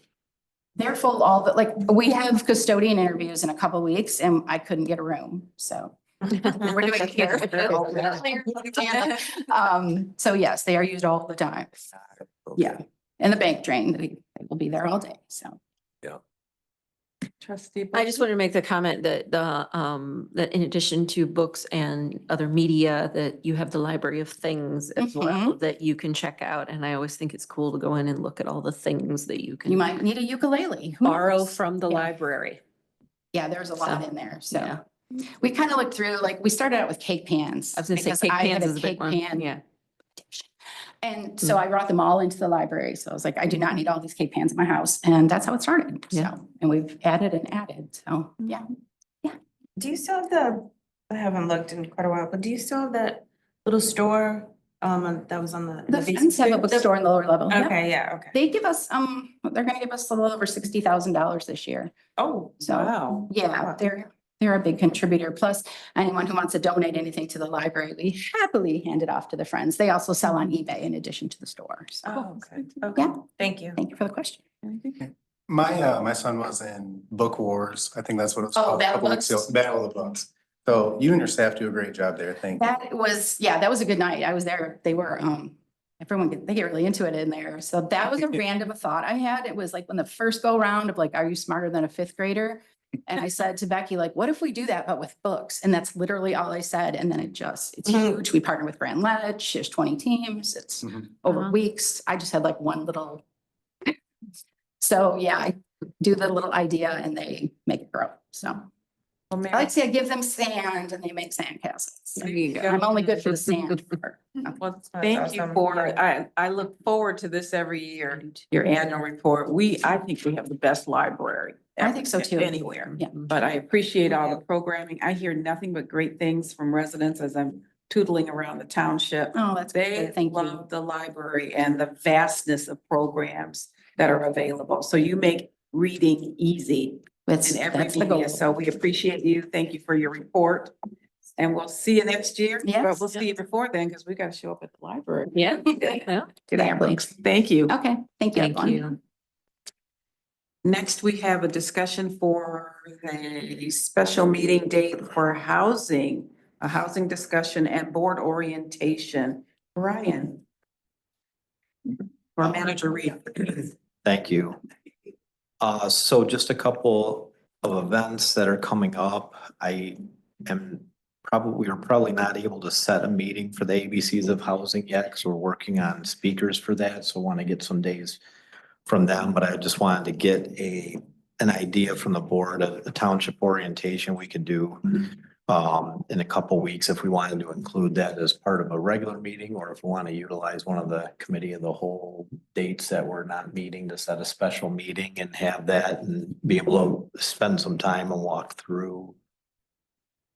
They're full all the, like, we have custodian interviews in a couple weeks and I couldn't get a room. So we're doing it here. So yes, they are used all the time. Yeah. And the bank drain, they will be there all day. So. Trustee. I just wanted to make the comment that that in addition to books and other media, that you have the library of things as well that you can check out. And I always think it's cool to go in and look at all the things that you can. You might need a ukulele. Who borrow knows? from the Yeah. library. Yeah, there's a lot So, in there. So yeah. we kind of looked through, like, we started out with cake pans. I was gonna say because cake I had pans is a big cake one. pan Yeah. addiction. And so I brought them all into the library. So I was like, I do not need all these cake pans in my house. And that's how it started. Yeah. So, and we've added and added. So, yeah. Do you still have I haven't looked in quite a while, but do you still have that little store that was on The Friends have a bookstore in the lower level. Yep. Okay, yeah, okay. They give us, they're gonna give us a little over $60,000 this year. Oh, So, Wow. yeah, they're a big contributor. Plus, anyone who wants to donate anything to the library, we happily hand it off to the Friends. They also sell on eBay in addition to the store. So, Oh, okay. Okay, yeah, thank you. thank you for the question. My son was in Book Wars. I think that's what it was Oh, called. a Battle couple weeks ago. Books? Battle of the Books. So you and your staff do a great job there. Thank you. That was a good night. I was there. They were, they get really into it in there. So that was a random thought I had. It was like when the first go round of like, are you smarter than a 5th grader? And I said to Becky, like, what if we do that, but with books? And that's literally all I said. And then it's huge. We partner with Grand Ledge. There's 20 teams. It's over weeks. I just had like one little. So yeah, I do the little idea and they make it grow. So. I like to say I give them sand and they make sand castles. There you go. I'm only good for the sand. Well, thank you for, I look forward to this every year, your annual report. I think we have the best library. I think so too. Anywhere. Yeah. But I appreciate all the programming. I hear nothing but great things from residents as I'm tootling around the township. Oh, that's They good. Thank you. love the library and the vastness of programs that are available. So you make reading easy in every That's the goal. media. So we appreciate you. Thank you for your report. And we'll see you next year. Yes. But we'll see you before then because we got to show up at the library. Yeah. Yeah. To that books. Thank you. Okay, thank you. Thank everyone. you. Next, we have a discussion for the special meeting date for housing, a housing discussion and board orientation. Brian. Or Manager Reed. Thank you. So just a couple of events that are coming up. We're probably not able to set a meeting for the ABCs of housing yet, because we're working on speakers for that, so want to get some days from them, but I just wanted to get an idea from the board of a township orientation we could do in a couple weeks if we wanted to include that as part of a regular meeting, or if we want to utilize one of the committee of the whole dates that we're not meeting to set a special meeting and have that and be able to spend some time and walk through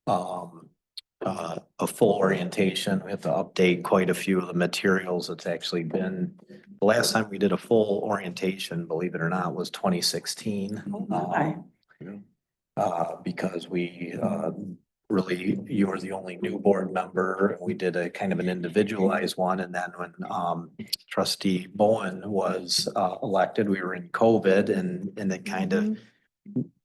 a full orientation. We have to update quite a few of the materials. It's actually been, the last time we did a full orientation, believe it or not, was 2016. Because we really, you were the only new board member. We did a kind of an individualized one. And then when trustee Bowen was elected, we were in COVID and it kind of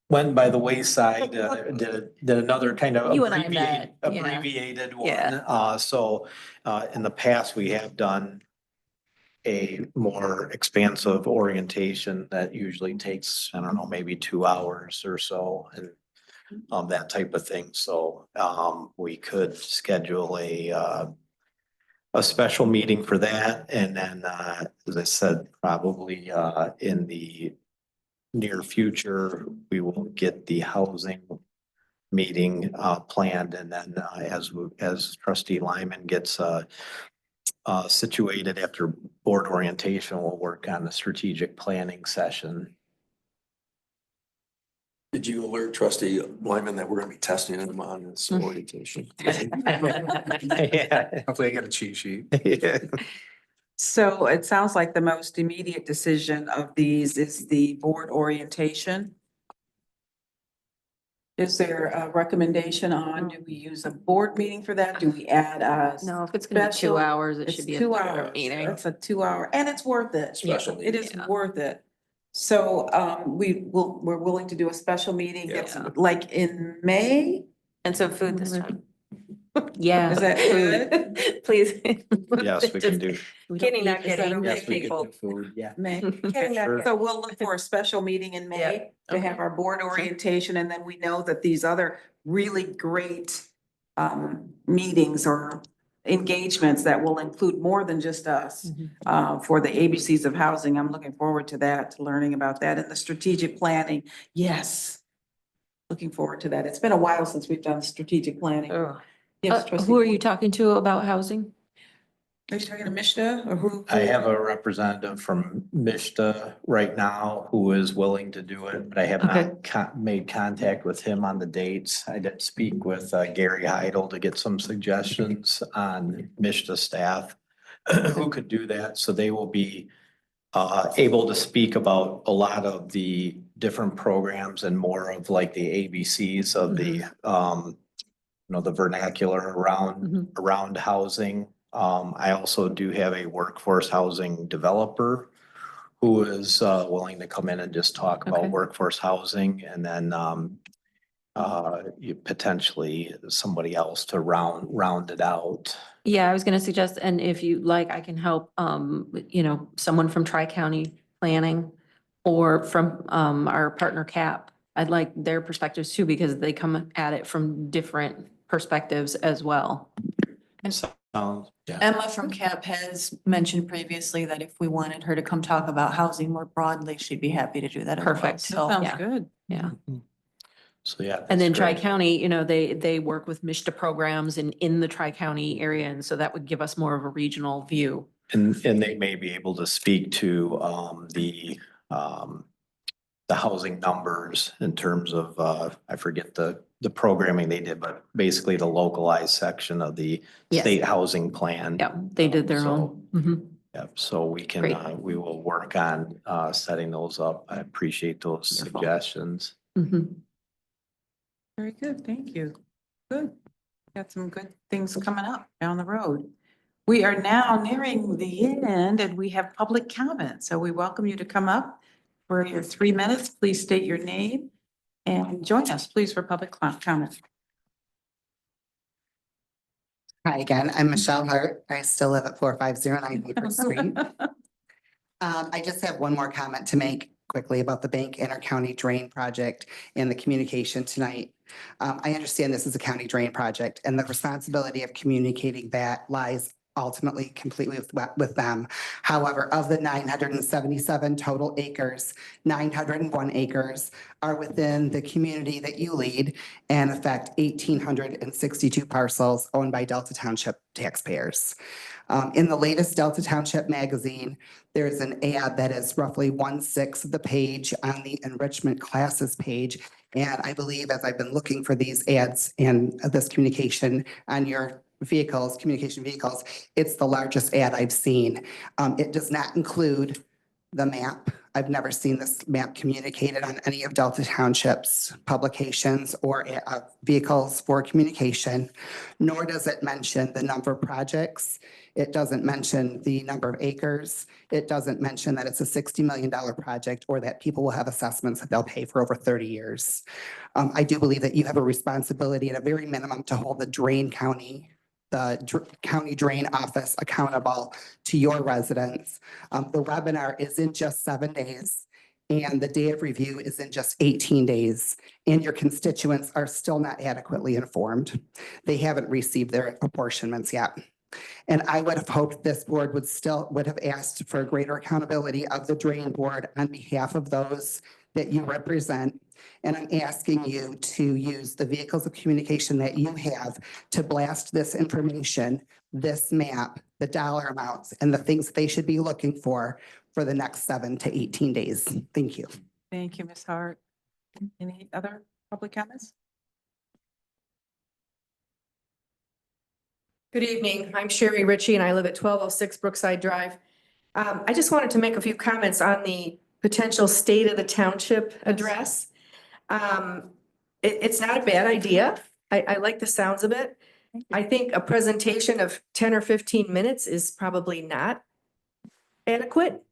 went by the wayside, did another kind of You and I met, yeah. abbreviated one. Yeah. So in the past, we have done a more expansive orientation that usually takes, I don't know, maybe 2 hours or so and that type of thing. So we could schedule a special meeting for that. And then, as I said, probably in the near future, we will get the housing meeting planned. And then as trustee Lyman gets situated after board orientation, we'll work on the strategic planning session. Did you alert trustee Lyman that we're gonna be testing him on this orientation? Yeah. Hopefully I get a cheat sheet. Yeah. So it sounds like the most immediate decision of these is the board orientation. Is there a recommendation on, do we use a board meeting for that? Do we add a? No, if it's gonna be Special- 2 hours, it It's should be a 2 2-hour hours. meeting. It's a 2 hour, and it's worth it. Special It is Yeah. worth it. So we're willing to do a special meeting that's Yeah. like in May? And some food this time. Yeah. Is that food? Please. Yes, we can do. Kidding, not Is that kidding. okay? Yes, we can do food. Yeah. May. Sure. So we'll look for a special meeting in May to have our board orientation, and then we know that these other really great meetings or engagements that will include more than just us for the ABCs of housing. I'm looking forward to that, to learning about that, and the strategic planning. Yes. Looking forward to that. It's been a while since we've done strategic planning. Oh. Yes, trustee. Who are you talking to about housing? Are you talking to Mishta or who? I have a representative from Mishta right now who is willing to do it, but I have not made contact with him on the dates. I did speak with Gary Heidel to get some suggestions on Mishta staff who could do that. So they will be able to speak about a lot of the different programs and more of like the ABCs of the the vernacular around housing. I also do have a workforce housing developer who is willing to come in and just talk about Okay. workforce housing, and then potentially somebody else to round it out. Yeah, I was gonna suggest, and if you like, I can help, someone from Tri-County Planning or from our partner CAP. I'd like their perspectives too, because they come at it from different perspectives as well. Emma from CAP has mentioned previously that if we wanted her to come talk about housing more broadly, she'd be happy to do that as well. Perfect. So, Sounds yeah. good. Yeah. So yeah. And then that's great. Tri-County, they work with Mishta programs in the Tri-County area. And so that would give us more of a regional view. And they may be able to speak to the housing numbers in terms of I forget the programming they did, but basically the localized section of the Yes. state housing plan. Yeah, they did their So, own. Mhm. Yep, so we can Great. we will work on setting those up. I appreciate those Wonderful. suggestions. Mhm. Very good, thank you. Good. Got some good things coming up down the road. We are now nearing the end and we have public comment. So we welcome you to come up for your 3 minutes. Please state your name and join us, please, for public comment. Hi again, I'm Michelle Hart. I still live at 4509 Beaufort Street. I just have one more comment to make. quickly about the Bank Intercounty Drain Project and the communication tonight. I understand this is a county drain project and the responsibility of communicating that lies ultimately completely with them. However, of the 977 total acres, 901 acres are within the community that you lead and affect 1,862 parcels owned by Delta Township taxpayers. In the latest Delta Township magazine, there's an ad that is roughly 1/6 of the page on the enrichment classes page. And I believe as I've been looking for these ads and this communication on your vehicles, communication vehicles, it's the largest ad I've seen. It does not include the map. I've never seen this map communicated on any of Delta Township's publications or vehicles for communication, nor does it mention the number of projects. It doesn't mention the number of acres. It doesn't mention that it's a $60 million project or that people will have assessments that they'll pay for over 30 years. I do believe that you have a responsibility at a very minimum to hold the county drain office accountable to your residents. The webinar is in just 7 days and the day of review is in just 18 days. And your constituents are still not adequately informed. They haven't received their apportionments yet. And I would have hoped this board would have asked for greater accountability of the drain board on behalf of those that you represent. And I'm asking you to use the vehicles of communication that you have to blast this information, this map, the dollar amounts, and the things they should be looking for the next 7 to 18 days. Thank you. Thank you, Ms. Hart. Any other public comments? Good evening. I'm Sherry Ritchie and I live at 1206 Brookside Drive. I just wanted to make a few comments on the potential state of the township address. It's not a bad idea. I like the sounds of it. I think a presentation of 10 or 15 minutes is probably not adequate.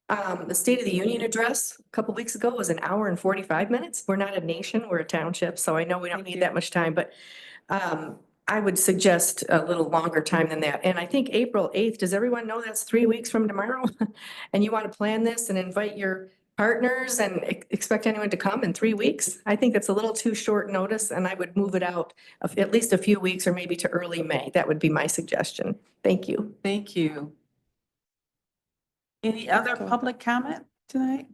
The State of the Union address a couple weeks ago was 1 hour and 45 minutes. We're not a nation, we're a township, so I know we don't need that much time, but I would suggest a little longer time than that. And I think April 8th, does everyone know that's 3 weeks from tomorrow? And you want to plan this and invite your partners and expect anyone to come in 3 weeks? I think that's a little too short notice and I would move it out of at least a few weeks or maybe to early May. That would be my suggestion. Thank you. Thank you. Any other public comment tonight?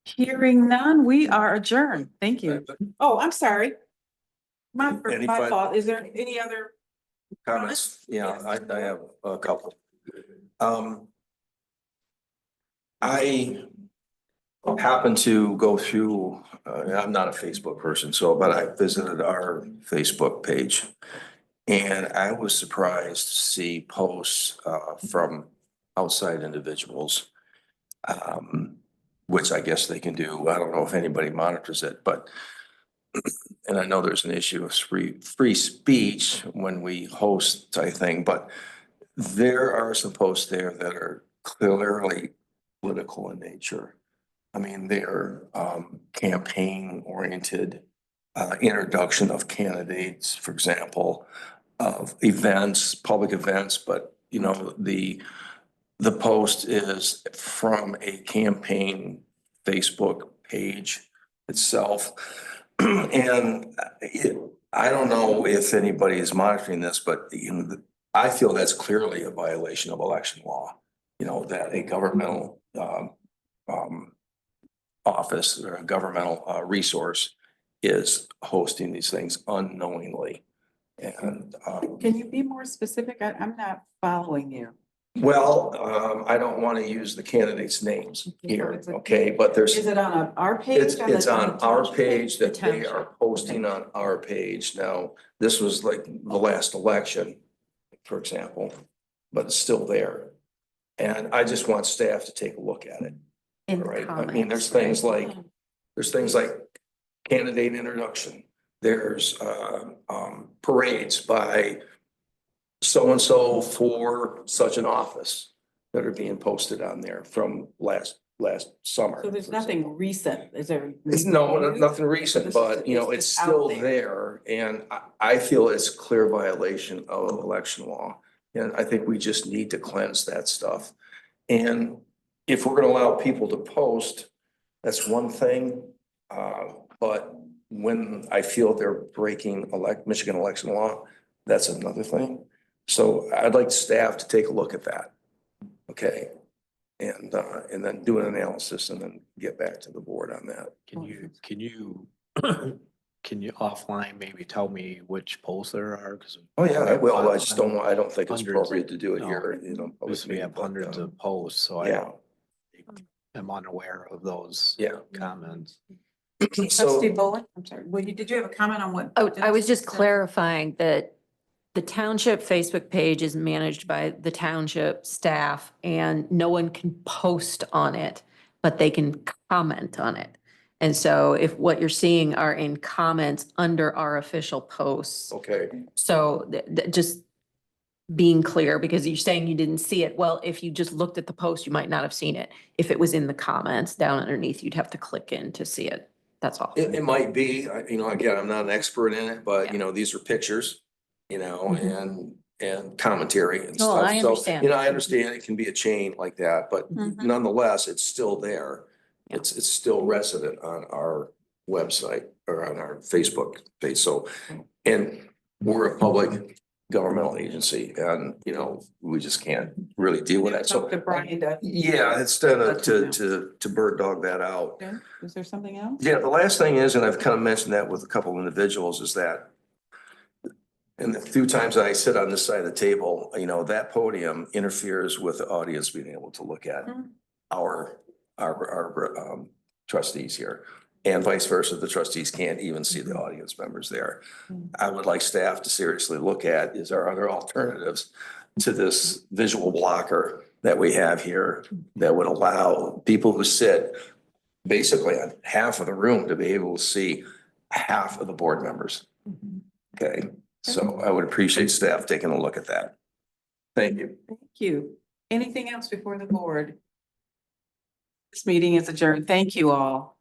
Hearing none, we are adjourned. Thank you. Oh, I'm sorry. My fault. Is there any other? Comments? Yeah, I have a couple. I happened to go through, I'm not a Facebook person, but I visited our Facebook page. And I was surprised to see posts from outside individuals, which I guess they can do. I don't know if anybody monitors it, but and I know there's an issue of free speech when we host type thing, but there are some posts there that are clearly political in nature. I mean, they're campaign oriented, introduction of candidates, for example, of events, public events, but you know, the post is from a campaign Facebook page itself. And I don't know if anybody is monitoring this, but you know, I feel that's clearly a violation of election law. You know, that a governmental office or a governmental resource is hosting these things unknowingly. And Can you be more specific? I'm not following you. well, I don't want to use the candidates' names here, okay, but there's. Is it on our page? It's on our page that they are posting on our page. Now, this was like the last election, for example, but it's still there. And I just want staff to take a look at it. Right? I mean, there's things like candidate introduction. There's parades by so-and-so for such an office that are being posted on there from last summer. So there's nothing recent, is there? No, nothing recent, but you know, it's still there. And I feel it's clear violation of election law. And I think we just need to cleanse that stuff. And if we're gonna allow people to post, that's one thing. But when I feel they're breaking Michigan election law, that's another thing. So I'd like staff to take a look at that. Okay? And then do an analysis and then get back to the board on that. Can you, can you offline maybe tell me which posts there are? Cause. Oh, yeah, I will. I just don't, I don't think it's Hundreds. appropriate to do it No. here, you know. public Because we have meeting, but, hundreds of posts, so I yeah. don't. I'm unaware of those. Yeah. Comments. Trustee So, Bowen, I'm sorry, did you have a comment on what? Oh, I was just clarifying that the township Facebook page is managed by the township staff and no one can post on it, but they can comment on it. And so if what you're seeing are in comments under our official posts, okay, so just being clear, because you're saying you didn't see it. Well, if you just looked at the post, you might not have seen it. If it was in the comments down underneath, you'd have to click in to see it. That's all. it might be, you know, again, I'm not an expert in it, but you know, these are pictures, you know, and commentary and Oh, stuff. I So, understand. you know, I understand it can be a chain like that, but Mhm. nonetheless, it's still there. Yeah. It's still resident on our website or on our Facebook page. So, and we're a public governmental agency and, you know, we just can't really deal with that. So, Talk to Brian, yeah, instead of Let him know. to bird dog that out. okay, is there something else? Yeah, the last thing is, and I've kind of mentioned that with a couple of individuals, is that and the few times I sit on this side of the table, you know, that podium interferes with the audience being able to look at our trustees here. And vice versa, the trustees can't even see the audience members there. I would like staff to seriously look at, is there other alternatives to this visual blocker that we have here that would allow people who sit basically on half of the room to be able to see half of the board members. Okay, so I would appreciate staff taking a look at that. Thank you. Thank you. Anything else before the board? This meeting is adjourned. Thank you all.